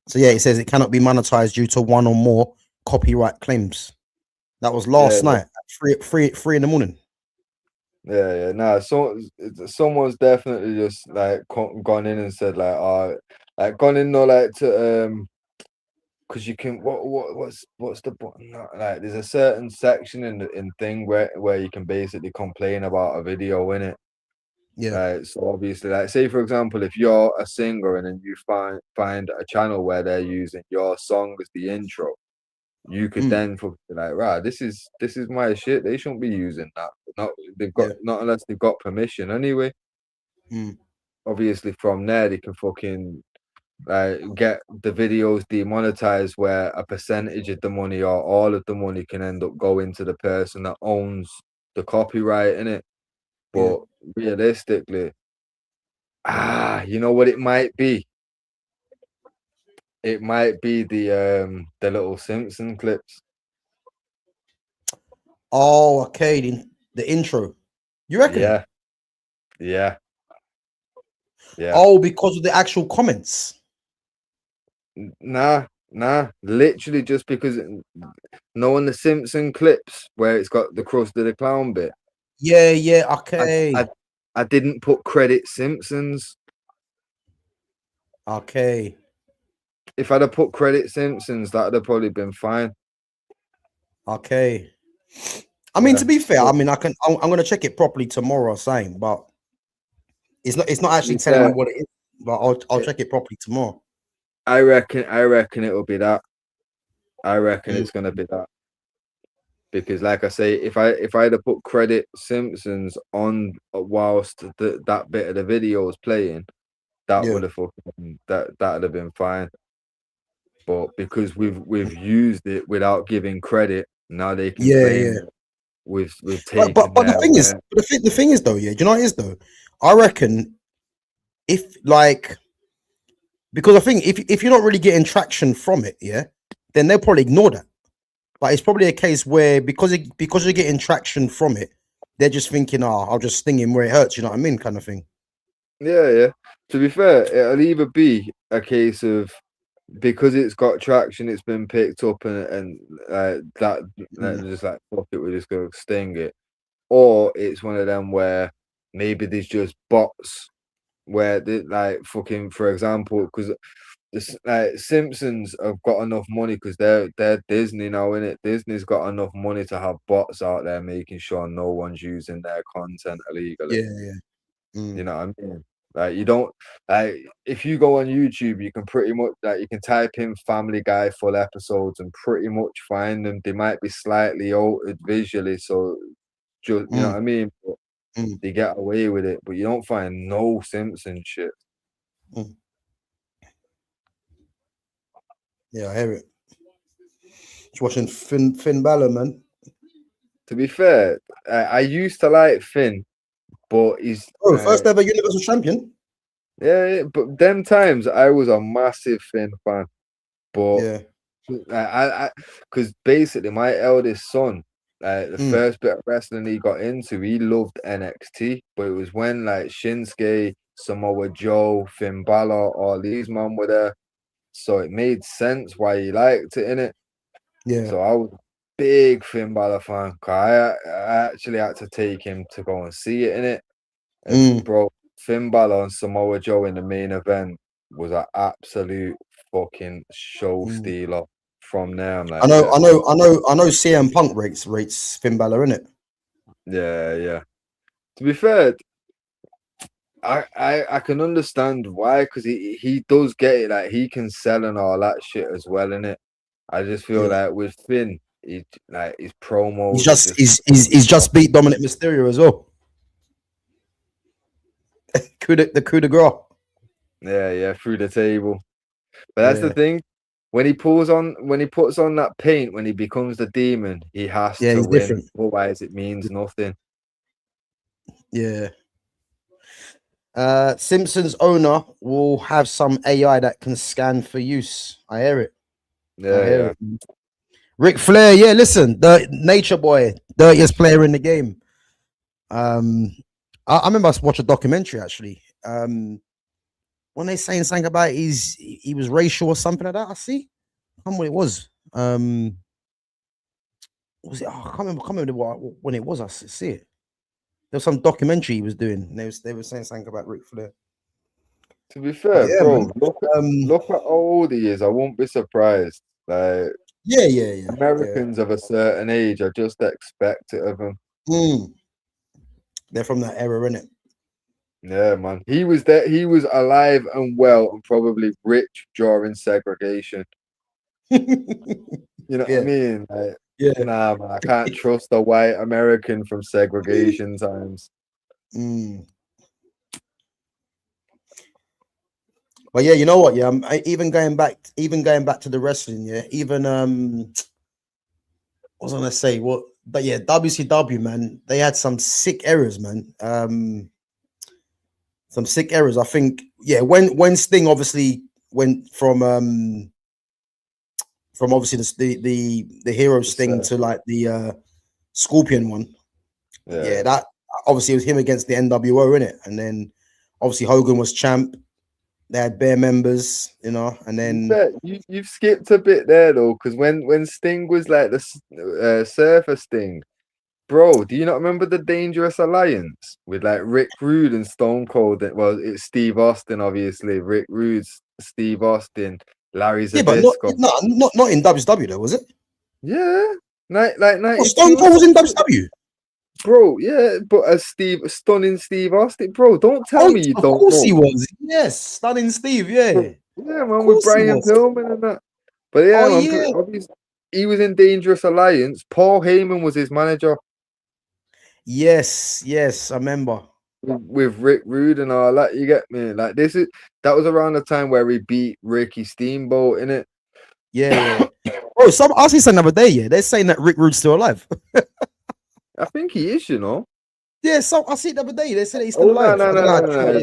so yeah, it says it cannot be monetized due to one or more copyright claims. That was last night at 3 in the morning. Yeah. Nah, so someone's definitely just like gone in and said like gone in though, like to because you can what's the button? Like there's a certain section in thing where you can basically complain about a video in it. Yeah. So obviously, like say for example, if you're a singer and then you find a channel where they're using your song as the intro, you could then be like, right, this is my shit. They shouldn't be using that. Not unless they've got permission anyway. Obviously, from there they can fucking like get the videos demonetized, where a percentage of the money or all of the money can end up going to the person that owns the copyright in it. But realistically, you know what it might be? It might be the little Simpson clips. Oh, okay. The intro. You reckon? Yeah. Oh, because of the actual comments. Nah. Literally just because knowing the Simpson clips where it's got the crust of the clown bit. Yeah. Okay. I didn't put credit Simpsons. Okay. If I'd have put credit Simpsons, that'd have probably been fine. Okay. I mean, to be fair, I mean, I'm gonna check it properly tomorrow or something, but it's not actually telling me what it is. But I'll check it properly tomorrow. I reckon it'll be that. I reckon it's gonna be that. Because like I say, if I'd have put credit Simpsons on whilst that bit of the video was playing, that would have that'd have been fine. But because we've used it without giving credit, now they can claim we've taken. But the thing is though, do you know what it is though? I reckon if like, because I think if you're not really getting traction from it, then they'll probably ignore that. But it's probably a case where because you're getting traction from it, they're just thinking, I'll just sting him where it hurts, you know what I mean, kind of thing. Yeah. To be fair, it'll either be a case of because it's got traction, it's been picked up, and just like fuck it, we're just gonna sting it, or it's one of them where maybe there's just bots where they like fucking, for example, because like Simpsons have got enough money because they're Disney now, innit? Disney's got enough money to have bots out there making sure no one's using their content illegally. You know what I mean? Like you don't like if you go on YouTube, you can pretty much like you can type in Family Guy full episodes and pretty much find them. They might be slightly altered visually, so just you know what I mean. But they get away with it, but you don't find no Simpson shit. Yeah, I hear it. Just watching Finn Balor, man. To be fair, I used to like Finn. But he's first ever Universal Champion. Yeah, but them times I was a massive Finn fan. But Yeah. because basically my eldest son, the Mm. first bit of wrestling he got into, he loved NXT, but it was when like Shinsuke, Samoa Joe, Finn Balor, all these men were there, so it made sense why he liked it, innit? Yeah. So I was a big Finn Balor fan. 'Cause I actually had to take him to go and see it, innit? And Mm. bro, Finn Balor and Samoa Joe in the main event was an absolute fucking show Mm. stealer. From there, I'm I like, know, yeah, I know, I know, I know. CM Punk rates Finn Balor, innit? yeah. To be fair, I can understand why, because he does get it, like he can sell and all that shit as well, innit? I just feel Yeah. like with Finn, he like his He's promos are just just he's just beat Dominik Mysterio as well. The coup de grace. yeah through the table. But that's the Yeah. thing. When he puts on that paint, when he becomes the demon, he has Yeah, to he's win. different. Otherwise, it means nothing. Yeah. Simpsons owner will have some AI that can scan for use. I hear it. I hear Yeah. it. Ric Flair, yeah, listen, the nature boy, dirtiest player in the game. I remember I watched a documentary actually. When they saying something about he was racial or something like that. I see. I can't remember what it was. What was it? Oh, I can't remember when it was. See it. There was some documentary he was doing. And they were saying something about Ric Flair. To be But fair, yeah, man. bro, look at how old he is. I won't be surprised. Like Yeah. Americans of a certain age, I just expect it of him. Mm. They're from that era, innit? Yeah, man. He was there. He was alive and well, and probably rich during segregation. You know what I Yeah, mean? Like, yeah. nah, man. I can't trust a white American from segregation times. Mm. But yeah, you know what? Yeah, even going back to the wrestling. Yeah, even what was I gonna say? What? But yeah, WCW, man, they had some sick errors, man. Some sick errors. I think. Yeah, when Sting obviously went from obviously the hero Sting to like the Scorpion one. Yeah, Yeah. that obviously it was him against the NWO in it, and then obviously Hogan was champ. They had bare members, you know, and then You've skipped a bit there though, because when Sting was like the Surfer Sting, bro, do you not remember the Dangerous Alliance with like Rick Rude and Stone Cold? Well, it's Steve Austin, obviously. Rick Rude's Steve Austin, Larry yeah, but not Zbyszko. not in WCW though, was it? Yeah, like Well, Stone 92 or Cold was in something. WCW. Bro, yeah, but as stunning Steve Austin, bro, don't tell Oh, me you of don't course know. he was. Yes, Stunning Steve. Yeah, Bro, yeah, of man, with course he Brian was. Pillman and that. But Oh yeah, man, yeah, obviously he was in Dangerous Alliance. Paul Heyman was his manager yes, I remember. with Rick Rude and all that. You get me? Like that was around the time where he beat Ricky Steamboat in it. Yeah. Oh, I see something the other day. Yeah, they're saying that Rick Rude's still alive. I think he is, you know. Yeah, so I see it the other day. They said he's still Oh no, alive. no, I don't no, know how no, true no, that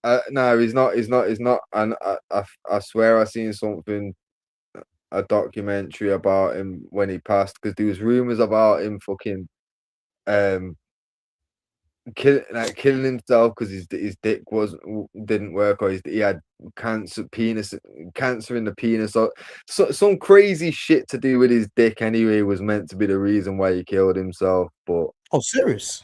no. is. No, he's not. He's not. And I swear I seen something, a documentary about him when he passed, because there was rumors about him fucking um killing himself because his dick didn't work, or he had cancer in the penis, or some crazy shit to do with his dick anyway was meant to be the reason why he killed himself. But Oh, serious?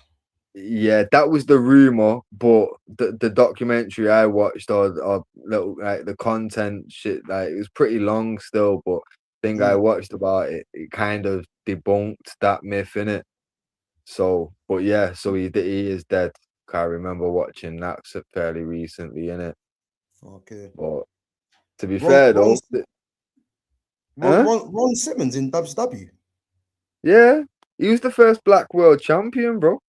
yeah, that was the rumor. But the documentary I watched, or little like the content shit, like it was pretty long still, but thing I Mm. watched about it, it kind of debunked that myth in it. So, but yeah, so he is dead. I remember watching that fairly recently, innit? Okay. But to be Ron fair Ron though, Ron huh? Ron, Ron Simmons in WCW. Yeah, he was the first Black World Champion, bro.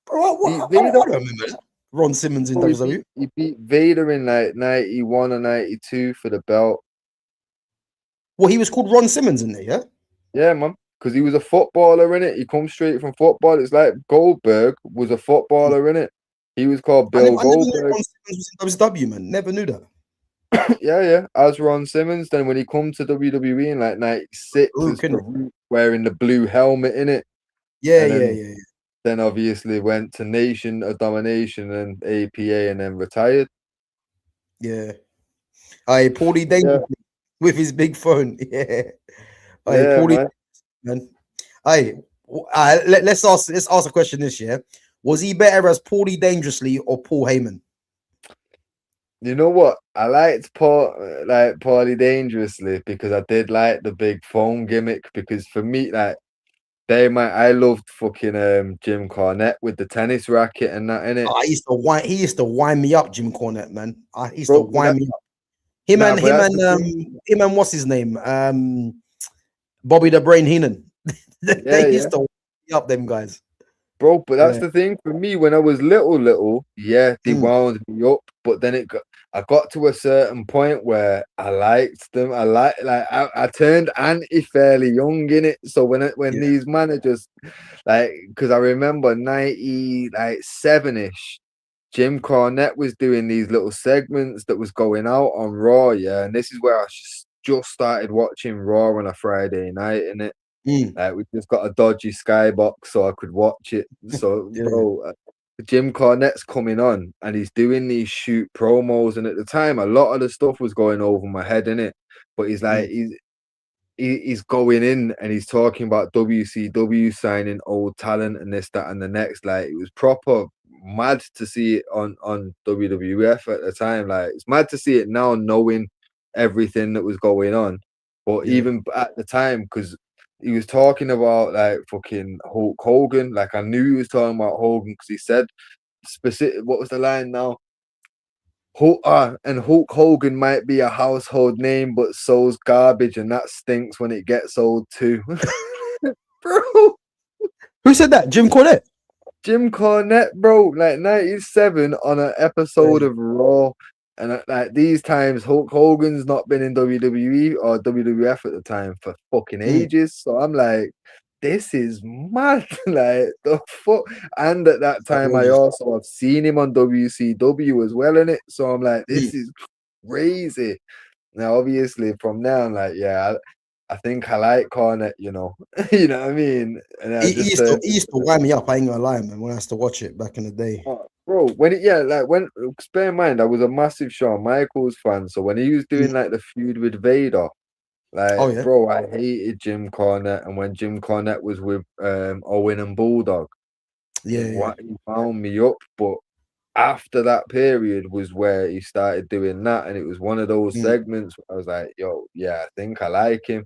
Bro, Beat I Vader. don't remember that. Ron Simmons in Bro, WCW. he beat Vader in like 91 or 92 for the belt. Well, he was called Ron Simmons in there, yeah? Yeah, man. Because he was a footballer in it. He comes straight from football. It's like Goldberg was a footballer in it. He was called Bill I never knew Goldberg. Ron Simmons was in WCW, man. Never knew that. Yeah. As Ron Simmons. Then when he come to WWE in like '96, Luke, as innit? Farouk wearing the blue helmet in it, Yeah, and yeah, yeah, then obviously went to Nation of Domination and APA, and then retired. yeah. I Paulie Yeah, Dangerously with his big phone. Yeah. I yeah, Paulie, man. man. I let's ask a question this year. Was he better as Paulie Dangerously or Paul Heyman? You know what? I liked Paulie Dangerously because I did like the big phone gimmick. Because for me, like I loved fucking Jim Cornette with the tennis racket and that in it, Oh, he used to wind me up, Jim Cornette, man. He used to bro. But wind me up. Him nah, and but him that's and the thing. him and what's his name? Bobby the Brain Heenan. Yeah, They yeah. used to wind me up, them guys. Bro, but that's Yeah. the thing for me when I was little, yeah, they Mm, wound me up, but then I got to a certain point where I liked them. I turned anti fairly young in it. So when yeah. these managers because I remember 90 like 7ish, Jim Cornette was doing these little segments that was going out on Raw, yeah, and this is where I just started watching Raw on a Friday night, and Mm, we just got a dodgy skybox so I could watch it. So, yeah. bro, Jim Cornette's coming on and he's doing these shoot promos. And at the time, a lot of the stuff was going over my head in it. But he's like, Mm, he's going in and he's talking about WCW signing old talent and this, that, and the next. Like, it was proper mad to see it on WWF at the time. Like, it's mad to see it now, knowing everything that was going on. But yeah. even at the time, because he was talking about like fucking Hulk Hogan. Like I knew he was talking about Hogan because he said specific. What was the line now? And Hulk Hogan might be a household name, but so's garbage, and that stinks when it gets old too. Bro, Who said that? Jim Cornette. Jim Cornette, bro, like 97 on an episode Yeah. of Raw. And like these times, Hulk Hogan's not been in WWE or WWF at the time for fucking Mm, ages. So I'm like, this is mad. Like the fuck. And at that time, I outrageous. also have seen him on WCW as well in it. So I'm like, Mm. this is crazy. Now, obviously, from there, I'm like, yeah, I think I like Cornette, you know. You know what I mean? And I He just used to turned. he used to wind me up. I ain't gonna lie, man. When I used to watch it back in the day. Oh, bro, when bear in mind, I was a massive Shawn Michaels fan, so when he was Mm. doing like the feud with Vader, Oh like, yeah. bro, I hated Jim Cornette, and when Jim Cornette was with Owen and Bulldog, Yeah, yeah. he wound me up. But after that period was where he started doing that, and it was one of those Mm, segments where I was like, yo, yeah, I think I like him.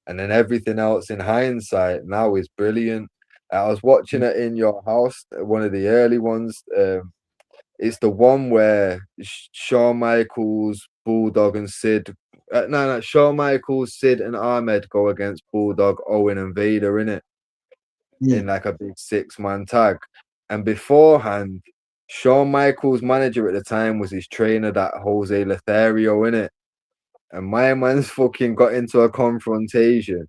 And then everything else in hindsight now is brilliant. I was watching mm, it in your house, one of the early ones. It's the one where Shawn Michaels, Bulldog, and Sid. No, Shawn Michaels, Sid, and Ahmed go against Bulldog, Owen, and Vader in it in mm. like a big 6-man tag. And beforehand, Shawn Michaels' manager at the time was his trainer, that Jose Lothario, in it. And my man's fucking got into a confrontation.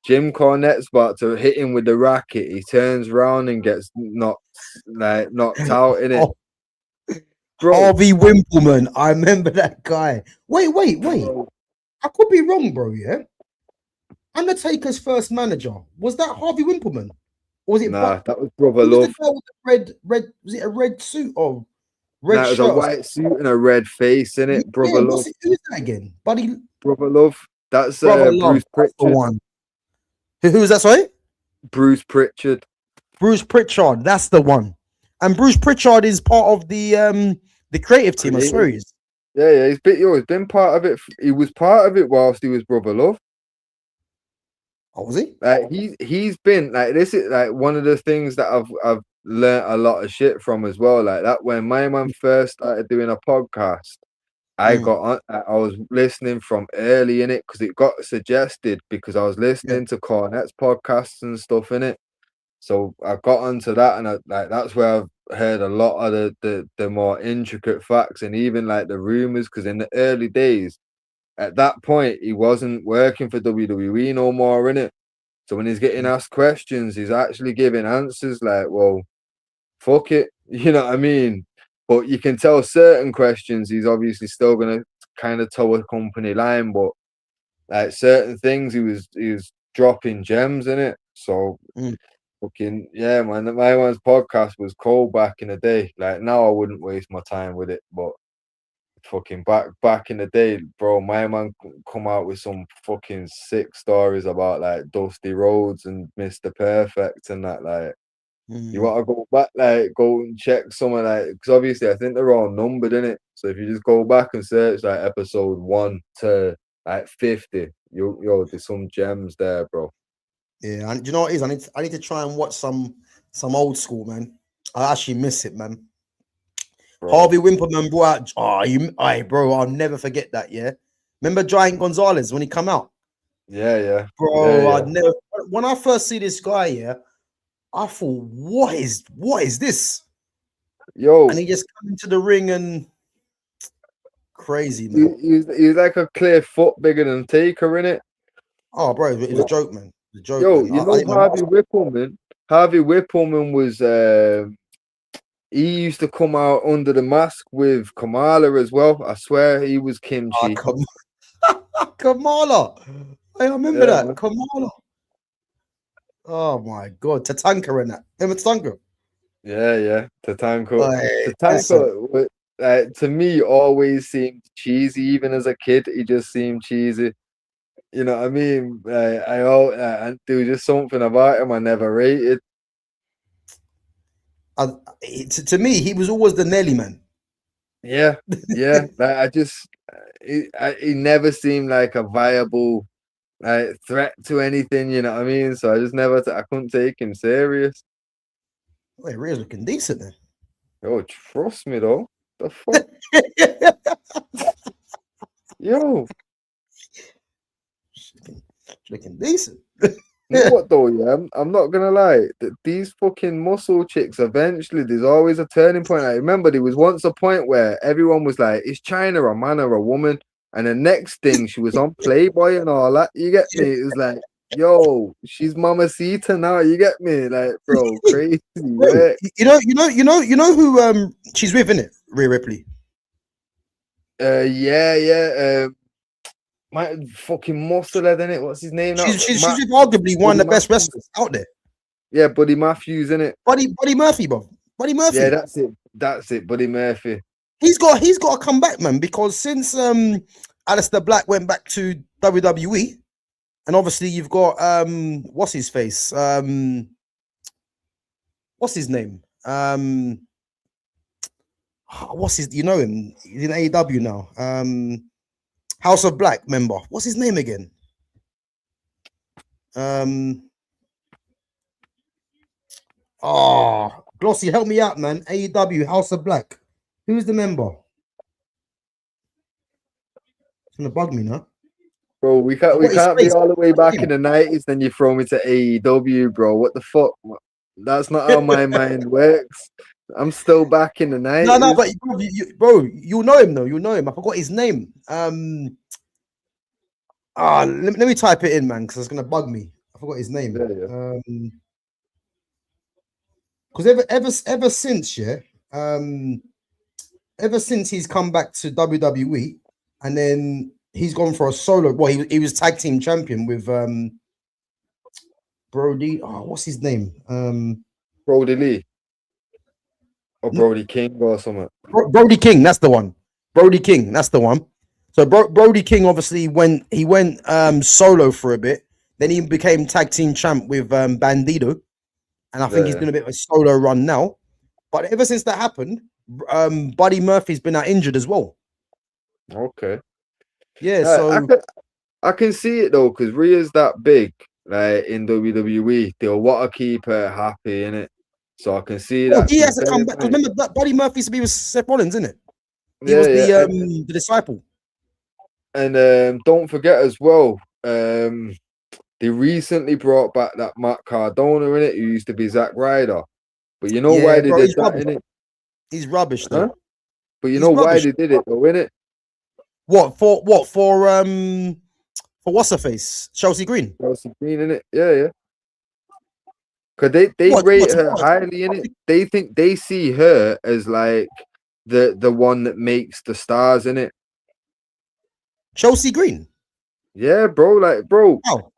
Jim Cornette's about to hit him with the racket. He turns around and gets knocked out in it. Oh, Bro, Harvey Wimpleman. I remember that guy. Wait. bro, I could be wrong, bro. Yeah. Undertaker's first manager was that Harvey Wimpleman, or was it? nah, that was Brother Who was the Love. guy with the red? Was it a red suit or red Nah, it was a shirt? Or white suit and a red face in it. yeah. Brother Love. What's it? Who's that again? Buddy, Brother Love. That's brother, love. Bruce That's the Pritchard. one. Who was that? Sorry, Bruce Pritchard. Bruce Pritchard. That's the one. And Bruce Pritchard is part of the creative team. I swear he is. Yeah, he's been part of it. He was part of it whilst he was Brother Love. Oh, was he? Like he's been like, this is like one of the things that I've learnt a lot of shit from as well. Like that when my man first started doing a podcast, I Mm, got on. I was listening from early in it because it got suggested because I was yeah. listening to Cornette's podcasts and stuff in it. So I got onto that, and that's where I've heard a lot of the more intricate facts and even like the rumors. Because in the early days, at that point, he wasn't working for WWE no more, in it. So when he's getting Mm, asked questions, he's actually giving answers like, "Well, fuck it," you know what I mean? But you can tell certain questions he's obviously still gonna kind of toe a company line, but like certain things he was dropping gems in it. So fucking yeah, man. My man's podcast was cold back in the day. Like now I wouldn't waste my time with it, but fucking back in the day, bro, my man come out with some fucking sick stories about like Dusty Rhodes and Mr. Perfect and that. Like you want to go back, like go and check some of like, because obviously I think they're all numbered in it. So if you just go back and search like episode 1 to like 50, there's some gems there, bro. Yeah, and do you know what it is? I need to try and watch some old school, man. I actually miss it, man. Bro. Harvey Wimperman brought out, bro, I'll never forget that, yeah. Remember Giant Gonzalez when he come out? Yeah. Bro, yeah. I'd never, when I first see this guy, yeah, I thought, what is this? Yo. And he just come into the ring and crazy, man. He's like a clear foot bigger than Taker, innit? Oh, bro, it was a joke, man. It was a joke, Yo, man. you know Harvey Whippleman? Harvey Whippleman was he used to come out under the mask with Kamala as well. I swear he was Kimchi. Kamala. I remember that. Man. Kamala. Oh my god. Tatanka in that. Remember Tatanka? Yeah. Tatanka to me always seemed cheesy. Even as a kid, he just seemed cheesy. You know what I mean? There was just something about him I never rated. To me, he was always the Nelly man. Yeah. Like he never seemed like a viable threat to anything. You know what I mean? So I just I couldn't take him serious. Wait, Rhea's looking decent then. Oh, trust me though. The fuck, yo, looking decent. You know what though, yeah? I'm not gonna lie. These fucking muscle chicks, eventually, there's always a turning point. I remember there was once a point where everyone was like, "Is China a man or a woman?" And the next thing, she was on Playboy and all that. You get me? It was like, "Yo, she's Mamacita now." You get me? Like, bro, crazy. Bro, you know who she's with, innit? Rhea Ripley. Yeah. My fucking muscle head, innit? What's his name now? She's arguably one of the best wrestlers out there. Yeah, Buddy Matthews, innit? Buddy Murphy, bro. Buddy Murphy. Yeah, that's it. Buddy Murphy. He's got to come back, man, because since Aleister Black went back to WWE, and obviously you've got what's his face? What's his name? You know him? He's in AEW now. House of Black member. What's his name again? Glossy, help me out, man. AEW House of Black. Who's the member? It's gonna bug me now. Bro, we can't be all the way back in the 90s, then you throw me to AEW, bro. What the fuck? That's not how my mind works. I'm still back in the 90s. No, but bro, you'll know him though. You'll know him. I forgot his name. Let me type it in, man, because it's gonna bug me. I forgot his name. Yeah. Because ever since he's come back to WWE, and then he's gone for a solo. Well, he was tag team champion with Brody. Oh, what's his name? Brody Lee. Or Brody King or something. Brody King, that's the one. Brody King, that's the one. So Brody King obviously went solo for a bit. Then he became tag team champ with Bandido. And I think he's doing a bit of a solo run now. But ever since that happened, Buddy Murphy's been out injured as well. Okay. Yeah, so I can see it though, because Rhea's that big, like in WWE. They'll want to keep her happy, innit? So I can see that. He has to come back. Remember that Buddy Murphy used to be with Seth Rollins, isn't it? He was the disciple. And don't forget as well, they recently brought back that Matt Cardona in it, who used to be Zack Ryder. But you know why they did that in it? He's rubbish though. Huh? But you know why they did it though, innit? For what's her face? Chelsea Green. Chelsea Green, innit? Yeah. Cause they rate her highly in it. They see her as like the one that makes the stars in it. Chelsea Green. Yeah, bro. Like, bro, Oh,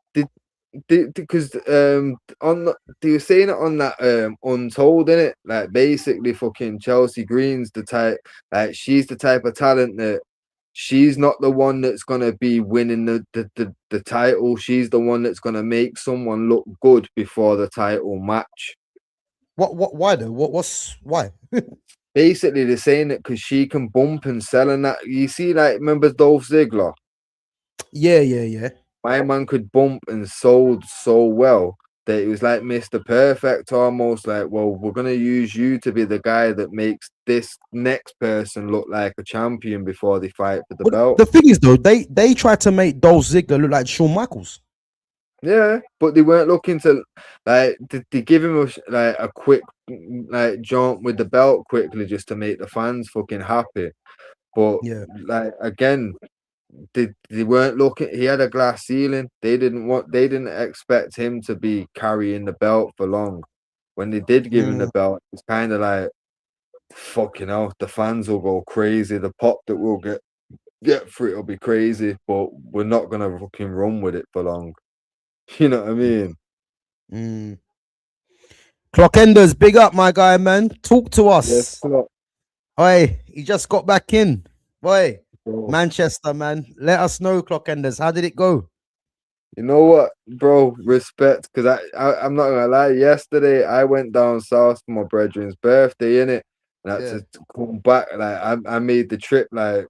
because they were saying it on that Untold, innit? Like, basically, fucking Chelsea Green's the type, like, she's the type of talent that she's not the one that's gonna be winning the title. She's the one that's gonna make someone look good before the title match. why though? Why? Basically, they're saying it because she can bump and sell, and that you see, like, remember Dolph Ziggler? Yeah. My man could bump and sold so well that it was like Mr. Perfect almost. Like, well, we're gonna use you to be the guy that makes this next person look like a champion before they fight for the But belt. the thing is, though, they tried to make Dolph Ziggler look like Shawn Michaels. Yeah, but they weren't looking to like they give him a quick like jump with the belt quickly just to make the fans fucking happy. But Yeah. like again, they weren't looking. He had a glass ceiling. They didn't expect him to be carrying the belt for long. When they did give him the belt, it's kind of like fucking hell. The fans will go crazy. The pop that we'll get for it will be crazy. But we're not gonna fucking run with it for long. You know what I mean? Clockenders, big up, my guy, man. Talk to us. Yes, sir. Oi, he just got back in. Boy, Bro. Manchester, man. Let us know, Clockenders. How did it go? You know what, bro? Respect, because I'm not gonna lie. Yesterday, I went down south for my brethren's birthday, innit? And I had to come back. Like I made the trip like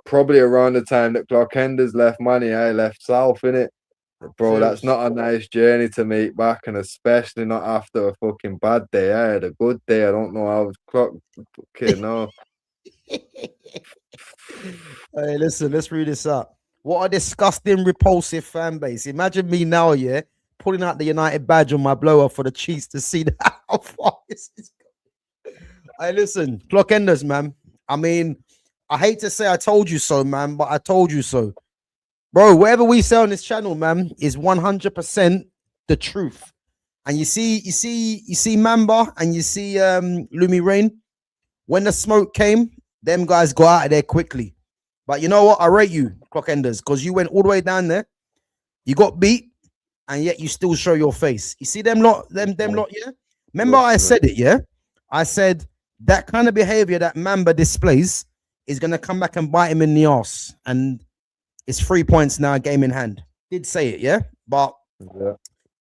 probably around the time that Clockenders left Money. I left south, innit? Bro, that's not a nice journey to make back, and especially not after a fucking bad day. I had a good day. I don't know how clock. Okay, no. Hey, listen, let's read this up. What a disgusting, repulsive fan base. Imagine me now, yeah, pulling out the United badge on my blower for the cheats to see how far this is going. Hey, listen, Clockenders, man. I mean, I hate to say I told you so, man, but I told you so. Bro, whatever we say on this channel, man, is 100% the truth. And you see Mamba and you see Lumi Rain. When the smoke came, them guys got out of there quickly. But you know what? I rate you, Clockenders, because you went all the way down there. You got beat, and yet you still show your face. You see them lot, them lot, yeah? Remember I said it, yeah? I said that kind of behavior that Mamba displays is going to come back and bite him in the ass. And it's 3 points now, game in hand. Did say it, yeah? But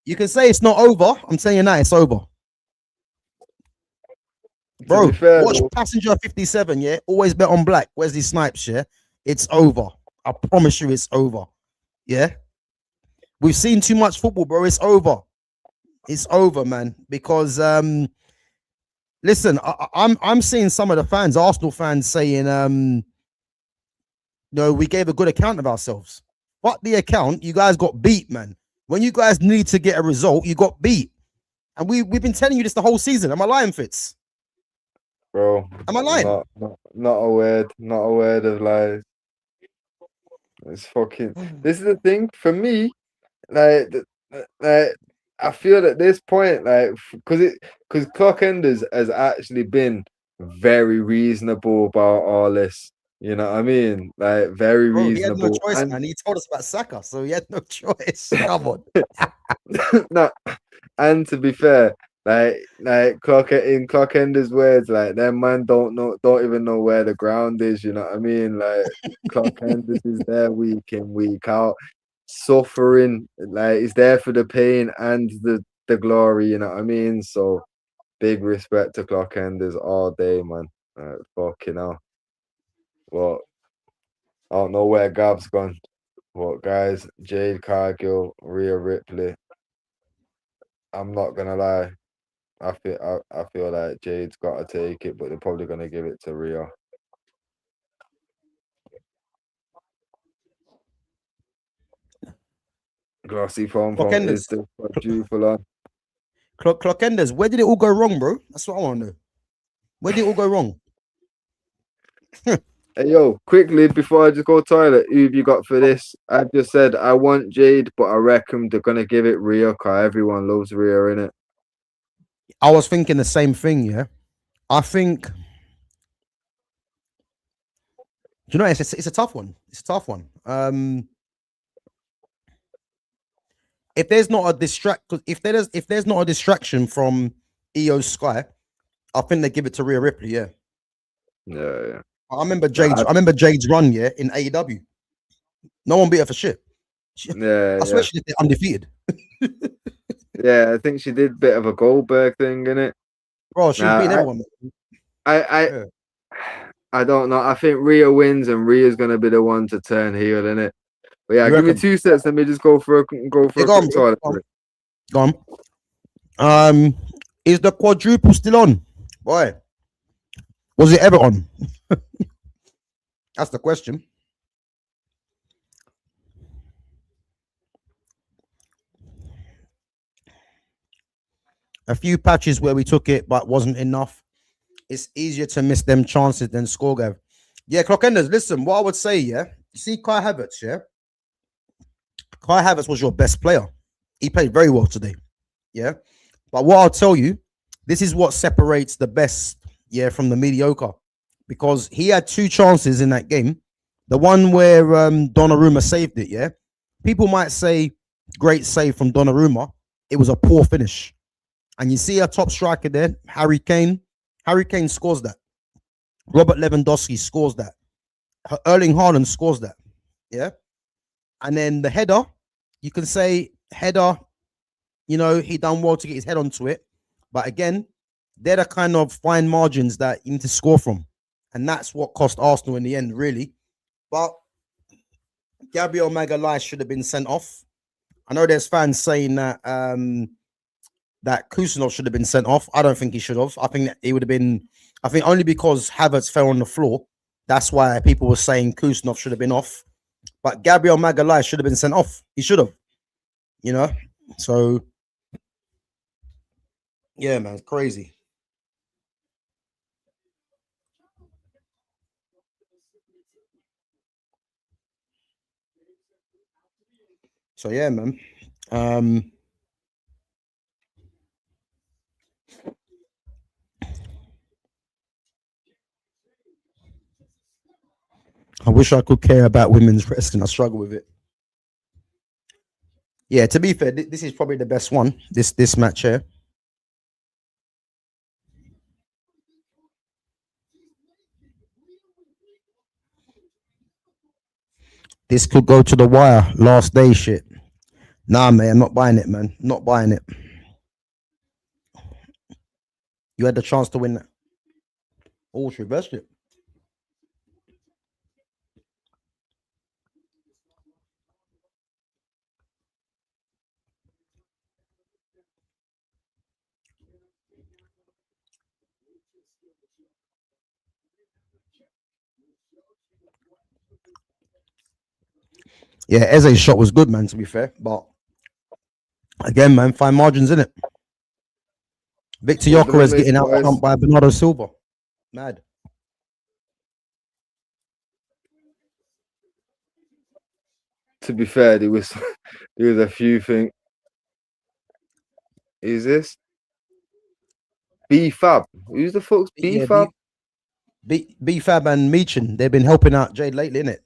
you can say it's not over. I'm telling you now, it's over. Bro, watch Passenger 57, yeah? Always bet on black. Wesley Snipes, yeah? It's over. I promise you it's over. Yeah? We've seen too much football, bro. It's over. It's over, man. Because listen, I'm seeing some of the fans, Arsenal fans, saying no, we gave a good account of ourselves. Fuck the account. You guys got beat, man. When you guys need to get a result, you got beat. And we've been telling you this the whole season. Am I lying, Fitz? Bro, am I lying? Not a word of lies. It's fucking. This is the thing for me. Like I feel at this point, like, because Clockenders has actually been very reasonable about all this. You know what I mean? Like, very reasonable. He had no choice, man. He told us about Saka, so he had no choice. Come on. No, and to be fair, like in Clockender's words, like them man don't even know where the ground is. You know what I mean? Like Clockenders is there week in, week out, suffering. Like he's there for the pain and the glory. You know what I mean? So big respect to Clockenders all day, man. Fucking hell. Well, I don't know where Gab's gone. But guys, Jade, Cargill, Rhea, Ripley. I'm not gonna lie. I feel like Jade's got to take it, but they're probably gonna give it to Rhea. Glossy phone is the quadruple on. Clockenders, where did it all go wrong, bro? That's what I want to know. Where did it all go wrong? Hey yo, quickly before I just go toilet, who have you got for this? I just said I want Jade, but I reckon they're gonna give it Rhea because everyone loves Rhea, innit? I was thinking the same thing, yeah. I think you know, it's a tough one. It's a tough one. If there's not a if there's not a distraction from EO Sky, I think they give it to Rhea Ripley. Yeah. Yeah. I remember Jade's run, yeah, in AEW. No one beat her for shit. I swear she did undefeated. Yeah, I think she did a bit of a Goldberg thing in it. Bro, she beat everyone. I don't know. I think Rhea wins, and Rhea's gonna be the one to turn heel in it. But yeah, give me 2 sets. Let me just go for a quick toilet break. Go on. Is the quadruple still on? Boy, was it ever on? That's the question. A few patches where we took it but wasn't enough. It's easier to miss them chances than score, Gav. Yeah, Clockenders, listen, what I would say, yeah, you see Kai Havertz, yeah? Kai Havertz was your best player. He played very well today, yeah? But what I'll tell you, this is what separates the best, yeah, from the mediocre. Because he had 2 chances in that game. The one where Donnarumma saved it, yeah? People might say, great save from Donnarumma. It was a poor finish. And you see a top striker there, Harry Kane. Harry Kane scores that. Robert Lewandowski scores that. Erling Haaland scores that. Yeah. And then the header, you can say header, you know, he done well to get his head onto it. But again, they're the kind of fine margins that you need to score from. And that's what cost Arsenal in the end, really. But Gabriel Magalhaes should have been sent off. I know there's fans saying that that Kusanov should have been sent off. I don't think he should have. I think that he would have been. I think only because Havertz fell on the floor. That's why people were saying Kusanov should have been off. But Gabriel Magalhaes should have been sent off. He should have. You know? So, yeah, man, it's crazy. So, yeah, man. I wish I could care about women's wrestling. I struggle with it. Yeah, to be fair, this is probably the best one. This match here. This could go to the wire. Last day shit. Nah, man, I'm not buying it, man. Not buying it. You had the chance to win that. Oh, she reversed it. Yeah, Eze's shot was good, man, to be fair. But again, man, fine margins in it. Victor Yokerez getting out by Bernardo Silva. Mad. To be fair, there was a few things. Is this B-Fab? Who's the fuck's B-Fab? B-Fab and Meechin, they've been helping out Jade lately, innit?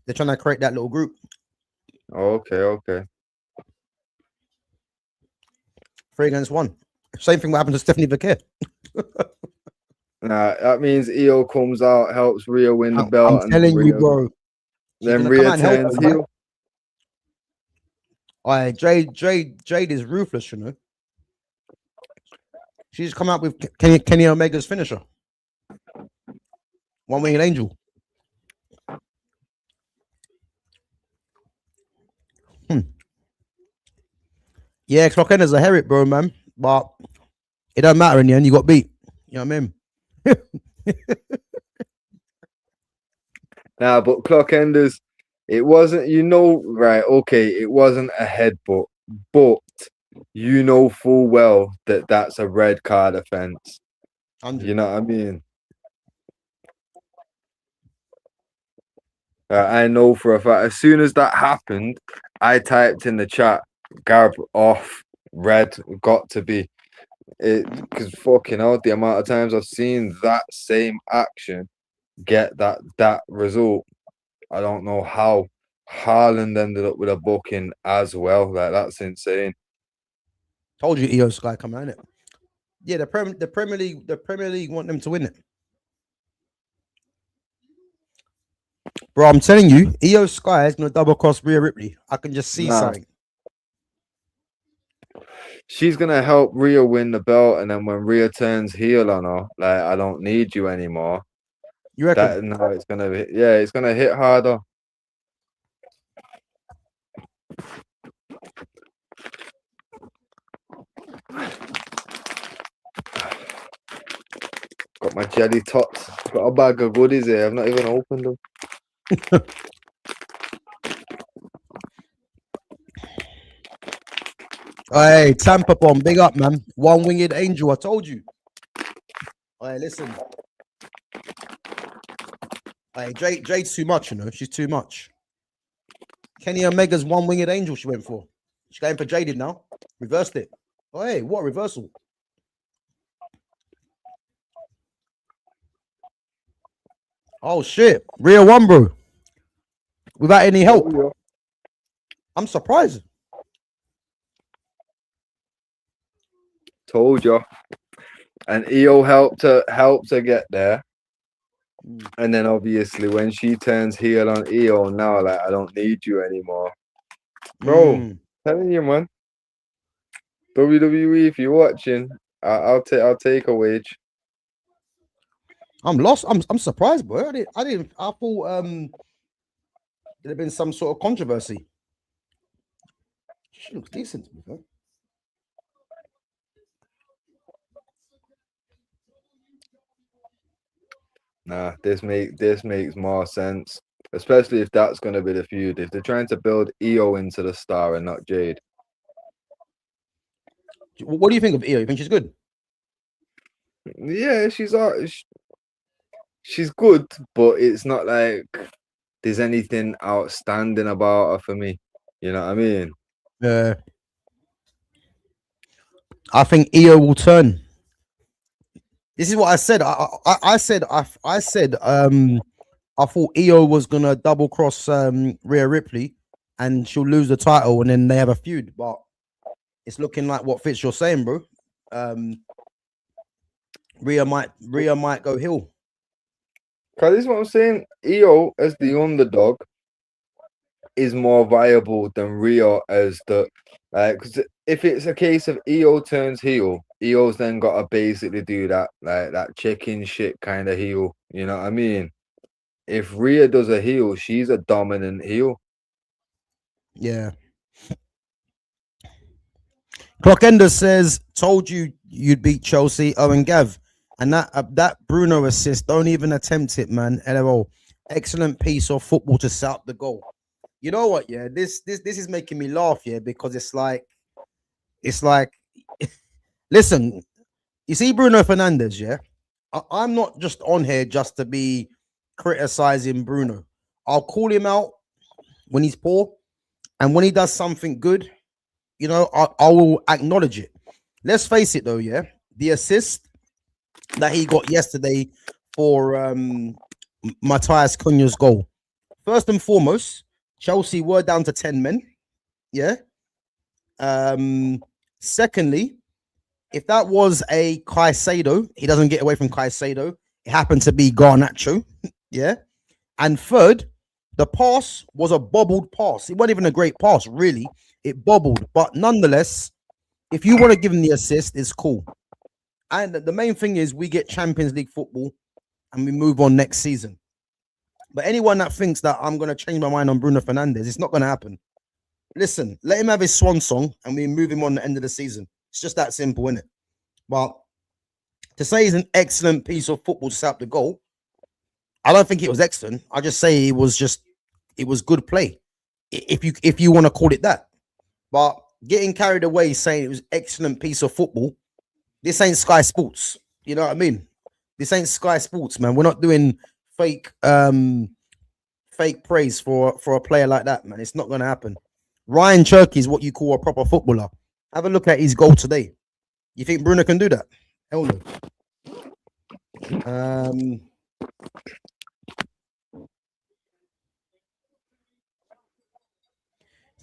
They're trying to create that little group. Okay. 3 against 1. Same thing what happened to Stephanie Vaquer. Nah, that means EO comes out, helps Rhea win the belt. I'm telling you, bro. Then Rhea turns heel. Jade is ruthless, you know. She's come out with Kenny Omega's finisher. One-winged angel. Yeah, Clockenders a herrit, bro, man. But it don't matter in the end. You got beat. You know what I mean? Nah, but Clockenders, it wasn't, right, okay, it wasn't a headbutt, but you know full well that that's a red card offense. 100. You know what I mean? I know for a fact, as soon as that happened, I typed in the chat, Gab off, red, got to be. Because fucking hell, the amount of times I've seen that same action get that result. I don't know how Haaland ended up with a booking as well. Like, that's insane. Told you, EO Sky come out it. Yeah, the Premier League want them to win it. Bro, I'm telling you, EO Sky is gonna double cross Rhea Ripley. I can just see something. She's gonna help Rhea win the belt, and then when Rhea turns heel on her, like, I don't need you anymore. You reckon? That now it's gonna be, yeah, it's gonna hit harder. Got my jelly tots. Got a bag of goodies here. I've not even opened them. Hey, Tampa Bomb, big up, man. One winged angel, I told you. Hey, listen. Hey, Jade's too much, you know. She's too much. Kenny Omega's one winged angel she went for. She's going for Jaded now. Reversed it. Oh, hey, what a reversal. Oh, shit. Rhea won, bro. Without any help. Oh, yeah. I'm surprised. Told you. And EO helped her get there. And then obviously when she turns heel on EO now, like, I don't need you anymore. Bro, telling you, man. WWE, if you're watching, I'll take a wage. I'm lost. I'm surprised, bro. I thought there'd have been some sort of controversy. She looks decent to me, huh? Nah, this makes more sense, especially if that's going to be the feud. If they're trying to build EO into the star and not Jade. What do you think of EO? You think she's good? Yeah, she's good, but it's not like there's anything outstanding about her for me. You know what I mean? Yeah. I think EO will turn. This is what I said. I said I thought EO was gonna double cross Rhea Ripley and she'll lose the title and then they have a feud, but it's looking like what Fitz you're saying, bro. Rhea might go heel. Cause this is what I'm saying. EO as the underdog is more viable than Rhea as the because if it's a case of EO turns heel, EO's then got to basically do that that chicken shit kind of heel. You know what I mean? If Rhea does a heel, she's a dominant heel. Yeah. Clockender says, "Told you you'd beat Chelsea." Owen Gav, and that Bruno assist. Don't even attempt it, man. LOL. Excellent piece of football to set up the goal. You know what? Yeah, this is making me laugh. Yeah, because it's like, listen, you see Bruno Fernandes. Yeah, I'm not just on here just to be criticizing Bruno. I'll call him out when he's poor, and when he does something good, you know, I will acknowledge it. Let's face it, though. Yeah, the assist that he got yesterday for Matthias Cunha's goal. First and foremost, Chelsea were down to 10 men. Yeah. Secondly, if that was a Caicedo, he doesn't get away from Caicedo. It happened to be Garnacho. Yeah. And third, the pass was a bobbled pass. It wasn't even a great pass, really. It bobbled. But nonetheless, if you want to give him the assist, it's cool. And the main thing is we get Champions League football and we move on next season. But anyone that thinks that I'm going to change my mind on Bruno Fernandes, it's not going to happen. Listen, let him have his swan song and we move him on the end of the season. It's just that simple, isn't it? But to say he's an excellent piece of football to set up the goal, I don't think it was excellent. I just say it was good play, if you want to call it that. But getting carried away saying it was excellent piece of football, this ain't Sky Sports. You know what I mean? This ain't Sky Sports, man. We're not doing fake praise for a player like that, man. It's not going to happen. Ryan Cherky is what you call a proper footballer. Have a look at his goal today. You think Bruno can do that? Hell no.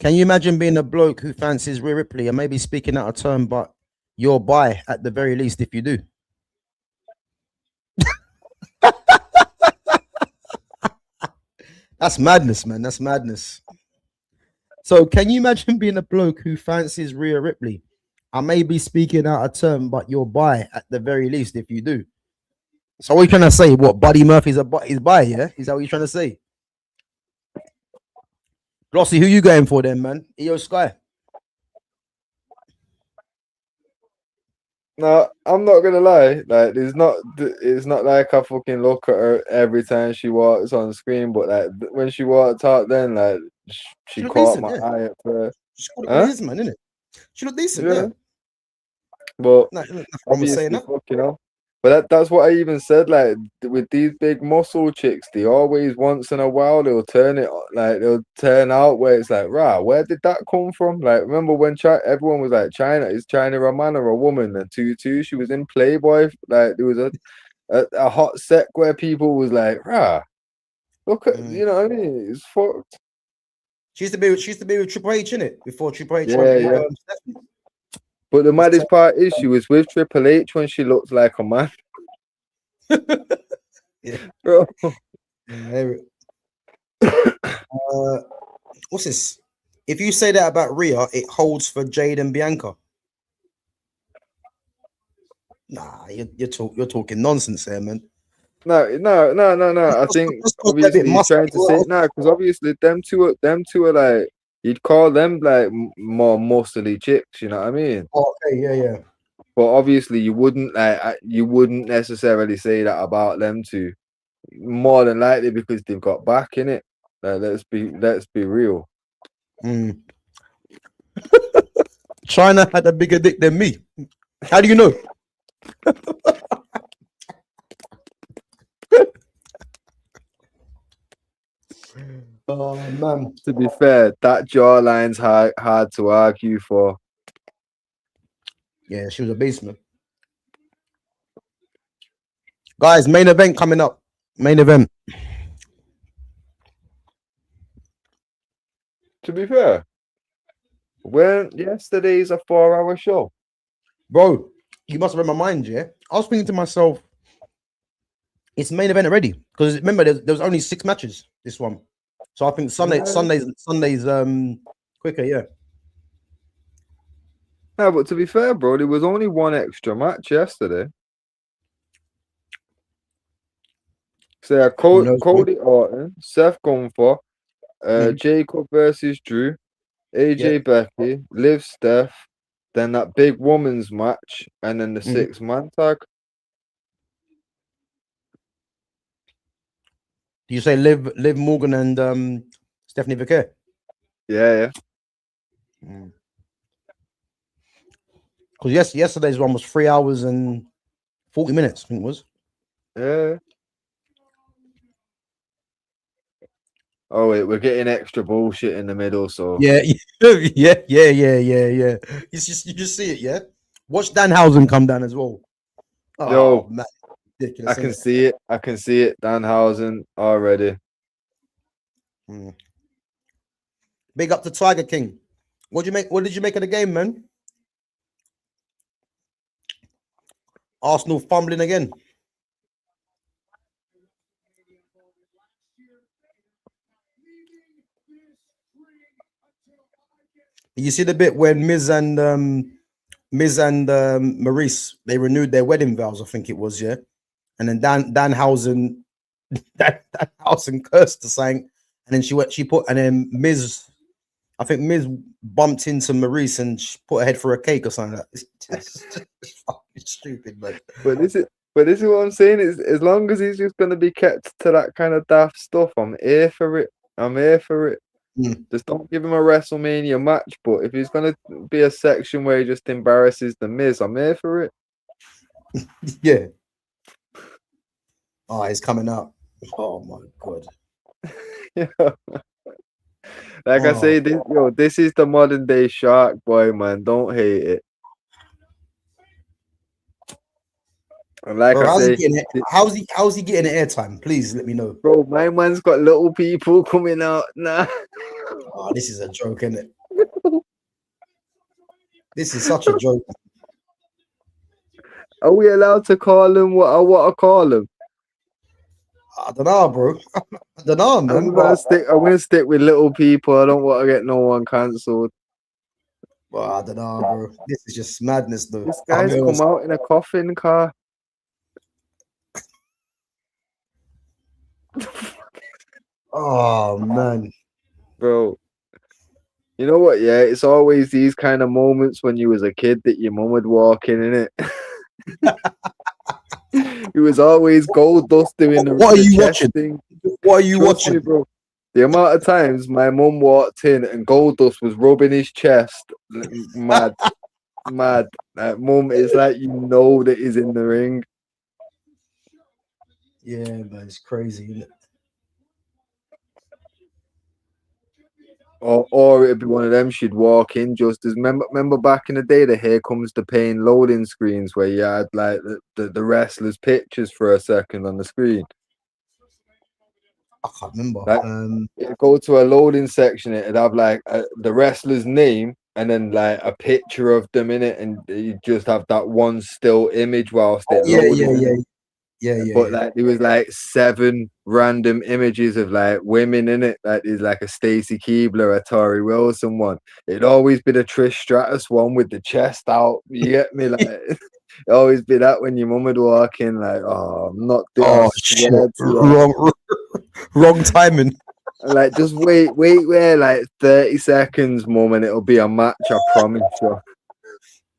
Can you imagine being a bloke who fancies Rhea Ripley and maybe speaking out of turn, but you're bi at the very least if you do? That's madness, man. That's madness. So, can you imagine being a bloke who fancies Rhea Ripley? I may be speaking out of turn, but you're bi at the very least if you do. So, what are you trying to say? What, Buddy Murphy's is bi? Yeah, is that what you're trying to say? Glossy, who you going for then, man? EO Sky. No, I'm not gonna lie. Like, it's not like I fucking look at her every time she walks on screen. But like when she walked out, then like she caught decent, my yeah. eye at first. She looked decent, man, innit? She looked decent, yeah. But Nothing wrong with saying that. you know. But that's what I even said. Like with these big muscle chicks, they always once in a while they'll turn out where it's like, rah, where did that come from? Like, remember when everyone was like, China, is China a man or a woman? And Tutu, she was in Playboy. Like there was a hot sec where people was like, rah, look at you know what I mean? It's fucked. She used to be with Triple H, innit? Before Triple H. Yeah. But the maddest part is she was with Triple H when she looked like a man. Yeah. Bro. What's this? If you say that about Rhea, it holds for Jade and Bianca. Nah, you're talking nonsense there, man. No. I think obviously he's trying to say no, because obviously them two are like, you'd call them like more muscly chicks, you know what I mean? Okay, yeah. But obviously you wouldn't necessarily say that about them two. More than likely because they've got back in it. Like, let's be real. China had a bigger dick than me. How do you know? Oh man. To be fair, that jawline's hard to argue for. Yeah, she was a beast, man. Guys, main event coming up. Main event. To be fair, yesterday's a 4-hour show. Bro, you must have read my mind, yeah? I was thinking to myself, it's main event already. Because remember, there was only 6 matches, this one. So I think Sunday's quicker, yeah. No, but to be fair, bro, there was only one extra match yesterday. So Cody Orton, Seth Gunther, Jacob versus Drew, AJ Becky, Liv Steph, then that big women's match, and then the 6-man tag. Do you say Liv Morgan and Stephanie Vicker? Yeah. Because yesterday's one was 3 hours and 40 minutes, I think it was. Yeah. Oh wait, we're getting extra bullshit in the middle, so yeah. You just see it, yeah. Watch Danhausen come down as well. Yo, man, I can see it. Danhausen already. Big up to Tiger King. What did you make of the game, man? Arsenal fumbling again. You see the bit when Miz and Maurice, they renewed their wedding vows, I think it was, yeah. And then Danhausen cursed to saying, and then Miz, I think Miz bumped into Maurice and she put her head for a cake or something like that. It's fucking stupid, man. But this is what I'm saying, is as long as he's just gonna be kept to that kind of daft stuff, I'm here for it. Just don't give him a WrestleMania match, but if he's gonna be a section where he just embarrasses the Miz, I'm here for it. Yeah. Oh, he's coming up. Oh my god. I say, this is the modern day Shark Boy, man. Don't hate it. And like bro, I say, how's he getting airtime? Please let me know. Bro, my man's got little people coming out. Nah. Oh, this is a joke, isn't it? This is such a joke. Are we allowed to call him what I want to call him? I don't know, bro. I don't know, man. I'm gonna stick with little people. I don't want to get no one cancelled. Well, I don't know, bro. This is just madness, though. This guy's come out in a coffin car. Oh man, Bro. You know what? Yeah, it's always these kind of moments when you was a kid that your mum would walk in it. It was always Gold Dust doing the what are you chest watching? thing. What are you Trust me, watching, bro? The amount of times my mum walked in and Gold Dust was rubbing his chest, mad, mad. Like, mum, it's like you know that he's in the ring. Yeah, man, it's crazy, isn't it? Or it'd be one of them. She'd walk in just as remember back in the day, the Here Comes the Pain loading screens where you had like the wrestlers' pictures for a second on the screen. I can't remember. Like, it'd go to a loading section, it'd have like the wrestler's name and then like a picture of them in it, and you just have that one still image whilst it loaded. But like there was like 7 random images of like women in it. Like there's like a Stacy Keibler, a Tori Wilson one. It'd always be the Trish Stratus one with the chest out. You get me? Like it always be that when your mum would walk in, like, oh, I'm not doing. Oh shit! Wrong timing. Like just wait, like 30 seconds, mum, and it'll be a match. I promise you.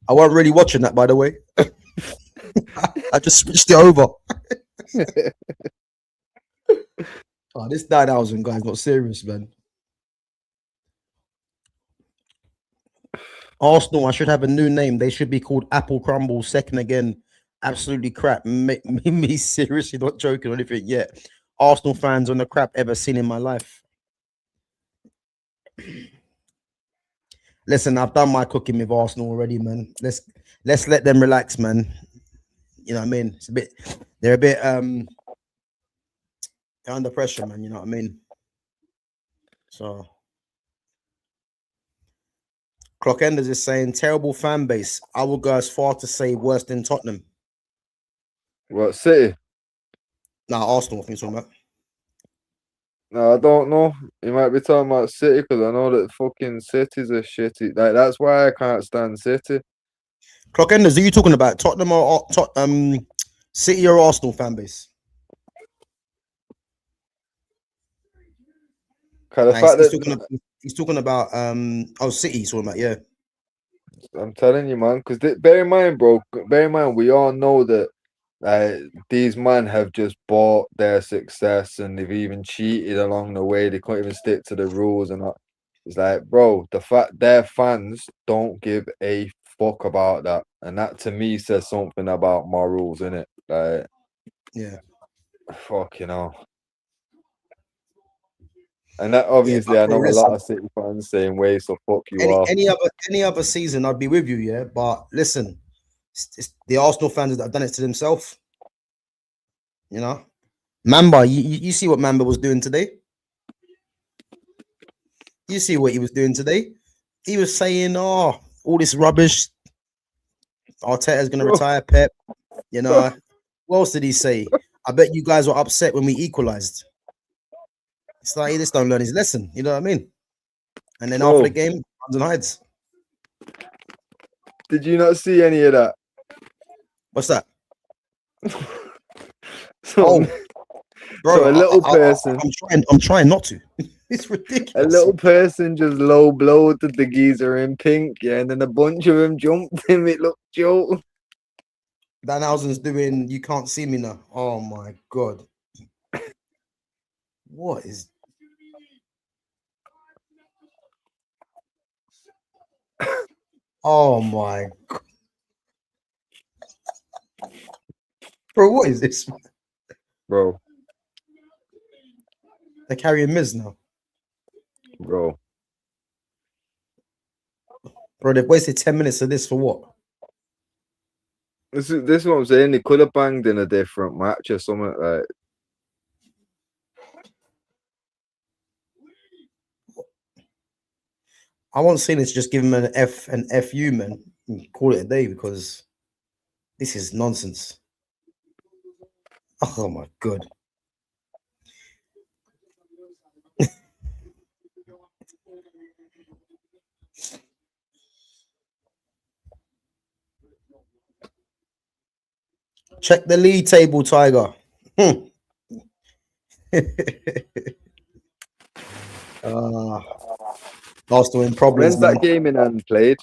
I wasn't really watching that, by the way. I just switched it over. Oh, this 9,000 guy's not serious, man. Arsenal, I should have a new name. They should be called Apple Crumble Second Again. Absolutely crap. Me seriously not joking or anything yet. Arsenal fans on the crap ever seen in my life. Listen, I've done my cooking with Arsenal already, man. Let's let them relax, man. You know what I mean? They're a bit under pressure, man. You know what I mean? So Clock Enders is saying terrible fan base. I will go as far to say worse than Tottenham. What, City? Nah, Arsenal, I think talking about. No, I don't know. You might be talking about City because I know that fucking City's a shitty. Like that's why I can't stand City. Clock Enders, are you talking about Tottenham or City or Arsenal fan base? He's talking about City. He's talking about, yeah. I'm telling you, man. Because bear in mind, bro. Bear in mind, we all know that these men have just bought their success and they've even cheated along the way. They couldn't even stick to the rules and that. It's like, bro, the fact their fans don't give a fuck about that, and that to me says something about morals, innit? Like, yeah, fucking hell. And that obviously, I know a lot of City fans same way. So fuck you all. Any other season, I'd be with you, yeah. But listen, it's the Arsenal fans that have done it to themselves. You know, Mamba. You see what Mamba was doing today. You see what he was doing today. He was saying, "Oh, all this rubbish. Arteta's going to retire Pep." You know, what else did he say? I bet you guys were upset when we equalized. It's like he just don't learn his lesson. You know what I mean? And then after the game, runs and hides. Did you not see any of that? What's that? Bro, so a little person. I'm trying not to. It's ridiculous. A little person just low blowed the geezer in pink, yeah, and then a bunch of them jumped him. It looked joke. Danhausen's doing "You Can't See Me Now." Oh my god. What is? Oh my god. Bro, what is this? Bro. They're carrying Miz now. Bro, they've wasted 10 minutes of this for what? This is what I'm saying. They could have banged in a different match or something like. I want Cena to just give him an FU, man. And call it a day because this is nonsense. Oh my god. Check the league table, Tiger. Arsenal in problems. When's that game in hand played?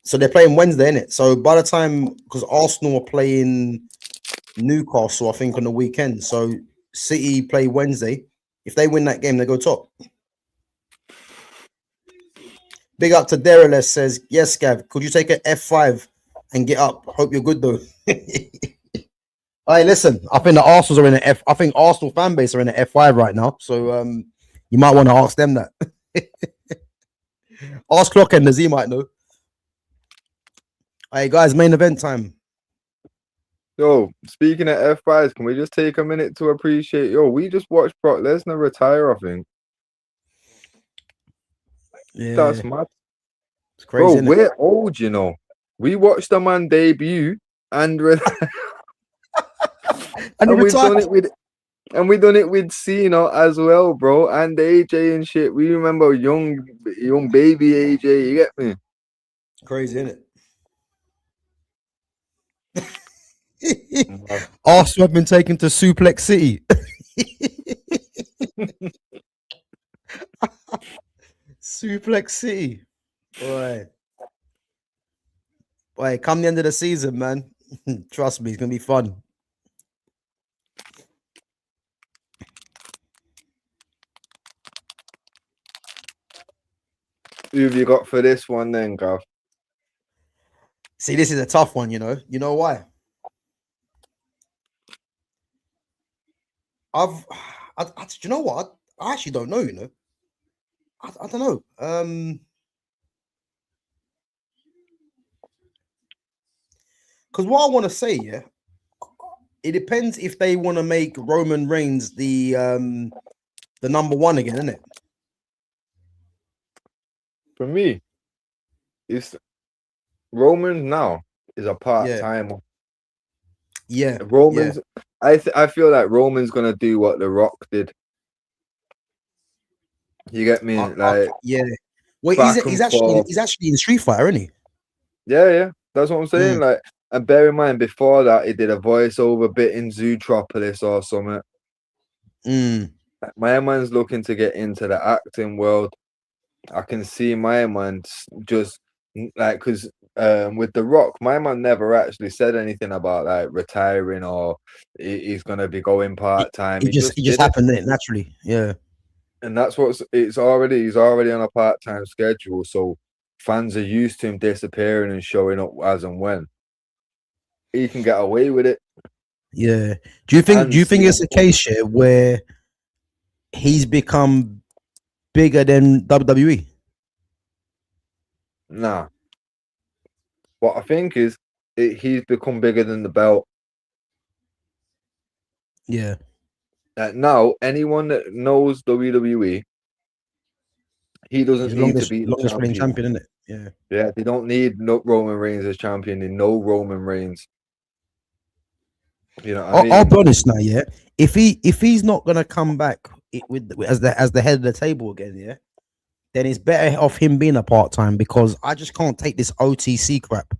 So they're playing Wednesday, innit? So by the time, because Arsenal are playing Newcastle, I think on the weekend. So City play Wednesday. If they win that game, they go top. Big up to Derriles says, yes, Gav, could you take an F5 and get up? Hope you're good though. Hey, listen, I think the Arsenals are in an F. I think Arsenal fan base are in an F5 right now. So you might want to ask them that. Ask Clockenders, he might know. Hey guys, main event time. Yo, speaking of F5s, can we just take a minute to appreciate? Yo, we just watched Brock Lesnar retire, I think. Yeah, That's mad. it's crazy. Bro, we're old, you know. We watched the man debut and and we've done it with, and we done it with Cena as well, bro, and AJ and shit. We remember young baby AJ. You get me? Crazy, isn't it? Arsenal have been taken to Suplex City. Suplex City. Boy, come the end of the season, man. Trust me, it's gonna be fun. Who have you got for this one then, Gav? See, this is a tough one, you know. You know why? Do you know what? I actually don't know, you know. I don't know. Because what I want to say, yeah, it depends if they want to make Roman Reigns the number one again, isn't it? For me, it's Roman now is a part-timer. Yeah. Roman's. Yeah. I feel like Roman's gonna do what The Rock did. You get me? Yeah. Well, he's actually in Street Fighter, isn't he? Yeah. That's what I'm saying. Like, and bear in mind, before that, he did a voiceover bit in Zootropolis or something. My man's looking to get into the acting world. I can see my man just like, because with The Rock, my man never actually said anything about like retiring or he's gonna be going part-time. It just happened naturally. Yeah. And that's he's already on a part-time schedule, so fans are used to him disappearing and showing up as and when. He can get away with it. Yeah. Do you think it's a case here where he's become bigger than WWE? Nah. What I think is he's become bigger than the belt. Yeah. Now, anyone that knows WWE, he doesn't need to be the longest reigning champion, isn't it? Yeah. Yeah, they don't need no Roman Reigns as champion. They know Roman Reigns. You know what I mean? I'll be honest now, yeah. If he's not gonna come back as the head of the table again, yeah, then it's better off him being a part-time, because I just can't take this OTC crap.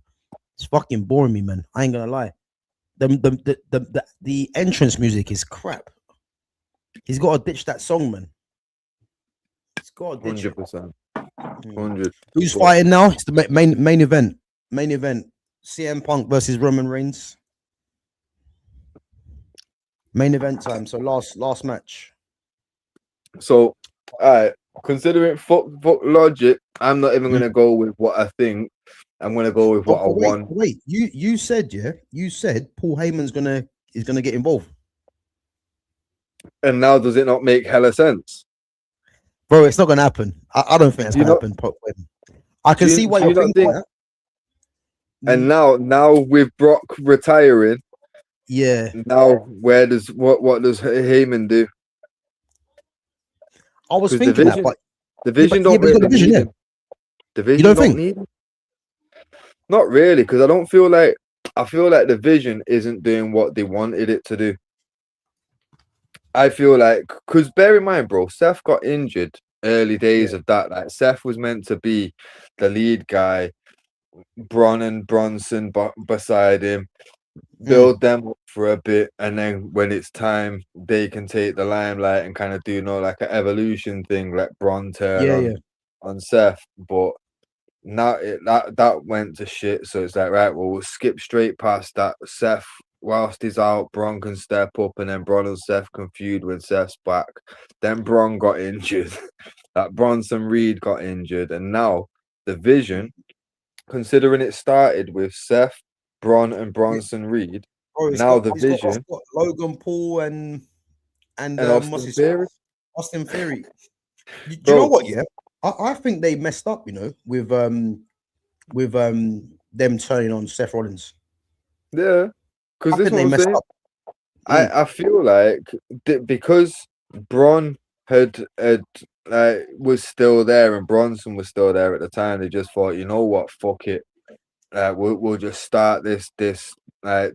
It's fucking boring me, man. I ain't gonna lie. The entrance music is crap. He's got to ditch that song, man. He's got to ditch 100%. 100. Who's fighting now? It's the main event. Main event. CM Punk versus Roman Reigns. Main event time. So last match. So, considering foot logic, I'm not even gonna go with what I think. I'm gonna go with what I want. Wait, you said Paul Heyman's gonna get involved. And now does it not make hella sense? Bro, it's not gonna happen. I don't think it's gonna happen. I can see why you're thinking that. And now with Brock retiring, yeah. Now what does Heyman do? I was thinking that, but Division but don't he's got really division, need yeah. him. Division You don't don't think? need him. Not really, because I feel like Division isn't doing what they wanted it to do. I feel like, because bear in mind, bro, Seth got injured early days of that. Like Seth was meant to be the lead guy, Bron and Bronson beside him, build them up for a bit, and then when it's time, they can take the limelight and kind of do, like an evolution thing, like Bron turn on Seth. But now that went to shit. So it's like, right, well, we'll skip straight past that. Seth, whilst he's out, Bron can step up, and then Bron and Seth can feud when Seth's back. Then Bron got injured. That Bronson Reed got injured, and now Division, considering it started with Seth, Bron, and Bronson Reed, Bro, now he's got Division Logan Paul and Austin what's his Theory. Austin Theory. Do you Bro, know what? Yeah, I think they messed up. With them turning on Seth Rollins. yeah, because I this think they one messed saying, up. I feel like because Bron had was still there and Bronson was still there at the time, they just thought, you know what, fuck it, we'll just start this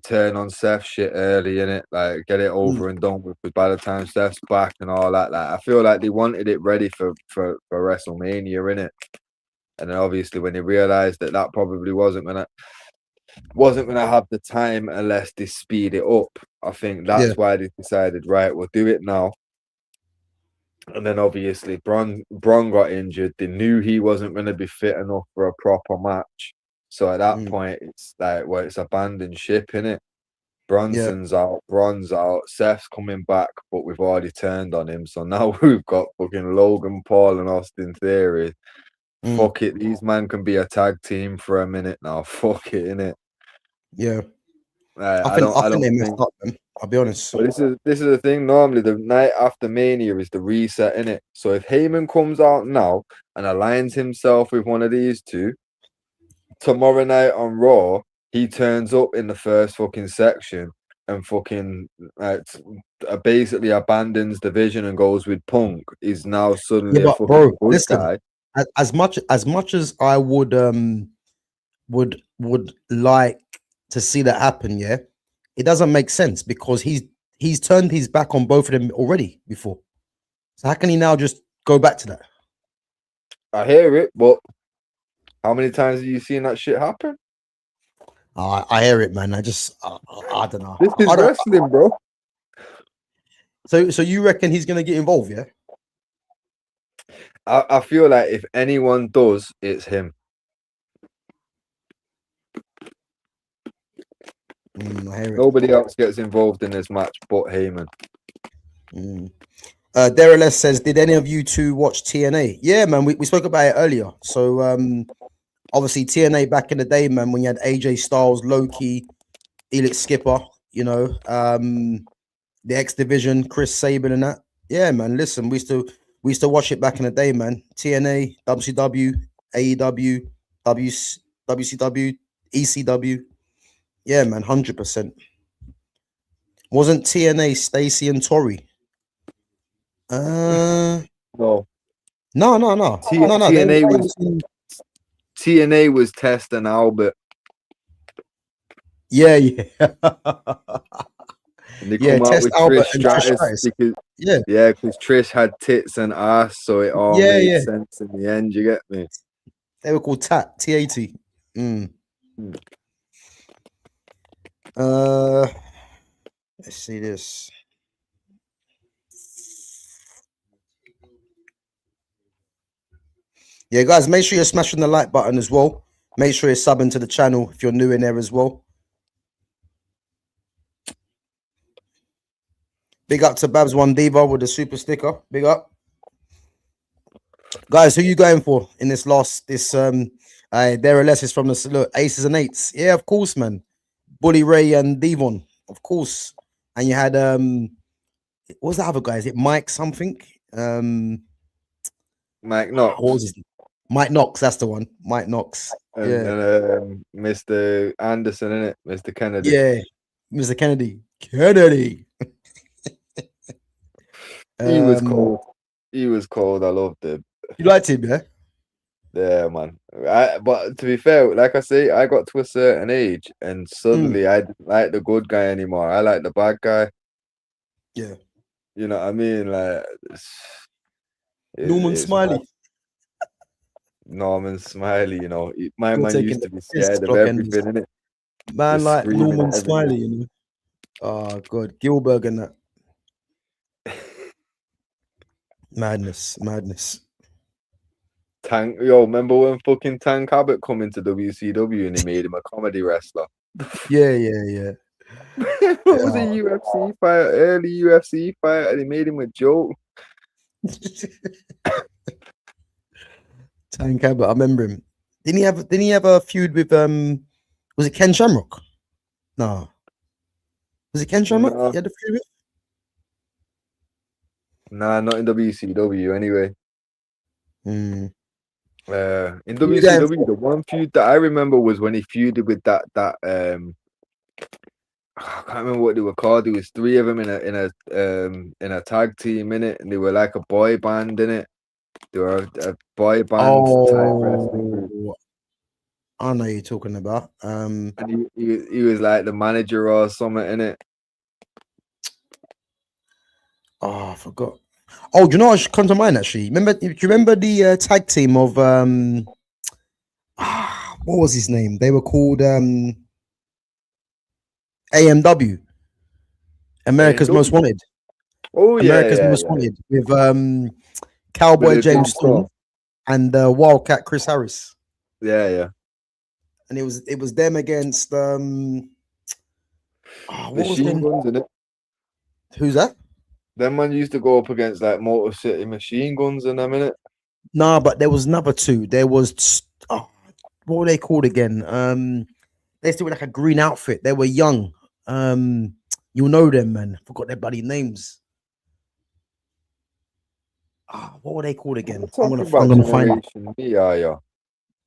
turn on Seth shit early, in it, like get it over and done with. Because by the time Seth's back and all that, like I feel like they wanted it ready for WrestleMania, in it. And then obviously when they realized that probably wasn't gonna have the time unless they speed it up, I think that's why they decided, right, we'll do it now. And then obviously Bron got injured. They knew he wasn't going to be fit enough for a proper match. So at that point, it's like, well, it's abandoned ship, innit? Bronson's out, Bron's out, Seth's coming back, but we've already turned on him. So now we've got fucking Logan Paul and Austin Theory. Fuck it, these men can be a tag team for a minute now. Fuck it, innit? Yeah. I think don't they messed think. up, man. I'll be honest. But this is the thing. Normally, the night after Mania is the reset, in it. So if Heyman comes out now and aligns himself with one of these two, tomorrow night on Raw, he turns up in the first fucking section and fucking basically abandons Division and goes with Punk. Is now suddenly a fucking bro, good listen, guy. As much as I would like to see that happen, yeah, it doesn't make sense because he's turned his back on both of them already before. So how can he now just go back to that? I hear it, but how many times have you seen that shit happen? I hear it, man. I don't know. This is wrestling, bro. So you reckon he's gonna get involved? Yeah. I feel like if anyone does, it's him. I hear it. Nobody else gets involved in this match but Heyman. Dereless says, did any of you two watch TNA? Yeah, man, we spoke about it earlier. So obviously TNA back in the day, man, when you had AJ Styles, Loki, Elite Skipper, the X Division, Chris Sabin and that. Yeah, man, listen, we used to watch it back in the day, man. TNA, WCW, AEW, WCW, ECW. Yeah, man, 100%. Wasn't TNA Stacy and Tori? No. No. TNA was Test and Albert. Yeah. And they come out Test with Albert Trish and Trish Stratus Stratus. because Trish had tits and ass, so it all made sense in the end. You get me? They were called T-A-T. Let's see this. Yeah, guys, make sure you're smashing the like button as well. Make sure you're subbing to the channel if you're new in there as well. Big up to Babs One Diva with the super sticker. Big up. Guys, who you going for in this there are less is from the look, aces and eights. Yeah, of course, man. Bully Ray and Devon, of course. And you had what was the other guy? Is it Mike something? Mike Knox. What was his name? Mike Knox, that's the one. Mike Knox. And Mr. Anderson, innit? Mr. Kennedy. Yeah, Mr. Kennedy. He was cold. I loved him. You liked him, yeah? Yeah, man. But to be fair, like I say, I got to a certain age and suddenly I didn't like the good guy anymore. I like the bad guy. Yeah. You know what I mean? Like Norman it's Smiley. mad. Norman Smiley, you know. My You're man taking used the to be piss, scared of clock enders. everything, innit? Man Just like screaming Norman at everything. Smiley, you know. Oh God, Gilbert and that. Madness. Tank, yo, remember when fucking Tank Abbott come into WCW and he made him a comedy wrestler? Yeah. What was a UFC fight, early UFC fight, and he made him a joke. Tank Abbott, I remember him. Didn't he have a feud with was it Ken Shamrock? No. Was it Ken Shamrock? No. He had a feud with? Nah, not in WCW anyway. Hmm. In WCW, the one feud that I remember was when he feuded with that I can't remember what they were called. There was three of them in a tag team in it, and they were like a boy band in it. They were a boy band type wrestling group. I know you're talking about. And he was like the manager or something in it. Oh, I forgot. Oh, do you know what come to mind actually? Do you remember the tag team of what was his name? They were called AMW, America's Most Wanted. Oh yeah, America's Most Wanted with Cowboy With James Storm and Wildcat Chris Harris. Yeah. And it was them against what was Machine them? Guns in it. Who's that? Them man used to go up against like Motor City Machine Guns in them, innit? Nah, but there was another two. There was what were they called again? They still like a green outfit. They were young. You'll know them, man. Forgot their bloody names. What were they called again? I'm gonna find it. Yeah.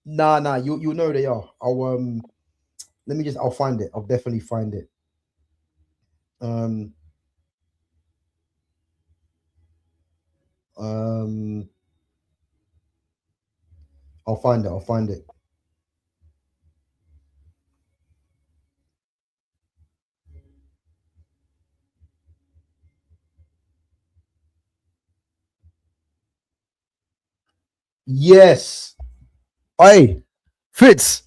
Nah, you know they are. I'll find it. I'll definitely find it. I'll find it. Yes. Hey, Fitz.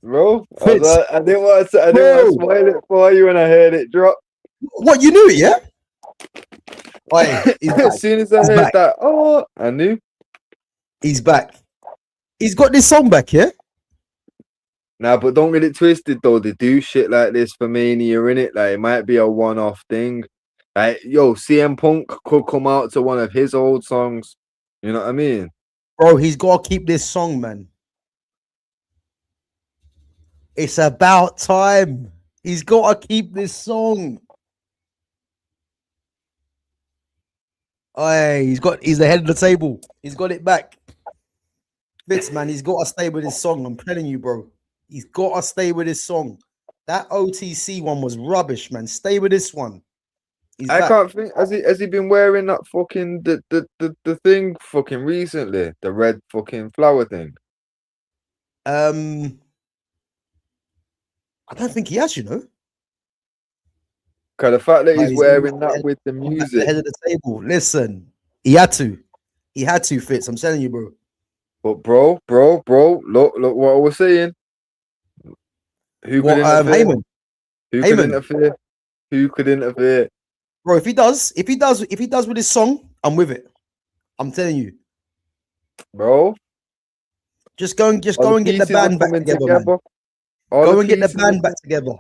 Bro, Fitz. I didn't want to spoil it for you when I heard it drop. What, you knew it, yeah? Hey, as soon as I heard that, I knew. He's back. He's got this song back, yeah? Nah, but don't get it twisted though. They do shit like this for Mania, innit? Like it might be a one-off thing. Like, yo, CM Punk could come out to one of his old songs. You know what I mean? Bro, he's got to keep this song, man. It's about time. He's got to keep this song. Hey, he's the head of the table. He's got it back. Fitz, man, he's got to stay with his song. I'm telling you, bro. He's got to stay with his song. That OTC one was rubbish, man. Stay with this one. I can't think. Has he been wearing that fucking the thing fucking recently? The red fucking flower thing. I don't think he has, you know. Cause the fact that he's wearing that with the music, the head of the table. Listen, he had to, Fitz. I'm telling you, bro. But bro, look what I was saying. Who could interfere? Heyman. Could interfere? Who could interfere? Bro, if he does with his song, I'm with it. I'm telling you, bro. Just go and get the band back together. Go and get the band back together.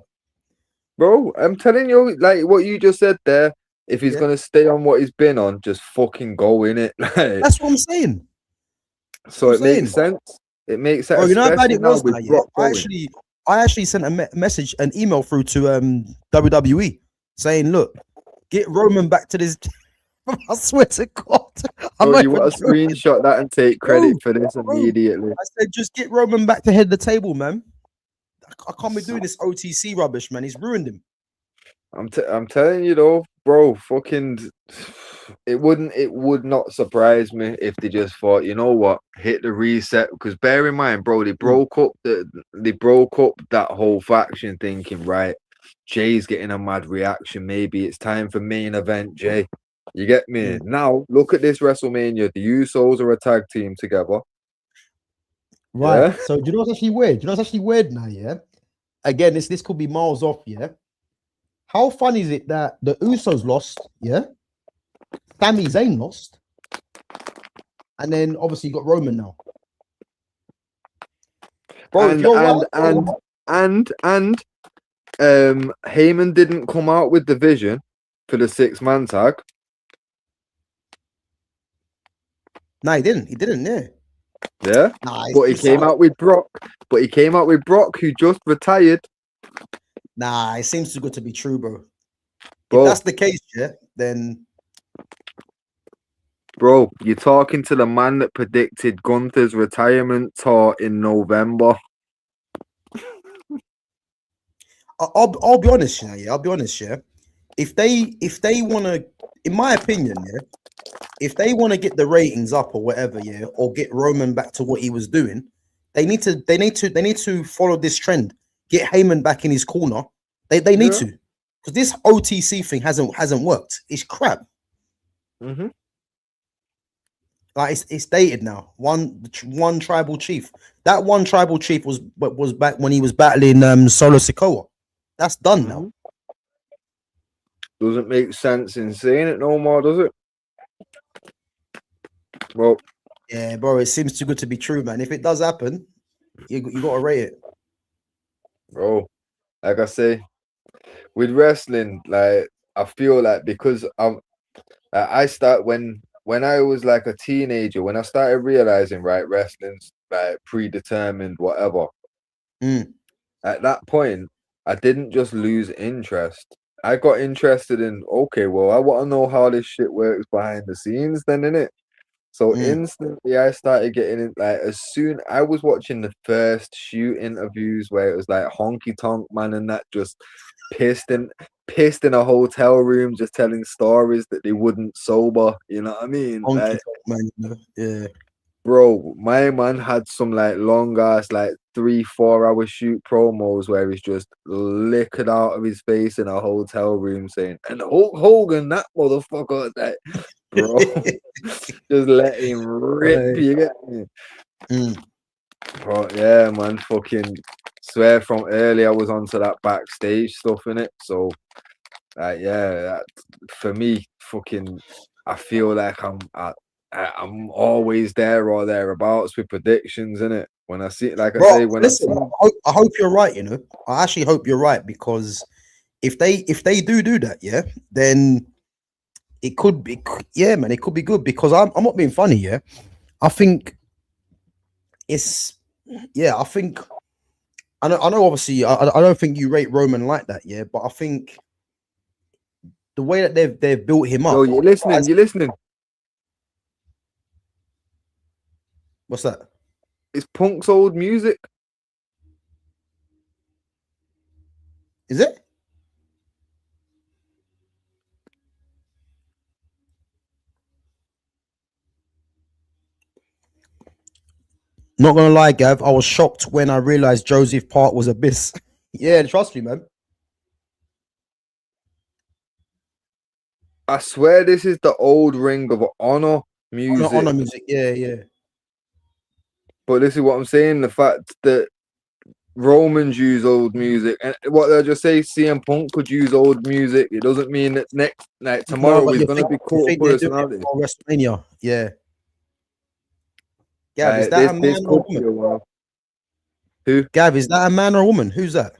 Bro, I'm telling you, like what you just said there, if he's gonna stay on what he's been on, just fucking go in it. Like, that's what I'm saying. So it makes sense. It makes sense. Bro, you know how bad it was now, yeah? I actually sent a an email through to WWE saying, look, get Roman back to this. I swear to God. So you want to screenshot that and take credit for this immediately. I said, just get Roman back to head the table, man. I can't be doing this OTC rubbish, man. He's ruined him. I'm telling you though, bro, fucking it would not surprise me if they just thought, you know what, hit the reset. Because bear in mind, bro, they broke up that whole faction, thinking, right, Jay's getting a mad reaction. Maybe it's time for main event Jay. You get me? Now look at this WrestleMania. The Usos are a tag team together. Right. Yeah? So do you know what's actually weird? Do you know what's actually weird now? Yeah. Again, this could be miles off. Yeah. How fun is it that the Usos lost? Yeah. Sami Zayn lost, and then obviously you got Roman now. Bro, if you're and Heyman didn't come out with the vision for the 6-man tag. No, he didn't. He didn't. Yeah. Yeah. Nah, But he came out with Brock. Who just retired. Nah, it seems too good to be true, bro. Bro, If that's the case, yeah, then bro, you're talking to the man that predicted Gunther's retirement tour in November. I'll be honest, yeah. I'll be honest, yeah. If they want to, in my opinion, yeah, if they want to get the ratings up or whatever, yeah, or get Roman back to what he was doing, they need to follow this trend. Get Heyman back in his corner. They need to, because this OTC thing hasn't worked. It's crap. Mm-hmm. Like it's dated now. One tribal chief. That one tribal chief was back when he was battling Solo Sikoa. That's done now. Doesn't make sense in saying it no more, does it? Well, yeah, bro. It seems too good to be true, man. If it does happen, you gotta rate it, bro. Like I say, with wrestling, like I feel like because I start when I was like a teenager, when I started realizing, right, wrestling's like predetermined, whatever. At that point, I didn't just lose interest. I got interested in, okay, well, I want to know how this shit works behind the scenes, then, innit? So instantly, I started getting it. Like as soon I was watching the first shoot interviews where it was like honky tonk man and that just pissed in a hotel room, just telling stories that they wouldn't sober. You know what I mean? honky tonk, man. Yeah. Bro, my man had some like long ass, like 3-4 hour shoot promos where he's just liquored out of his face in a hotel room saying, and Hulk Hogan, that motherfucker, that bro, just let him rip. You get me? Bro, yeah, man, fucking swear from early I was onto that backstage stuff in it. So, yeah, for me, fucking, I feel like I'm always there or thereabouts with predictions in it. When I see, like bro, I say, when listen, I hope you're right. You know, I actually hope you're right, because if they do that, yeah, then it could be, yeah, man, it could be good, because I'm not being funny, yeah. I think it's, yeah, I think I know obviously I don't think you rate Roman like that, yeah, but I think the way that they've built him up. Yo, you're listening. What's that? It's Punk's old music. Is it? Not gonna lie, Gav, I was shocked when I realized Joseph Part was Abyss. Yeah, trust me, man. I swear this is the old Ring of Honor music. Honor music, yeah. But this is what I'm saying: the fact that Romans use old music, and what they'll just say, CM Punk could use old music. It doesn't mean that tomorrow he's gonna be cult personality. WrestleMania, yeah. Gav, is that a man or a woman? Who? Gav, is that a man or a woman? Who's that?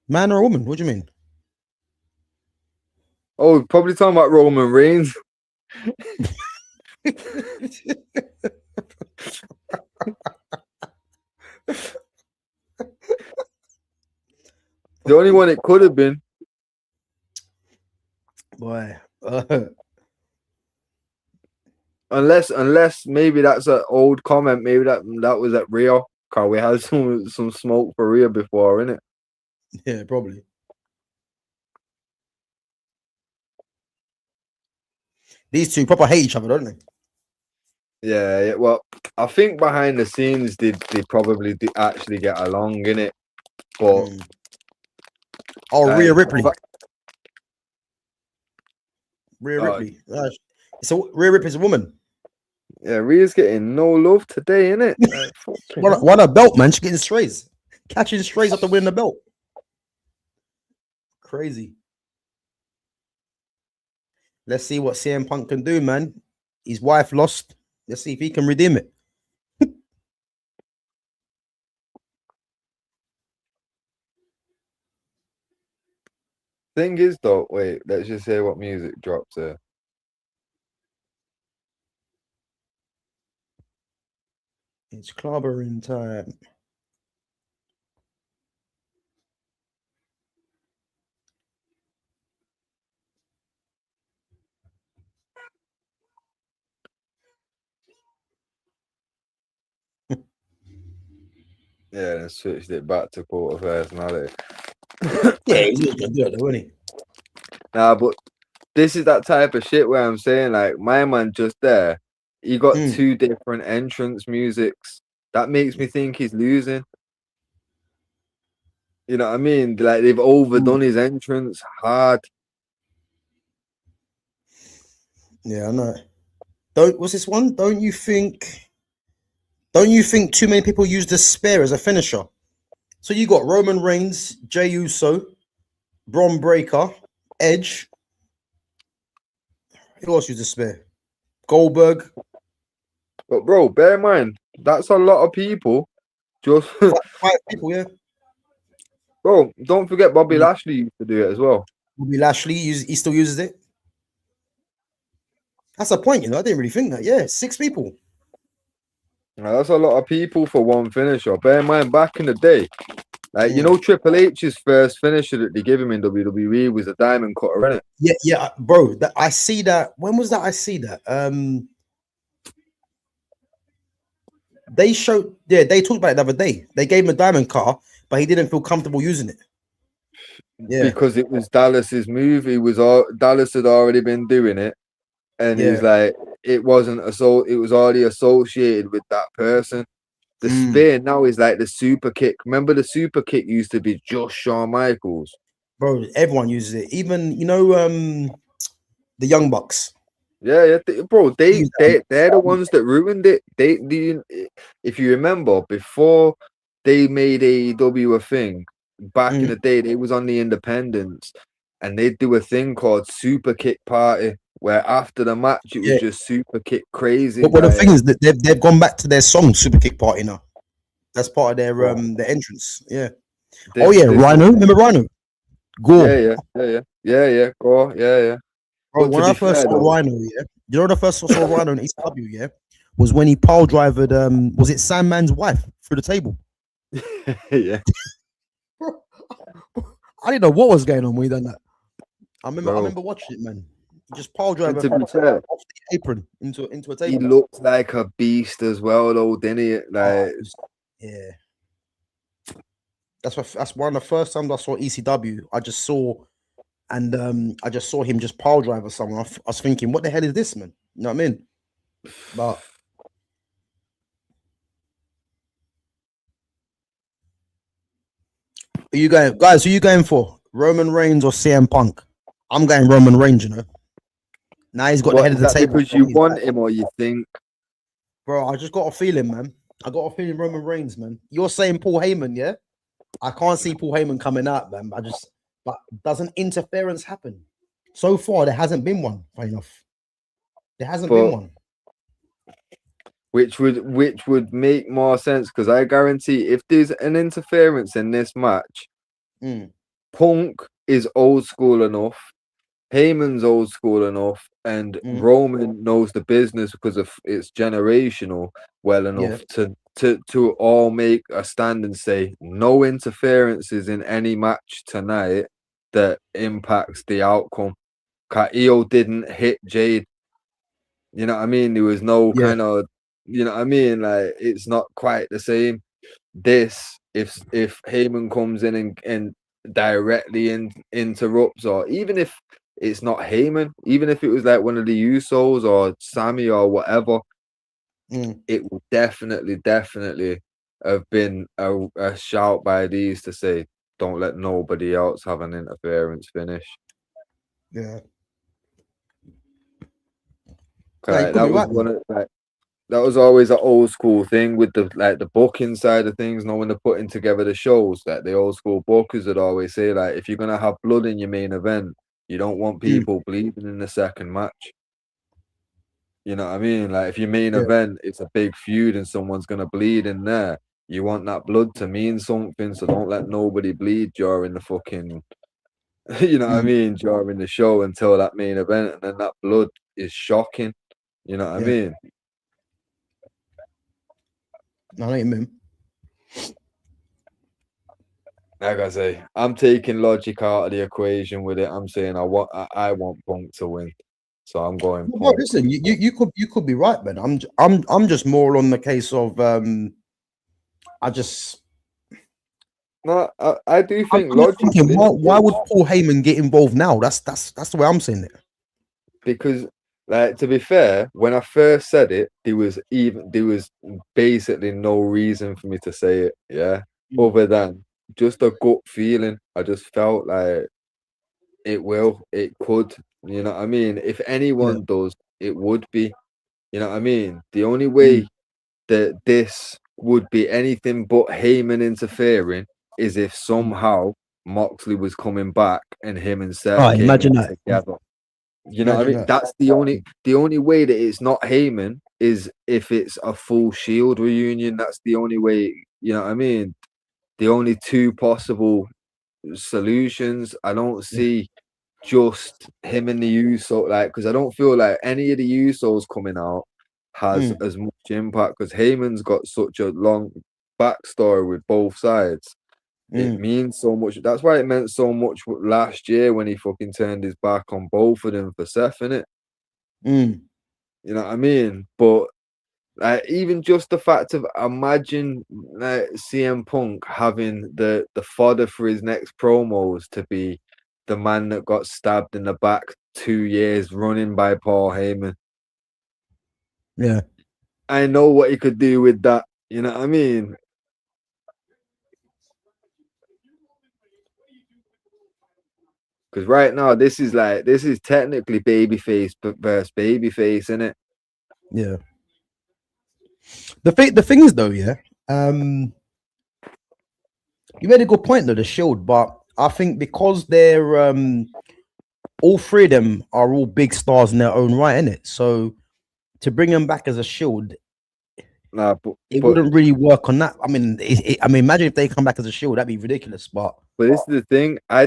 Man or a woman? What do you mean? Oh, probably talking about Roman Reigns. The only one it could have been. Boy. Unless maybe that's an old comment. Maybe that was at Rhea. Cause we had some smoke for Rhea before, innit? Yeah, probably. These two proper hate each other, don't they? Yeah, well, I think behind the scenes they probably actually get along in it, but Oh, Rhea like, Ripley. Rhea Ripley. Rhea Ripley's a woman. Yeah, Rhea's getting no love today, innit? Like, What a belt, man. She's getting strays. Catching strays after winning the belt. Crazy. Let's see what CM Punk can do, man. His wife lost. Let's see if he can redeem it. thing is, though, wait, let's just hear what music drops there. It's clobbering time. Yeah, and switched it back to quarter personality. Yeah, he's gonna do it, though, isn't he? Nah, but this is that type of shit where I'm saying, like, my man just there, he got two different entrance musics. That makes me think he's losing. You know what I mean? Like, they've overdone his entrance hard. Yeah, I know. What's this one? Don't you think too many people use the spear as a finisher? So you got Roman Reigns, Jey Uso, Braun Breaker, Edge. Who else used the spear? Goldberg. But bro, bear in mind, that's a lot of people. Just 5 people, yeah. Bro, don't forget Bobby Lashley used to do it as well. Bobby Lashley, he still uses it. That's a point, you know. I didn't really think that. Yeah, 6 people. Now, that's a lot of people for one finisher. Bear in mind, back in the day, like you know, Triple H's first finisher that they gave him in WWE was a diamond cutter, innit? Yeah, bro. I see that. When was that? I see that. They showed. Yeah, they talked about it the other day. They gave him a diamond cutter, but he didn't feel comfortable using it. Yeah, because it was Dallas's move. Dallas had already been doing it, and he's like, it wasn't it was already associated with that person. The spear now is like the super kick. Remember, the super kick used to be just Shawn Michaels. Bro, everyone uses it. Even the Young Bucks. Yeah, bro. They're the ones that ruined it. If you remember, before they made AEW a thing, back in the day, they was on the Independents, and they'd do a thing called Super Kick Party, where after the match it was just Super Kick crazy. But the thing is that they've gone back to their song Super Kick Party now. That's part of their entrance. Yeah. Rhino. Remember Rhino? Gore. Yeah. Gore. Yeah. Bro, when I first saw Rhino, you know the first I saw Rhino in ECW, was when he pile drivered was it Sandman's wife through the table? Yeah. Bro, I didn't know what was going on when he done that. I remember watching it, man. He just pile drive off the apron into a table. He looked like a beast as well, though, didn't he? Like, yeah. That's one of the first times I saw ECW. I just saw him just pile drive or something. I was thinking, what the hell is this, man? You know what I mean? But who you going for? Roman Reigns or CM Punk? I'm going Roman Reigns, you know. Now he's got the head of the table. Because you want him or you think? Bro, I just got a feeling, man. I got a feeling Roman Reigns, man. You're saying Paul Heyman, yeah? I can't see Paul Heyman coming out, man. But doesn't interference happen? So far, there hasn't been one, funny enough. There hasn't been one. Which would make more sense, because I guarantee if there's an interference in this match, Punk is old school enough, Heyman's old school enough, and Roman knows the business because of it's generational well enough to all make a stand and say no interferences in any match tonight that impacts the outcome. Io didn't hit Jade. You know what I mean? There was no kind of, you know what I mean? Like, it's not quite the same. This, if Heyman comes in and directly interrupts, or even if it's not Heyman. Even if it was like one of the Usos or Sami or whatever, it would definitely have been a shout by these to say, don't let nobody else have an interference finish. Yeah. Like, that was one of that was always an old school thing with the booking side of things. When they're putting together the shows, like the old school bookers would always say, like, if you're gonna have blood in your main event, you don't want people bleeding in the second match. You know what I mean? Like, if your main event it's a big feud and someone's gonna bleed in there, you want that blood to mean something. So don't let nobody bleed during the fucking, you know what I mean, during the show until that main event, and then that blood is shocking. You know what I mean? I know what you mean. Like I say, I'm taking logic out of the equation with it. I'm saying I want Punk to win, so I'm going. Well, listen, you could be right, man. I'm just more on the case of I just no, I do think I'm logic. thinking, why would Paul Heyman get involved now? That's the way I'm seeing it. Because, like, to be fair, when I first said it, there was basically no reason for me to say it, yeah, other than just a gut feeling. I just felt like it could, you know what I mean? If anyone does, it would be, you know what I mean? The only way that this would be anything but Heyman interfering is if somehow Moxley was coming back and him and Seth came imagine that together. You know what I mean? That's the only way that it's not Heyman is if it's a full Shield reunion. That's the only way, you know what I mean? The only two possible solutions. I don't see just him and the Usos, like, because I don't feel like any of the Usos coming out has as much impact, because Heyman's got such a long backstory with both sides. It means so much. That's why it meant so much last year when he fucking turned his back on both of them for Seth, innit? You know what I mean? But like, even just the fact of imagine like CM Punk having the fodder for his next promos to be the man that got stabbed in the back 2 years running by Paul Heyman. Yeah. I know what he could do with that. You know what I mean? Because right now, this is technically babyface versus babyface, isn't it? Yeah. The thing is though, yeah. You made a good point though, the Shield, but I think because they're all three of them are all big stars in their own right, innit? So to bring them back as a Shield, it wouldn't really work on that. I mean, imagine if they come back as a Shield, that'd be ridiculous. But this is the thing. I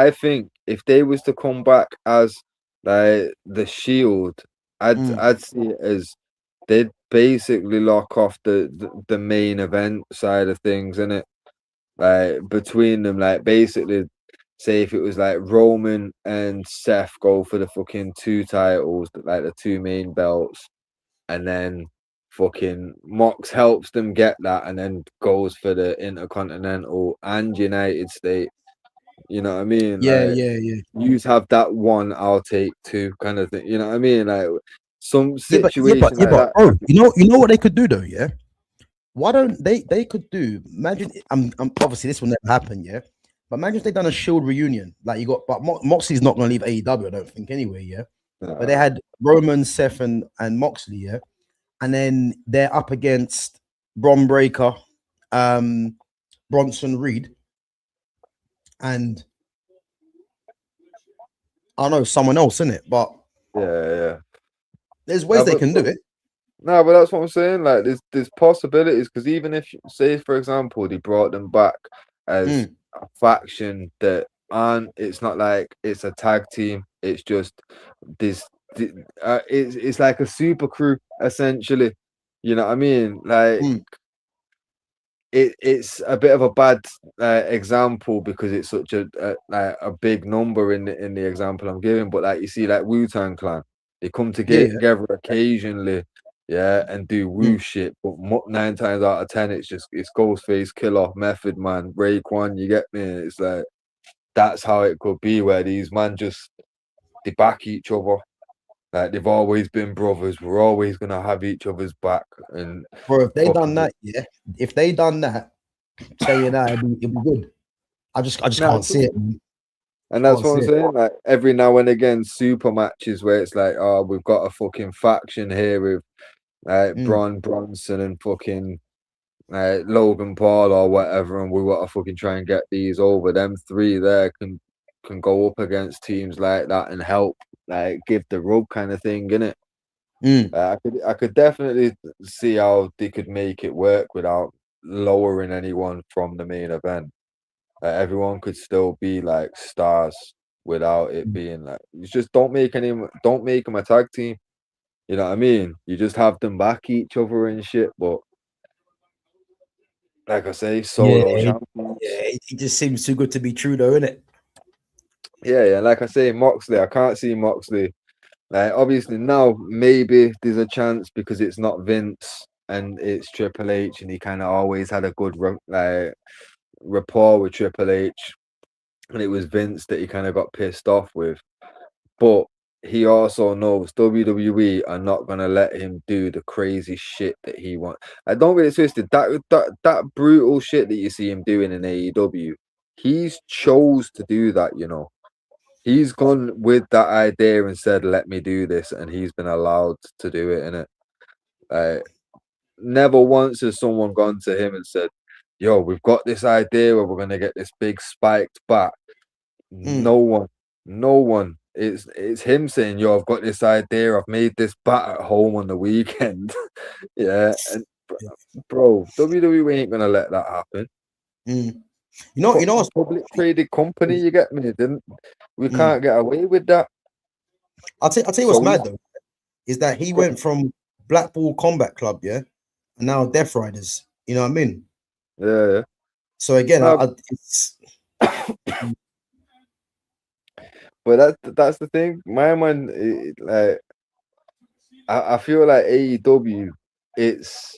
think if they was to come back as like the Shield, I'd see it as they'd basically lock off the main event side of things, innit? Like between them, like basically say if it was like Roman and Seth go for the fucking 2 titles, like the 2 main belts, and then fucking Mox helps them get that and then goes for the Intercontinental and United States. You know what I mean? Yeah. You have that one, I'll take 2 kind of thing. You know what I mean? Like some situation like that. Bro, you know what they could do though, yeah? Why don't they could do, imagine, I'm obviously this will never happen, yeah? But imagine if they done a Shield reunion, like you got, but Moxley's not going to leave AEW, I don't think, anyway, yeah? But they had Roman, Seth, and Moxley, yeah? And then they're up against Bron Breakker, Bronson Reed, and I don't know, someone else, in it, but yeah. There's ways they can do it. No, but that's what I'm saying. Like, there's possibilities, because even if, say, for example, they brought them back as a faction that aren't, it's not like it's a tag team. It's just it's like a super crew essentially. You know what I mean? Like, it's a bit of a bad example because it's such a big number in the example I'm giving. But like you see, like Wu-Tang Clan, they come together occasionally. Yeah, and do woo shit, but 9 times out of 10, it's Ghostface, Killer, Method Man, Raekwon. You get me? It's like that's how it could be, where these man just they back each other. Like they've always been brothers. We're always gonna have each other's back. And Bro, if they done fucking that, yeah, if they done that, saying that it'd be good. I just nah, can't see it. Man. and I that's can't what see I'm it. saying. Like every now and again, super matches where it's like, oh, we've got a fucking faction here with like Mm, Braun Bronson and fucking Logan Paul or whatever, and we want to fucking try and get these over. Them three there can go up against teams like that and help, like give the rub kind of thing, innit? mm. I could definitely see how they could make it work without lowering anyone from the main event. Everyone could still be like stars without it being like, you just don't make them a tag team. You know what I mean? You just have them back each other and shit. But like I say, Yeah, solo champions. it just seems too good to be true, though, isn't it? Yeah. Like I say, Moxley. I can't see Moxley. Like obviously now maybe there's a chance because it's not Vince and it's Triple H, and he kind of always had a good rapport with Triple H, and it was Vince that he kind of got pissed off with. But he also knows WWE are not gonna let him do the crazy shit that he wants. I don't get it twisted. That brutal shit that you see him doing in AEW, he's chose to do that. You know, he's gone with that idea and said, "Let me do this," and he's been allowed to do it. In it, never once has someone gone to him and said, "Yo, we've got this idea where we're gonna get this big spiked back." Mm. No one. It's him saying, "Yo, I've got this idea. I've made this bat at home on the weekend." Yeah, and bro, WWE ain't gonna let that happen. Mm. You know what's Public traded company. You get me? We Mm. can't get away with that. I'll tell you what's So mad though, is that he went from Blackpool Combat Club, yeah, and now Death Riders. You know what I mean? yeah. So again, No, it's but that's the thing. My man, like I feel like AEW, it's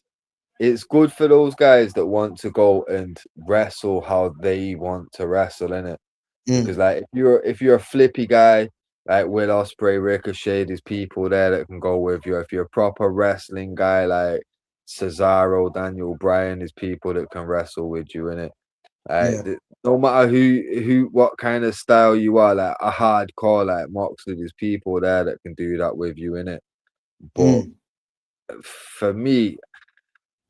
good for those guys that want to go and wrestle how they want to wrestle, innit? Because like if you're a flippy guy like Will Ospreay, Ricochet, there's people there that can go with you. If you're a proper wrestling guy like Cesaro, Daniel Bryan, there's people that can wrestle with you, innit? yeah. No matter what kind of style you are, like a hardcore like Moxley, there's people there that can do that with you, innit? But Mm. for me,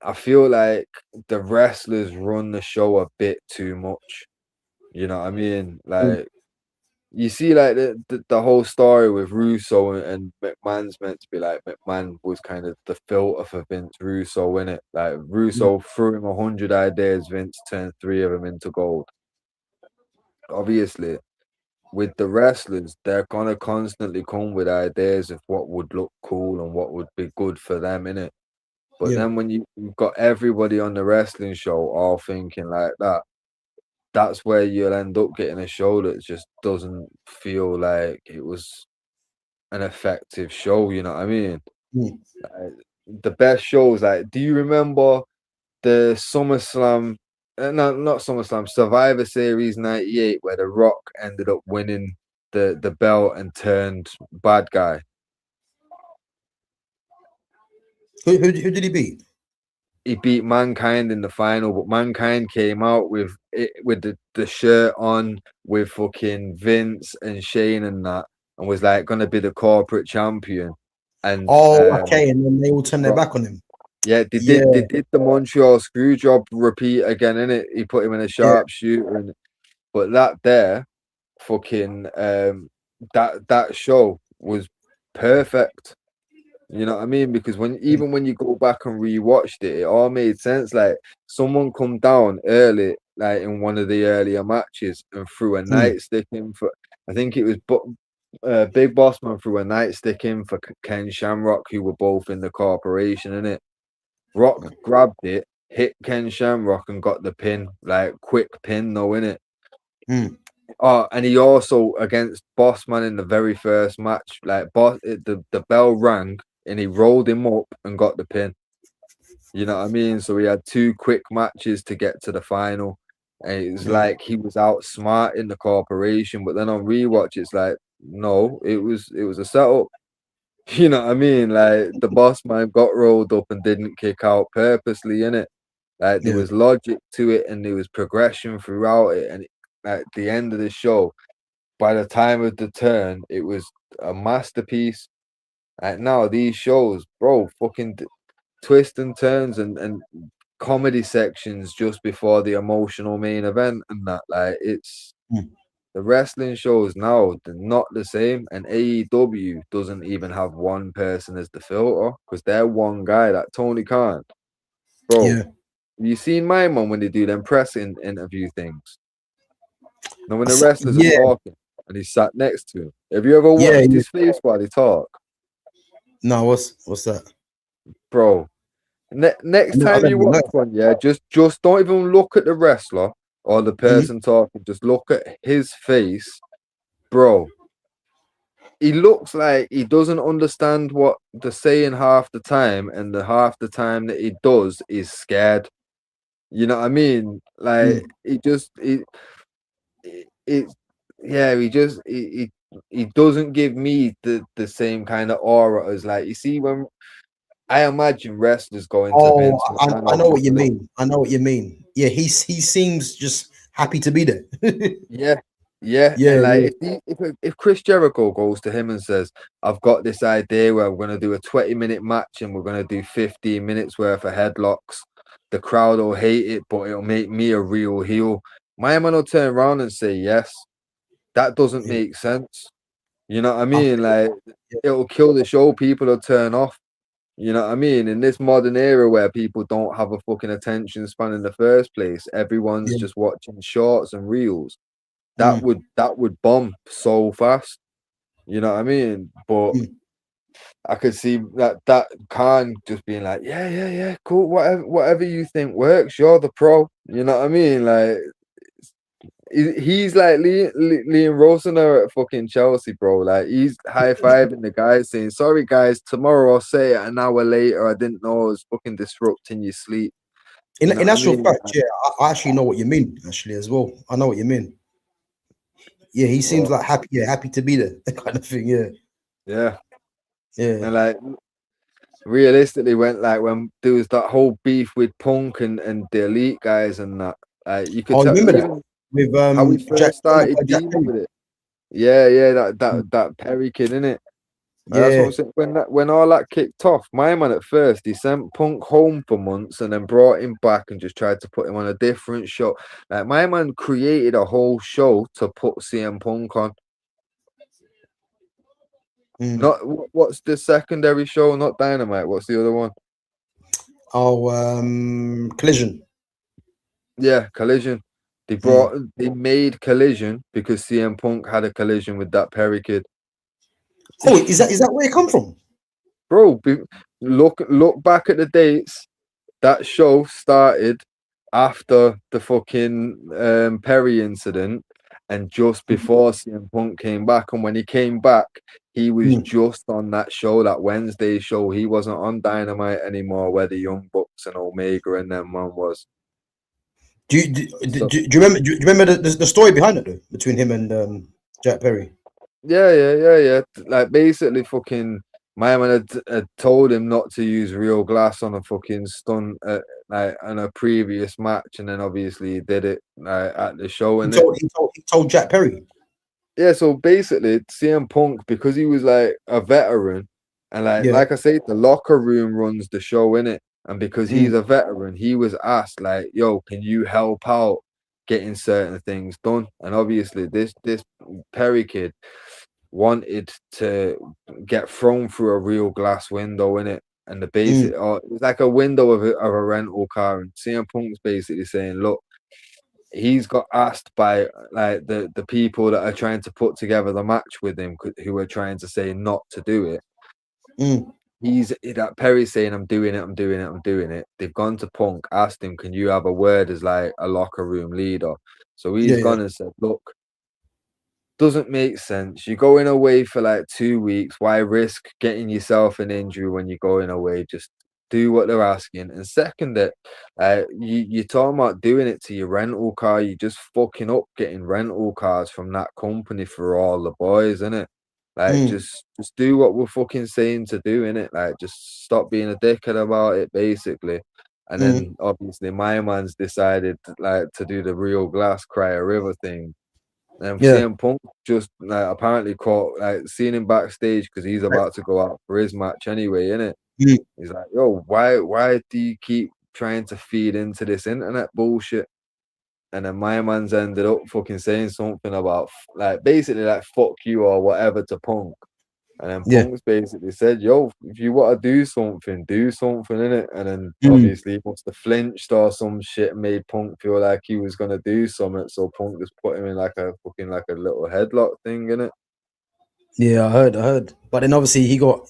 I feel like the wrestlers run the show a bit too much. You know what I mean? Mm. Like you see, like the whole story with Russo and McMahon's meant to be like McMahon was kind of the filter for Vince Russo in it. Like Russo threw him 100 ideas, Vince turned 3 of them into gold. Obviously, with the wrestlers, they're gonna constantly come with ideas of what would look cool and what would be good for them in it. But Yeah. then when you've got everybody on the wrestling show all thinking like that, that's where you'll end up getting a show that just doesn't feel like it was an effective show. You know what I mean? Mm. The best shows, like, do you remember the SummerSlam? No, not SummerSlam. Survivor Series '98, where The Rock ended up winning the belt and turned bad guy. Who did he beat? He beat Mankind in the final, but Mankind came out with it with the shirt on with fucking Vince and Shane and that, and was like gonna be the corporate champion. And Oh, okay, and then they all turned their Rock, back on him. yeah, Yeah, they did the Montreal screw job repeat again in it. He put him in a yeah. sharpshooter, and but that there, fucking that show was perfect. You know what I mean? Because even when you go back and rewatched it, it all made sense. Like someone come down early, like in one of the earlier matches, and threw a Mm. nightstick in for. I think it was Big Bossman threw a nightstick in for Ken Shamrock, who were both in the corporation. In it, Rock grabbed it, hit Ken Shamrock, and got the pin. Like quick pin, though, in it. Mm. Oh, and he also against Bossman in the very first match, like the bell rang and he rolled him up and got the pin. You know what I mean? So he had 2 quick matches to get to the final. And it was like he was outsmart in the corporation, but then on rewatch, it's like No, it was a setup. You know what I mean? Like the boss man got rolled up and didn't kick out purposely in it. Like there Yeah. was logic to it and there was progression throughout it. And at the end of the show, by the time of the turn, it was a masterpiece. Like now these shows, bro, fucking twists and turns and comedy sections just before the emotional main event and that, like it's Mm. the wrestling shows now, they're not the same. And AEW doesn't even have one person as the filter because they're one guy, that Tony Khan. Bro, Yeah. you seen my mom when they do them pressing interview things? Now when the So- wrestlers are yeah. talking and he's sat next to him. Have you ever Yeah. watched his face while he talk? No, what's that? Bro, next I time don't you even know. watch one, yeah, just don't even look at the wrestler or the person talking. Just look at his face, bro. He looks like he doesn't understand what they're saying half the time, and the half the time that he does is scared. You know what I mean? Like he just it yeah, he doesn't give me the same kind of aura as, like, you see when I imagine wrestlers going to Oh, Vince I McMahon know what you and mean. I know what you mean. Yeah, he seems just happy to be there. yeah, yeah, Yeah, and like yeah, if Chris Jericho goes to him and says, "I've got this idea where we're gonna do a 20-minute match and we're gonna do 15 minutes worth of headlocks," the crowd will hate it, but it'll make me a real heel. My man will turn around and say, "Yes." That doesn't yeah. make sense. You know what I I mean? Like yeah, it'll kill the show. People will turn off. You know what I mean? In this modern era where people don't have a fucking attention span in the first place, everyone's yeah. just watching shorts and reels. That Mm, would bomb so fast. You know what I mean? But mm. I could see that Khan just being like, yeah, yeah, yeah, cool, whatever you think works. You're the pro. You know what I mean? Like he's like Liam Rosener at fucking Chelsea, bro. Like he's high fiving the guys, saying, "Sorry, guys, tomorrow I'll say it an hour later. I didn't know I was fucking disrupting your sleep." You know In what I actual mean? fact, yeah, I actually know what you mean. Actually, as well, I know what you mean. Yeah, he seems But, like happy. Yeah, happy to be there, kind of thing. Yeah, yeah, yeah. and like realistically, when there was that whole beef with Punk and the Elite guys and that, you could Oh, you tell remember that even with how he Jack? first started Jack dealing Perry? with it. Yeah, yeah, Mm. that Perry kid, innit? That's what Yeah, I'm saying. When all that kicked off, my man at first he sent Punk home for months and then brought him back and just tried to put him on a different show. Like my man created a whole show to put CM Punk on. mm. Not what's the secondary show? Not Dynamite. What's the other one? Oh, Collision. Yeah, Collision. Mm. They made Collision because CM Punk had a collision with that Perry kid. Oh, is that where it come from? Bro, look back at the dates. That show started after the fucking Perry incident and just before CM Punk came back. And when he came back, he was Mm. just on that show, that Wednesday show. He wasn't on Dynamite anymore, where the Young Bucks and Omega and them man was. So, Do you remember? Do you remember the story behind it though, between him and Jack Perry? yeah. Like basically, fucking my man had told him not to use real glass on a fucking stunt, like on a previous match, and then obviously he did it at the show, and He told Jack Perry. yeah. So basically, CM Punk, because he was like a veteran, and Yeah. like I say, the locker room runs the show in it, and because he's Mm. a veteran, he was asked like, "Yo, can you help out getting certain things done?" And obviously, this Perry kid wanted to get thrown through a real glass window in it. And the Mm. basic, or it's like a window of a rental car. And CM Punk's basically saying, look, he's got asked by like the people that are trying to put together the match with him, who are trying to say not to do it. Mm. He's that Perry's saying, I'm doing it. They've gone to Punk, asked him, can you have a word as like a locker room leader? So he's Yeah, yeah. gone and said, look, doesn't make sense. You're going away for like 2 weeks. Why risk getting yourself an injury when you're going away? Just do what they're asking, and second, that you're talking about doing it to your rental car. You just fucking up getting rental cars from that company for all the boys, innit? Like, Mm. just do what we're fucking saying to do, innit? Like, just stop being a dickhead about it, basically. And Mm. then obviously my man's decided to do the real glass cry a river thing. And Yeah. CM Punk just apparently caught seeing him backstage because he's about to go out for his match anyway, innit? Mm. He's like, yo, why do you keep trying to feed into this internet bullshit? And then my man's ended up fucking saying something about basically fuck you or whatever to Punk. And then Yeah. Punk's basically said, yo, if you want to do something in it. And then Mm. obviously he must have flinched or some shit and made Punk feel like he was gonna do something. So Punk just put him in like a little headlock thing, innit? Yeah, I heard. But then obviously he got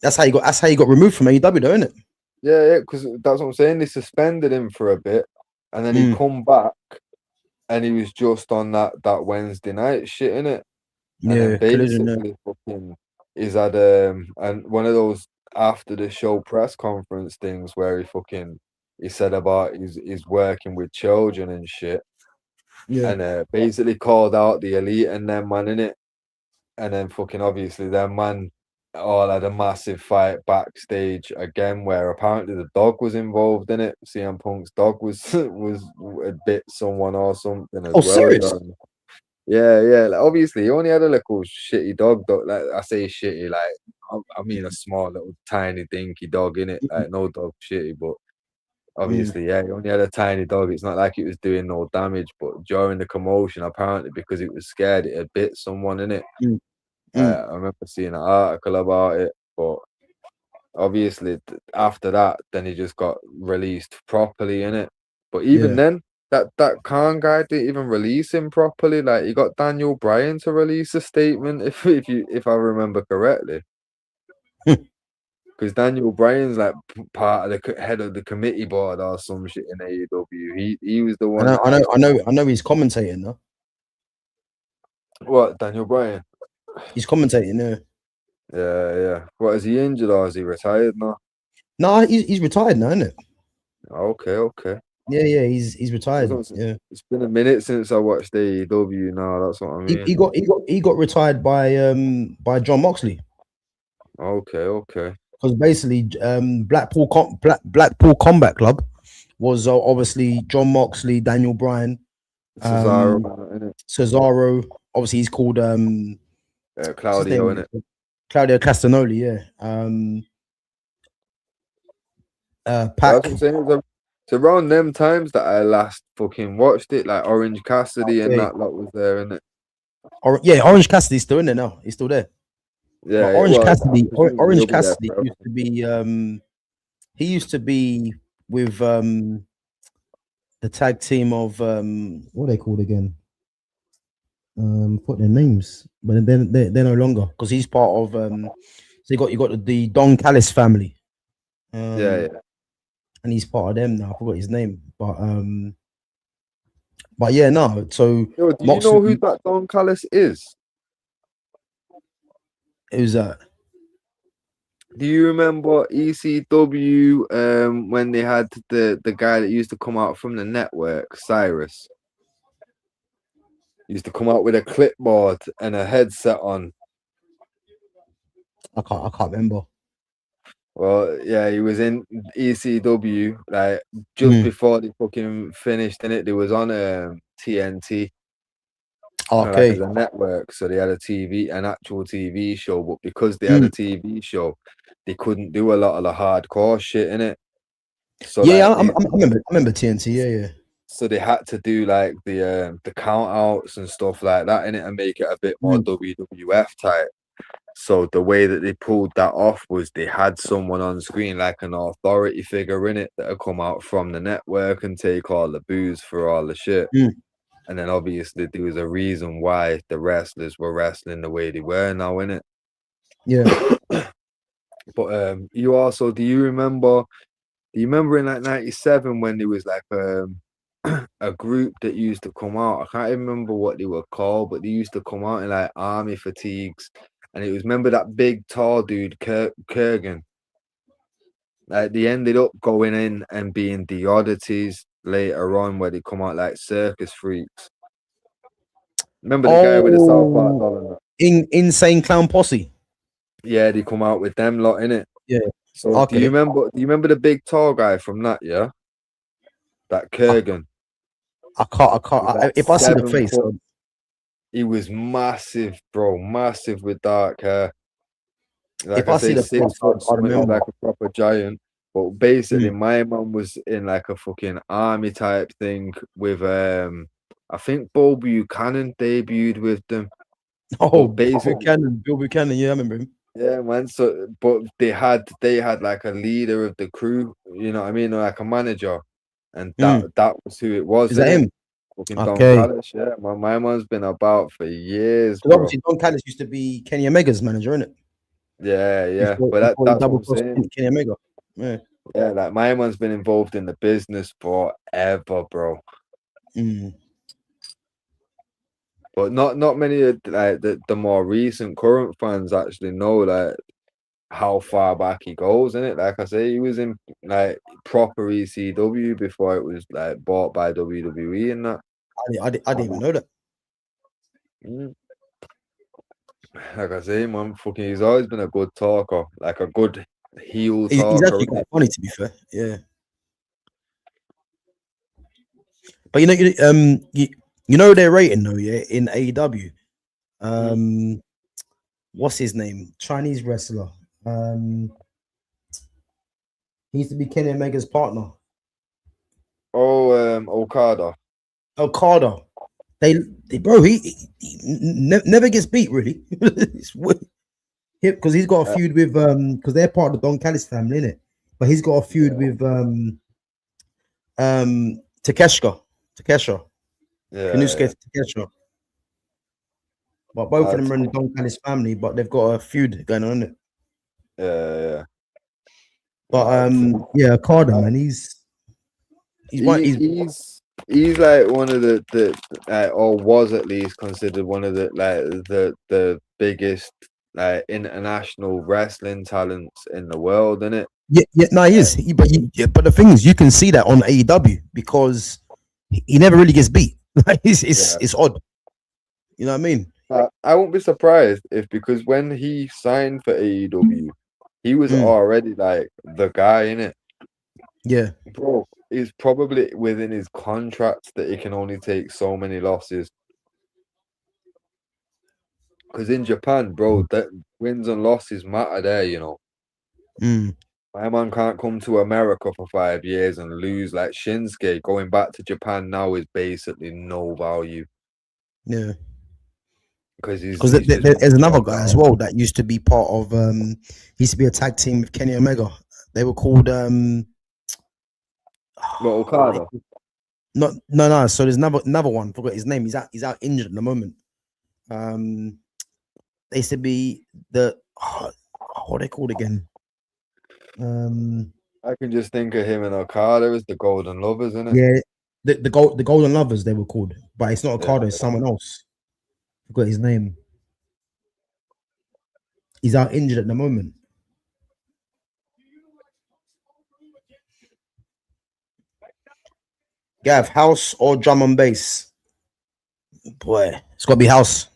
that's how he got removed from AEW, though, isn't it? Yeah, because that's what I'm saying. They suspended him for a bit and then he come back and he was just on that Wednesday night shit, innit? And then Yeah, collision. Yeah. basically fucking he's had and one of those after the show press conference things where he said about he's working with children and shit. Yeah. And basically called out the elite and them man in it. And then fucking obviously their man all had a massive fight backstage again where apparently the dog was involved in it. CM Punk's dog was had bit someone or something as Oh, well. serious? Yeah. Like, obviously, he only had a little shitty dog. Like I say, shitty. Like I mean, a small little tiny dinky dog in it. Like no dog shitty, but obviously, yeah, he only had a tiny dog. It's not like it was doing no damage. But during the commotion, apparently, because it was scared, it had bit someone in it. I remember seeing an article about it, but obviously after that, then he just got released properly in it. But even then, that Khan guy didn't even release him properly. Like he got Daniel Bryan to release a statement, if I remember correctly, because Daniel Bryan's like part of the head of the committee board or some shit in AEW. He was the one. I know. He's commentating though. What, Daniel Bryan? He's commentating. Yeah. Yeah. What, is he injured or is he retired now? No, he's retired now, isn't it? Okay. Yeah. He's retired. Yeah. It's been a minute since I watched AEW now. That's what I mean. He got retired by John Moxley. Okay. Because basically, Blackpool Combat Club was obviously John Moxley, Daniel Bryan, Cesaro. Obviously, he's called Claudio, innit? Claudio Castagnoli, yeah. Pac. That's what I'm saying. It's around them times that I last fucking watched it. Like Orange Cassidy and that lot was there, innit? Orange Cassidy's still in there now. He's still there. Yeah, Orange Cassidy used to be he used to be with the tag team of what are they called again? Put their names, but then they're no longer because he's part of so you got the Don Callis family. Yeah. And he's part of them now. I forgot his name, but yeah, no. So Yo, do you know who that Don Callis is? Who's that? Do you remember ECW when they had the guy that used to come out from the network, Cyrus? He used to come out with a clipboard and a headset on. I can't remember. Well, yeah, he was in ECW like just before they fucking finished in it. They was on TNT. Okay. As a network, so they had an actual TV show, but because they had a TV show, they couldn't do a lot of the hardcore shit in it. So yeah, I remember TNT. Yeah. So they had to do like the count outs and stuff like that in it and make it a bit more WWF type. So the way that they pulled that off was they had someone on screen like an authority figure in it that would come out from the network and take all the booze for all the shit. And then obviously there was a reason why the wrestlers were wrestling the way they were now, innit? Yeah. But do you remember in like 97 when there was like a group that used to come out? I can't even remember what they were called, but they used to come out in like army fatigues. And it was, remember that big tall dude, Kurgan? Like they ended up going in and being the oddities later on, where they come out like circus freaks. Remember the guy with the South Park doll and that? Insane Clown Posse. Yeah, they come out with them lot in it. Yeah. So Okay. do you remember the big tall guy from that? Yeah, that Kurgan. I can't. If I see the face, he was massive, bro, massive with dark hair. Like if I see the 6 face, foot, I'd something remember. like a proper giant. But basically, my mum was in like a fucking army type thing with I think Bo Buchanan debuted with them. Oh, Bill Buchanan, yeah, I remember him. Yeah, man. So, but they had like a leader of the crew, you know what I mean, or like a manager, and that was who it was. Is that him? Fucking Okay. Don Callis, yeah. My man's been about for years, bro. Obviously, Don Callis used to be Kenny Omega's manager, isn't it? Yeah. Before But that's double what I'm saying. Kenny Omega. Yeah. Yeah, like my man's been involved in the business forever, bro. But not many of like the more recent current fans actually know like how far back he goes in it. Like I say, he was in like proper ECW before it was like bought by WWE and that. I didn't even know that. Like I say, man, fucking, he's always been a good talker, like a good heel talker. He's actually quite funny, to be fair. Yeah. But you know their rating though, yeah, in AEW. What's his name? Chinese wrestler. He used to be Kenny Omega's partner. Okada. Okada. They bro, he never gets beat really. Because he's got a feud with because they're part of the Don Callis family, innit? But he's got a feud with Takeshita. Yeah. Konosuke Takeshita. But both of them are in the Don Callis family, but they've got a feud going on, innit? Yeah. But yeah, Okada, man, he's like one of the or was at least considered one of the biggest international wrestling talents in the world, isn't it? Yeah, no, he is. But the thing is, you can see that on AEW because he never really gets beat. Like it's odd. You know what I mean? I won't be surprised if, because when he signed for AEW, he was already like the guy in it. Yeah, bro, it's probably within his contract that he can only take so many losses. Because in Japan, bro, that wins and losses matter there, you know. My man can't come to America for 5 years and lose. Like Shinsuke going back to Japan now is basically no value. Yeah. Because there's another guy as well that used to be part of he used to be a tag team with Kenny Omega. They were called Okada. No. So there's another one. Forgot his name. He's out injured at the moment. They used to be the what are they called again? I can just think of him and Okada as the Golden Lovers, isn't it? Yeah, the Golden Lovers they were called, but it's not Okada. It's someone else. Forgot his name. He's out injured at the moment. Gav, house or drum and bass? Boy, it's got to be house.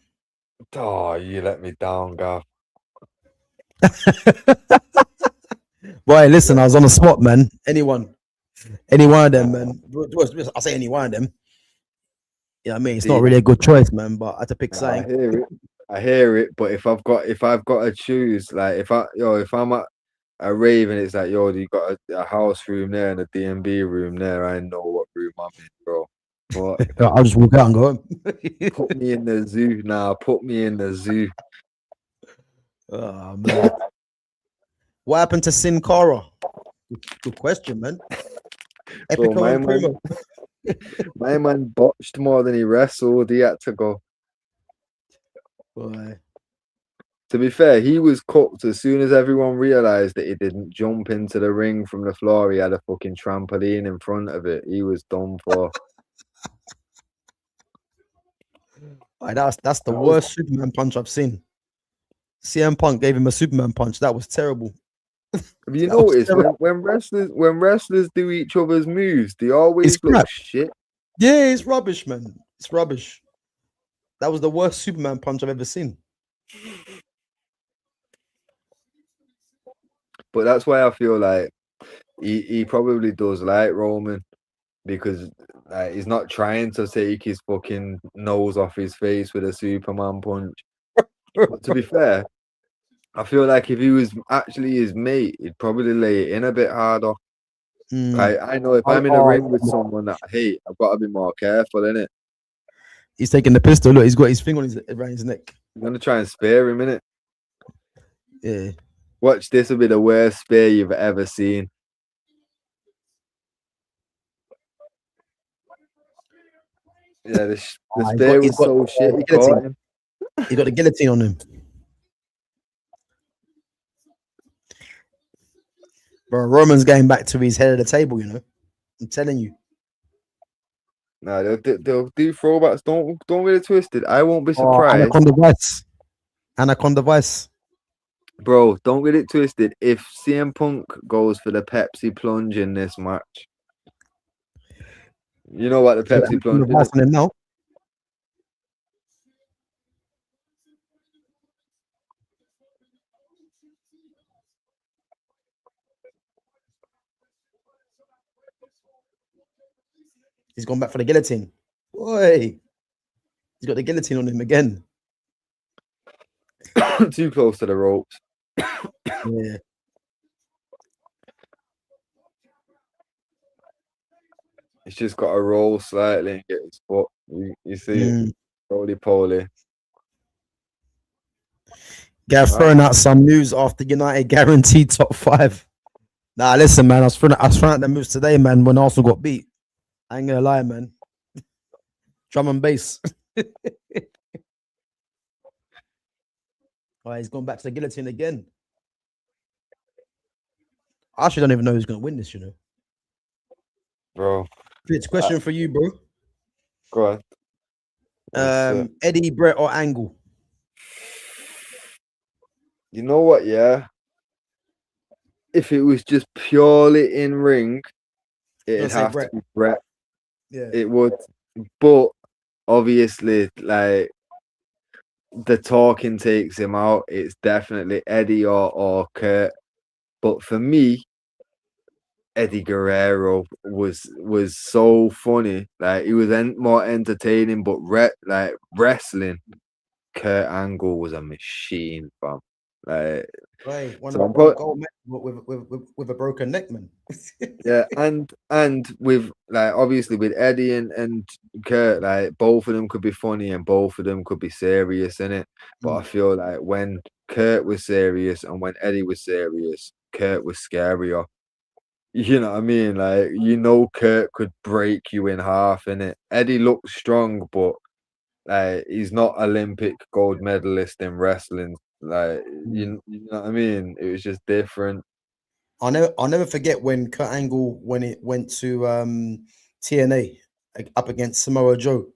Oh, you let me down, Gav. Boy, listen, I was on the spot, man. Any one of them, man. I say any one of them. Yeah, I mean, it's not really a good choice, man. But I had to pick something. I hear it. But if I've got to choose, like if I'm at a rave and it's like, yo, you got a house room there and a D&B room there, I know what room I'm in, bro. But I'll just walk out and go home. Put me in the zoo now. Put me in the zoo. Oh man. What happened to Sin Cara? Good question, man. Bro, my man botched more than he wrestled. He had to go. Boy. To be fair, he was cooked as soon as everyone realized that he didn't jump into the ring from the floor. He had a fucking trampoline in front of it. He was done for. That's the worst Superman punch I've seen. CM Punk gave him a Superman punch. That was terrible. Have you That was noticed terrible. when wrestlers do each other's moves, they always It's look crap. shit. Yeah, it's rubbish, man. It's rubbish. That was the worst Superman punch I've ever seen. But that's why I feel like he probably does like Roman, because he's not trying to take his fucking nose off his face with a Superman punch. But to be fair, I feel like if he was actually his mate, he'd probably lay it in a bit harder. Mm. I know if I'm in a ring with someone that I hate, I've got to be more careful, innit? He's taking the pistol. Look, he's got his thing on around his neck. I'm gonna try and spare him, innit? Yeah. Watch, this will be the worst spear you've ever seen. Yeah, the spear was so shit. He caught him. He got the guillotine on him. Bro, Roman's going back to his head of the table, you know. I'm telling you. Nah, they'll do throwbacks. Don't get it twisted. I won't be surprised. Anaconda Vice. Anaconda Vice. Bro, don't get it twisted. If CM Punk goes for the Pepsi plunge in this match, you know what the Pepsi plunge is? Now. He's gone back for the guillotine. Boy, he's got the guillotine on him again. Too close to the ropes. Yeah. He's just got to roll slightly and get his foot. You see it? Roly poly. Gav throwing out some news after United guaranteed top 5. Nah, listen, man. I was throwing out the moves today, man, when Arsenal got beat. I ain't gonna lie, man. Drum and bass. Oh, he's gone back to the guillotine again. I actually don't even know who's gonna win this, you know. Bro. Fitz, question for you, bro. Go on. Eddie, Brett, or Angle? You know what, yeah? If it was just purely in ring, it'd have to be Brett. Yeah. It would. But obviously, like, the talking takes him out. It's definitely Eddie or Kurt. But for me, Eddie Guerrero was so funny. Like, he was more entertaining, but wrestling, Kurt Angle was a machine, fam. Like, right, with a broken neck, man. Yeah, and with, like, obviously with Eddie and Kurt, like, both of them could be funny and both of them could be serious, innit? But I feel like when Kurt was serious and when Eddie was serious, Kurt was scarier. You know what I mean? Like, Kurt could break you in half, innit? Eddie looks strong, but he's not Olympic gold medalist in wrestling. Like, you know what I mean? It was just different. I'll never forget when Kurt Angle, when it went to TNA up against Samoa Joe.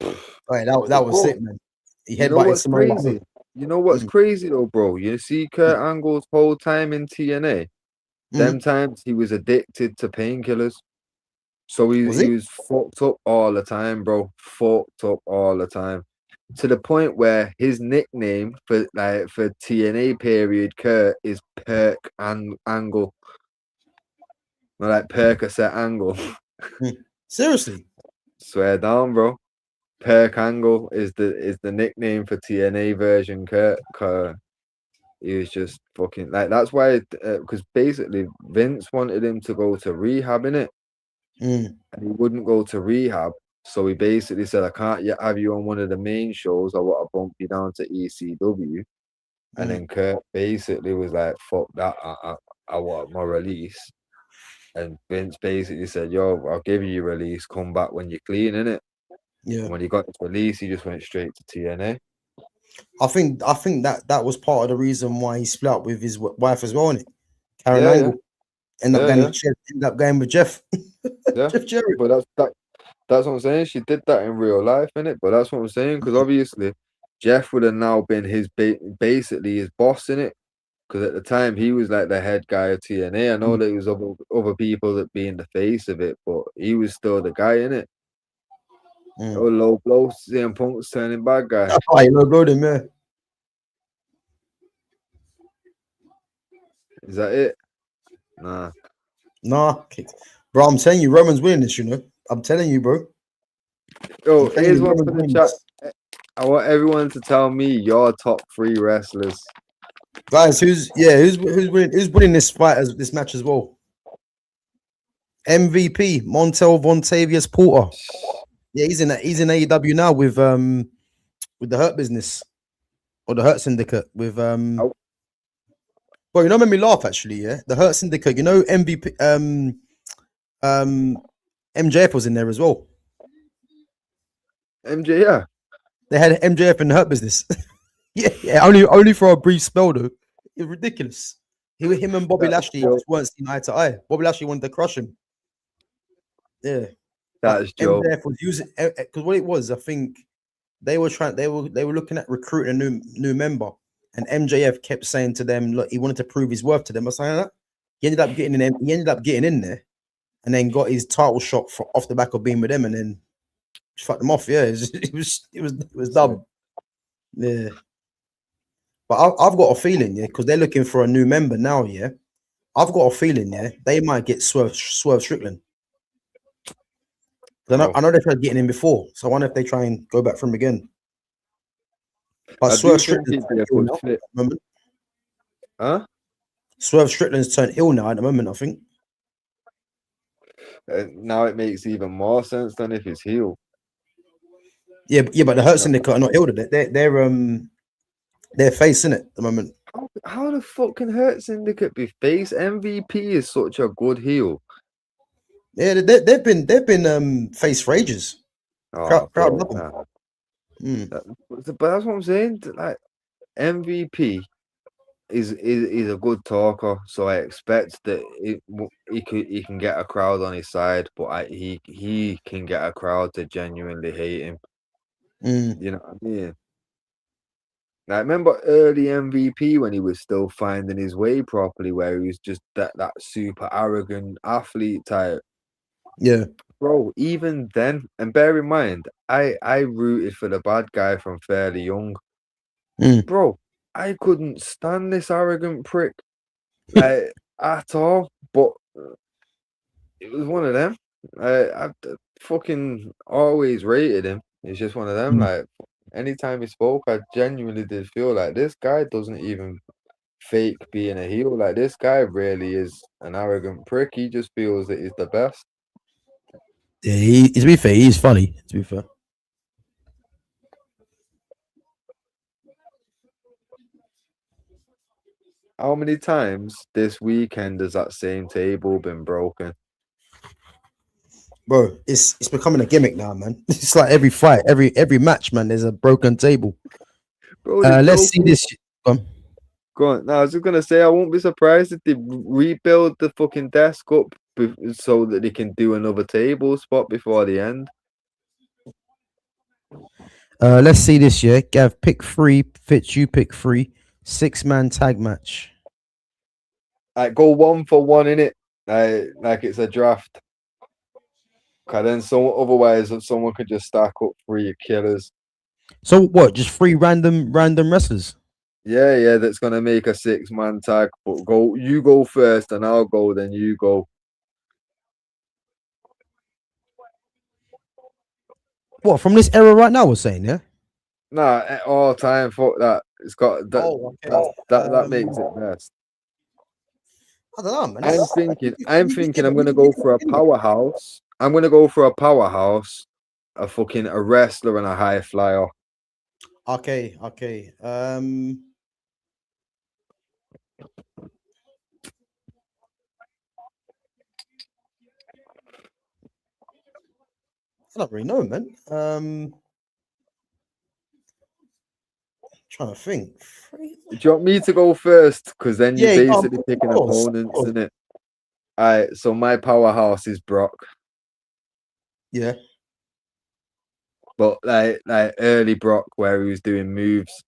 Right, that was it, man. He headbutted Samoa Joe. You know what's crazy though, bro? You see Kurt Angle's whole time in TNA. Them times he was addicted to painkillers. So he was fucked up all the time, bro. Fucked up all the time. To the point where his nickname for TNA period Kurt is Perk Angle. No, like Percocet Angle. Seriously? Swear down, bro. Perk Angle is the nickname for TNA version Kurt. He was just fucking, like, that's why, because basically Vince wanted him to go to rehab, innit? And he wouldn't go to rehab. So he basically said, I can't yet have you on one of the main shows. I want to bump you down to ECW. And then Kurt basically was like, fuck that. I want my release. And Vince basically said, yo, I'll give you your release. Come back when you're clean, innit? Yeah. And when he got his release, he just went straight to TNA. I think that was part of the reason why he split up with his wife as well, innit? Karen Angle. End up going with Jeff. Yeah. Jeff Jarrett. But that's what I'm saying. She did that in real life, innit? But that's what I'm saying, because obviously Jeff would have now been his basically his boss, innit? Because at the time he was like the head guy of TNA. I know that it was other people that being the face of it, but he was still the guy in it. Oh, low blow, CM Punk's turning bad guy. Oh, you know, bro, them, yeah. Is that it? Nah. Bro, I'm telling you, Roman's winning this, you know. I'm telling you, bro. Yo, here's one for the chat. I want everyone to tell me your top 3 wrestlers. Guys, who's winning this fight this match as well? MVP Montel Vontavious Porter. Yeah, he's in AEW now with the Hurt Business or the Hurt Syndicate with Well, you know, made me laugh actually. Yeah, the Hurt Syndicate. You know, MVP MJF was in there as well. MJ, yeah. They had MJF in the Hurt Business. yeah, only for a brief spell though. It's ridiculous. Him and Bobby Lashley just weren't seen eye to eye. Bobby Lashley wanted to crush him. Yeah, that's Joe. MJF was using because what it was, I think they were looking at recruiting a new member, and MJF kept saying to them, look, he wanted to prove his worth to them. I was saying that he ended up getting in there, and then got his title shot off the back of being with them, and then fucked them off. Yeah, it was dumb. Yeah, but I've got a feeling, yeah, because they're looking for a new member now. Yeah, I've got a feeling, yeah, they might get Swerve Strickland. I know they tried getting him before, so I wonder if they try and go back for him again. But Swerve Strickland's turned ill now at the moment. Huh? Swerve Strickland's turned ill now at the moment, I think. Now it makes even more sense than if he's healed. Yeah, but the Hurt Syndicate are not ill. They're facing it at the moment. How the fuck can Hurt Syndicate be face? MVP is such a good heel. Yeah, they've been face for ages. But that's what I'm saying. Like MVP is a good talker, so I expect that he can get a crowd on his side, but he can get a crowd to genuinely hate him. You know what I mean? I remember early MVP when he was still finding his way properly, where he was just that super arrogant athlete type. Yeah, bro. Even then, and bear in mind, I rooted for the bad guy from fairly young. Bro, I couldn't stand this arrogant prick, like at all. But it was one of them. I fucking always rated him. It's just one of them. Like anytime he spoke, I genuinely did feel like this guy doesn't even fake being a heel. Like this guy really is an arrogant prick. He just feels that he's the best. Yeah, to be fair, he's funny. To be fair. How many times this weekend has that same table been broken? Bro, it's becoming a gimmick now, man. It's like every fight, every match, man. There's a broken table. Bro, let's see this. Go on. No, I was just gonna say I won't be surprised if they rebuild the fucking desk up so that they can do another table spot before the end. Let's see this year. Gav, pick 3. Fitz, you pick 3. 6-man tag match. Like go 1 for 1 in it. Like it's a draft. Cause then otherwise someone could just stack up 3 killers. So what? Just 3 random wrestlers. Yeah, that's gonna make a 6-man tag. But you go first, and I'll go. Then you go. What from this era right now? We're saying, yeah. Nah, all time. Fuck that. It's got that. Oh, okay. That makes it best. I don't know, man. I'm thinking. I'm gonna go for a powerhouse. I'm gonna go for a powerhouse, a wrestler and a high flyer. Okay. I don't really know, man. Trying to think. Do you want me to go first? Because then you're basically picking opponents, isn't it? All right. So my powerhouse is Brock. Yeah. But like early Brock, where he was doing moves.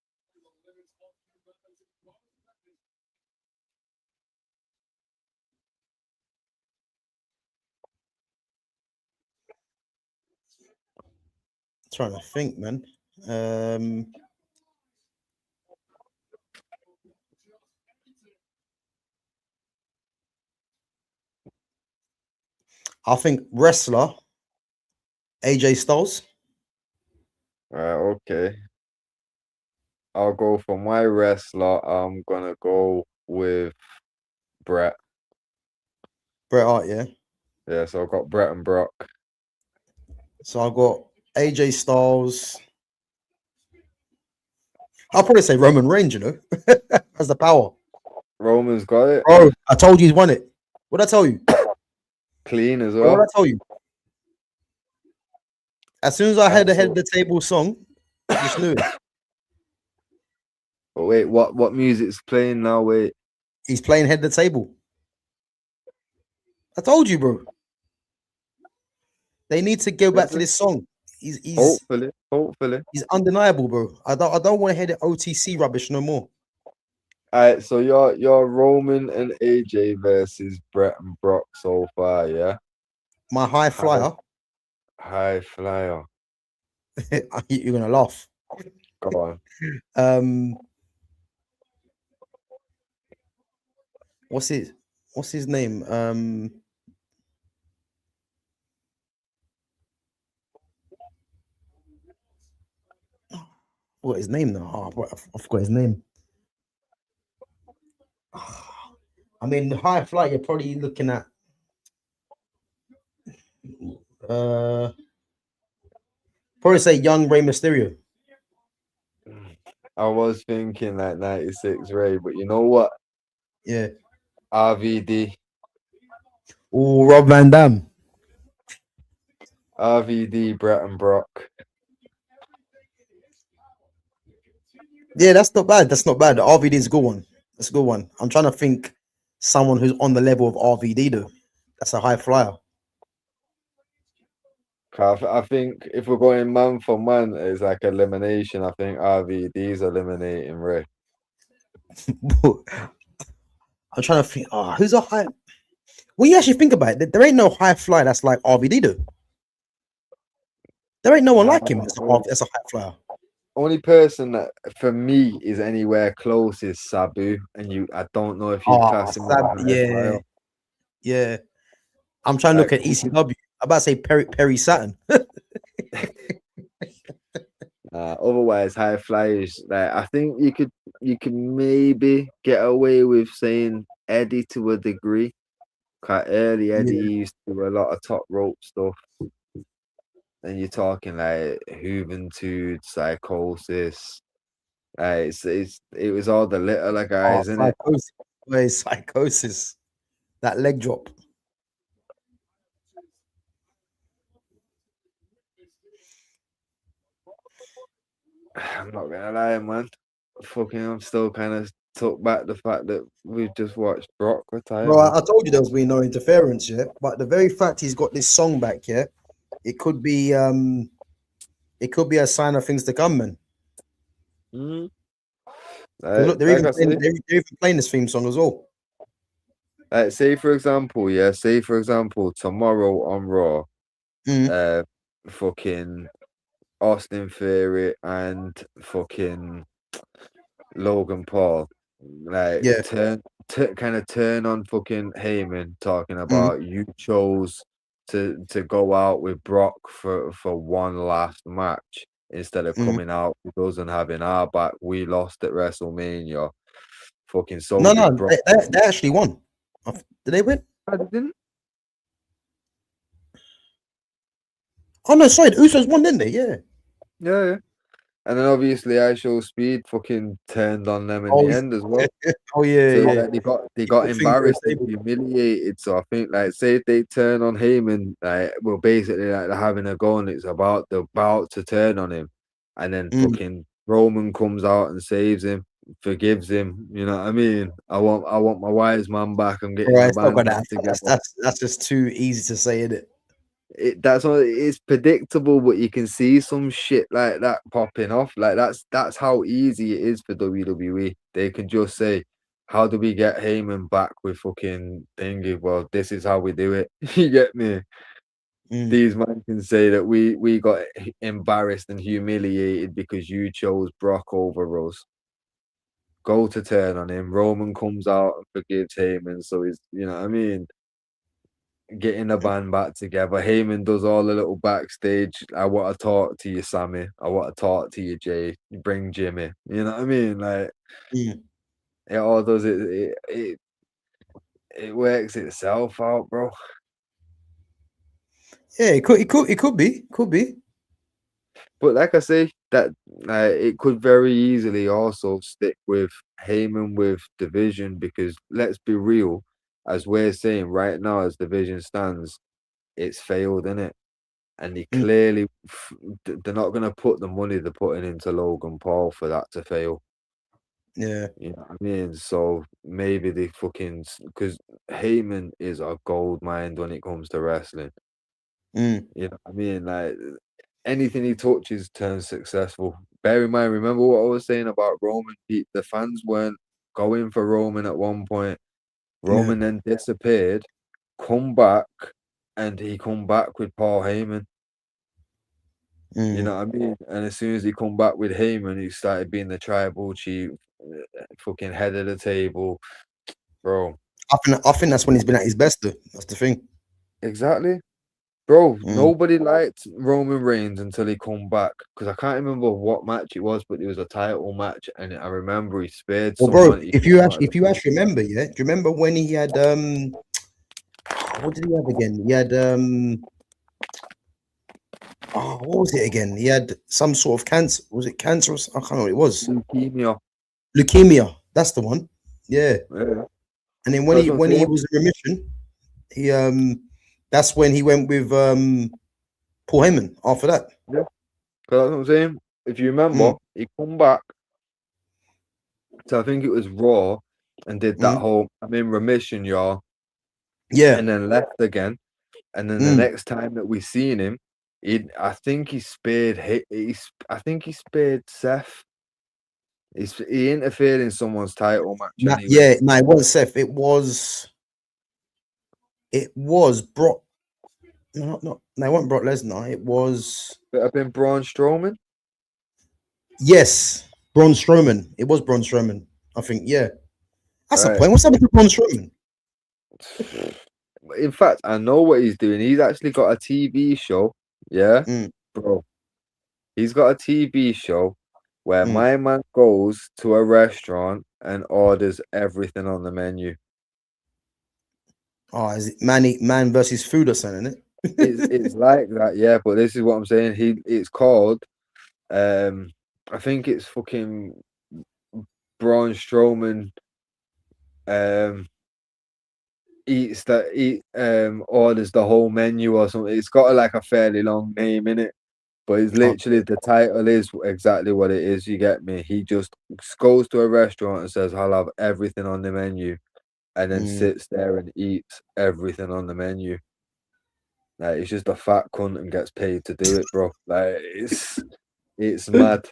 Trying to think, man. I think wrestler AJ Styles. Right, okay. I'll go for my wrestler. I'm gonna go with Brett. Bret Hart, yeah. Yeah, so I've got Brett and Brock. So I got AJ Styles. I'll probably say Roman Reigns, you know, has the power. Roman's got it. Bro, I told you he's won it. What did I tell you? Clean as What well. did I tell you? As soon as I heard the head of the table song, I just knew it. But wait, what music's playing now? Wait. He's playing head of the table. I told you, bro. They need to go back to this song. He's hopefully. He's undeniable, bro. I don't want to hear the OTC rubbish no more. All right, so you're Roman and AJ versus Brett and Brock so far, yeah. My high flyer. High flyer. You're gonna laugh. Go on. What's his name? What his name now? Oh, I forgot his name. I mean, the high flight, you're probably looking at probably say young Rey Mysterio. I was thinking like 96 Ray, but you know what? Yeah. RVD. Oh, Rob Van Dam. RVD, Brett and Brock. Yeah, that's not bad. That's not bad. The RVD is a good one. That's a good one. I'm trying to think someone who's on the level of RVD though. That's a high flyer. I think if we're going man for man, it's like elimination. I think RVD's eliminating Ray. I'm trying to think. Oh, who's a high? When you actually think about it, there ain't no high flyer that's like RVD though. There ain't no one like him. That's a high flyer. Only person that for me is anywhere close is Sabu, and I don't know if you class him. Yeah, yeah. I'm trying to look at ECW. I'm about to say Perry Saturn. Otherwise, high flyers. Like I think you could maybe get away with saying Eddie to a degree. Quite early, Eddie used to do a lot of top rope stuff. And you're talking like Juventud, Psychosis. It was all the littler guys, isn't it? Where's Psychosis? That leg drop. I'm not gonna lie, man. I'm still kind of took back the fact that we've just watched Brock retire. Bro, I told you there was been no interference, yeah. But the very fact he's got this song back, yeah, it could be a sign of things to come, man. Look, they're even playing this theme song as well. Say for example, tomorrow on Raw, fucking Austin Theory and fucking Logan Paul, kind of turn on fucking Heyman, talking about you chose to go out with Brock for one last match instead of coming out with us and having our back. We lost at WrestleMania. Fucking so. No, they actually won. Did they win? I didn't. Oh no, sorry, the Usos won, didn't they? Yeah. Yeah. And then obviously I Show Speed fucking turned on them in the end as well. Oh yeah, so they got embarrassed and humiliated. So I think say if they turn on Heyman, well basically they're having a go and they're about to turn on him, and then fucking Roman comes out and saves him, forgives him. You know what I mean? I want my wise man back. I'm getting my band back together. That's just too easy to say, isn't it? That's what it's predictable, but you can see some shit like that popping off. Like that's how easy it is for WWE. They can just say, "How do we get Heyman back with fucking thingy?" Well, this is how we do it. You get me? these men can say that we got embarrassed and humiliated because you chose Brock over us. Go to turn on him. Roman comes out and forgives Heyman, so he's, you know what I mean, getting the band back together. Heyman does all the little backstage. I want to talk to you, Sami. I want to talk to you, Jade. Bring Jimmy. You know what I mean? Like it all does it works itself out, bro. Yeah, it could be. But like I say, that it could very easily also stick with Heyman with division, because let's be real, as we're saying right now, as division stands, it's failed, innit? And he clearly, they're not going to put the money they're putting into Logan Paul for that to fail. Yeah. You know what I mean? So maybe they because Heyman is a gold mine when it comes to wrestling. You know what I mean? Like, anything he touches turns successful. Bear in mind, remember what I was saying about Roman? The fans weren't going for Roman at one point. Roman then disappeared, come back, and he come back with Paul Heyman. You know what I mean? And as soon as he come back with Heyman, he started being the tribal chief, fucking head of the table, bro. I think that's when he's been at his best, though. That's the thing. Exactly. Bro, nobody liked Roman Reigns until he come back, because I can't remember what match it was, but it was a title match, and I remember he spared Well, someone. bro, if you actually remember, yeah, do you remember when he had what did he have again? He had what was it again? He had some sort of cancer. Was it cancer? I can't know what it was. Leukemia. That's the one. Yeah. And then when he was in remission, he that's when he went with Paul Heyman after that. Yeah, because that's what I'm saying. If you remember, he come back. So I think it was Raw, and did that whole "I'm in remission, y'all." Yeah. And then left again. And then the next time that we seen him, I think he spared Seth. He interfered in someone's title match. Yeah, no, it wasn't Seth. It was Brock. No, it wasn't Brock Lesnar. It was. It have been Braun Strowman. Yes, Braun Strowman. It was Braun Strowman. I think. Yeah, that's the point. What's happening to Braun Strowman? In fact, I know what he's doing. He's actually got a TV show. Yeah, bro. He's got a TV show where my man goes to a restaurant and orders everything on the menu. Oh, is it man versus food or something, isn't it? It's like that, yeah. But this is what I'm saying. It's called. I think it's fucking Braun Strowman. Orders the whole menu or something. It's got like a fairly long name in it, but it's literally the title is exactly what it is. You get me? He just goes to a restaurant and says, "I'll have everything on the menu," and then sits there and eats everything on the menu. Like, it's just a fat cunt and gets paid to do it, bro. Like, it's mad.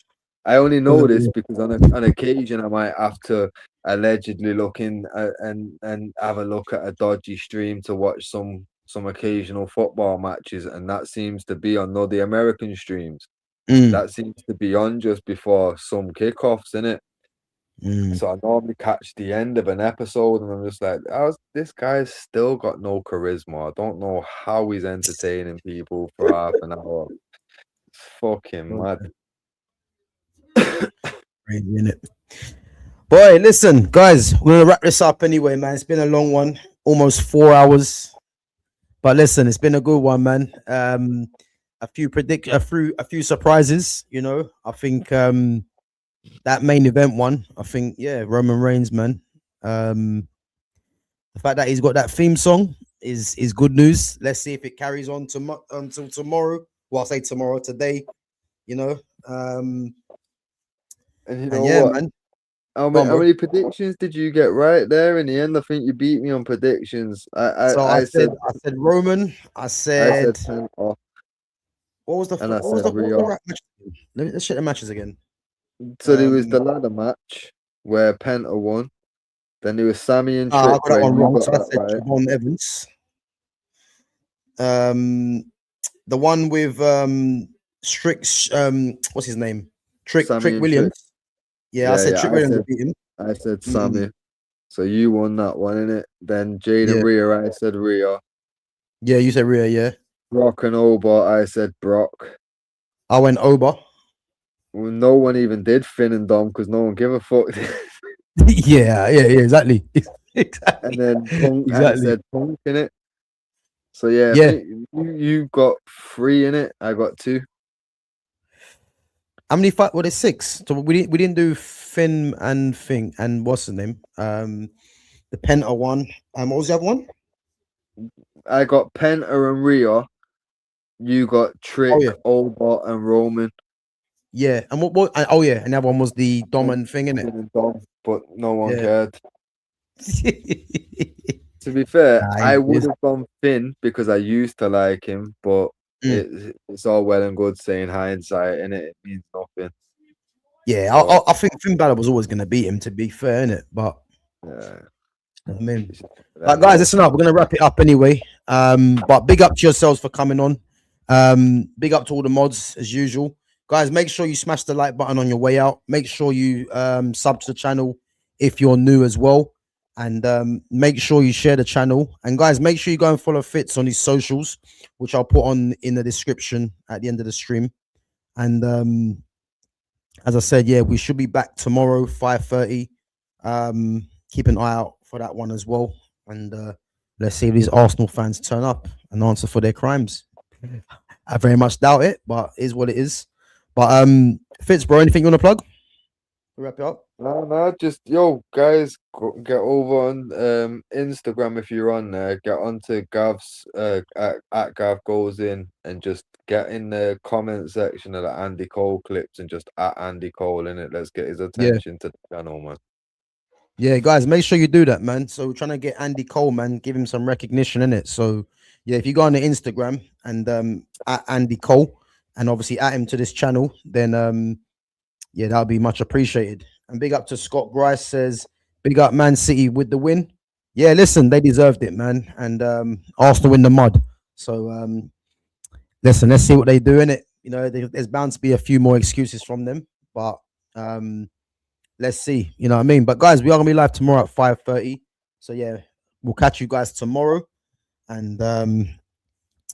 I only know this because on occasion I might have to allegedly look in and have a look at a dodgy stream to watch some occasional football matches, and that seems to be on the American streams. That seems to be on just before some kickoffs, innit? So I normally catch the end of an episode and I'm just like, this guy's still got no charisma. I don't know how he's entertaining people for half an hour. It's fucking mad. Crazy, innit? Boy, listen, guys, we're gonna wrap this up anyway, man. It's been a long one, almost 4 hours. But listen, it's been a good one, man. A few surprises, you know. I think that main event one, I think, yeah, Roman Reigns, man. The fact that he's got that theme song is good news. Let's see if it carries on until tomorrow. Well, I'll say tomorrow, today, you know. And you know what? Man. How many predictions did you get right there in the end? I think you beat me on predictions. I said Roman. I said Penta. What was the match? Let's check the matches again. So there was the ladder match where Penta won. Then there was Sami and Trick. I got that one wrong. So I said Javon Evans. The one with Strick what's his name? Trick Sami and Williams. Trick. Yeah, I said Trick Williams would beat him. I said Mm. Sami. So you won that one, innit? Then Jade and Yeah. Rhea, I said Rhea. Yeah, you said Rhea, yeah. Brock and Oba, I said Brock. I went Oba. Well, no one even did Finn and Dom because no one give a fuck. yeah, exactly. Exactly. And then Punk, I Exactly. said Punk in it. So yeah, I Yeah. think you got 3 in it. I got 2. How many fight? What is 6? So we didn't do Finn and Thing and what's the name? The Penta one. What was the other one? I got Penta and Rhea. You got Trick, yeah. Oba, and Roman. Yeah, and what? Oh yeah, and the other one was the Dom and Thing, innit? Finn and Dom, but no one Yeah. cared. To be fair, Nah, I it would is. have gone Finn because I used to like him, but it's all well and good saying hindsight, and it means nothing. Yeah, But, I think Finn Balor was always going to beat him, to be fair, innit? But yeah, I mean, that guys, goes. listen up. We're going to wrap it up anyway. But big up to yourselves for coming on. Big up to all the mods as usual. Guys, make sure you smash the like button on your way out. Make sure you sub to the channel if you're new as well. And make sure you share the channel. And guys, make sure you go and follow Fitz on his socials, which I'll put on in the description at the end of the stream. And as I said, yeah, we should be back tomorrow, 5:30. Keep an eye out for that one as well. And let's see if these Arsenal fans turn up and answer for their crimes. I very much doubt it, but it is what it is. But Fitz, bro, anything you want to plug? Wrap it up. No, just guys, get over on Instagram if you're on there. Get onto Gav's at Gav Goes In and just get in the comment section of the Andy Cole clips and just at Andy Cole in it. Let's get his attention to the channel, man. Yeah, guys, make sure you do that, man. So we're trying to get Andy Cole, man, give him some recognition in it. So yeah, if you go on the Instagram and at Andy Cole and obviously add him to this channel, then yeah, that'll be much appreciated. And big up to Scott Bryce says, big up Man City with the win. Yeah, listen, they deserved it, man. And Arsenal in the mud. So listen, let's see what they do in it. You know, there's bound to be a few more excuses from them, but let's see. You know what I mean? But guys, we are gonna be live tomorrow at 5:30. So yeah, we'll catch you guys tomorrow. And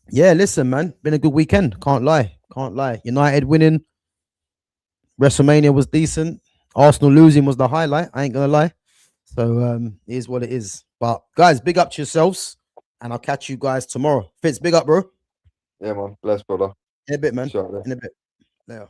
yeah, listen, man, been a good weekend. Can't lie. United winning. WrestleMania was decent. Arsenal losing was the highlight. I ain't gonna lie. So it is what it is. But guys, big up to yourselves, and I'll catch you guys tomorrow. Fitz, big up, bro. Yeah, man. Bless, brother. In a bit, man. Shortly. In a bit. There.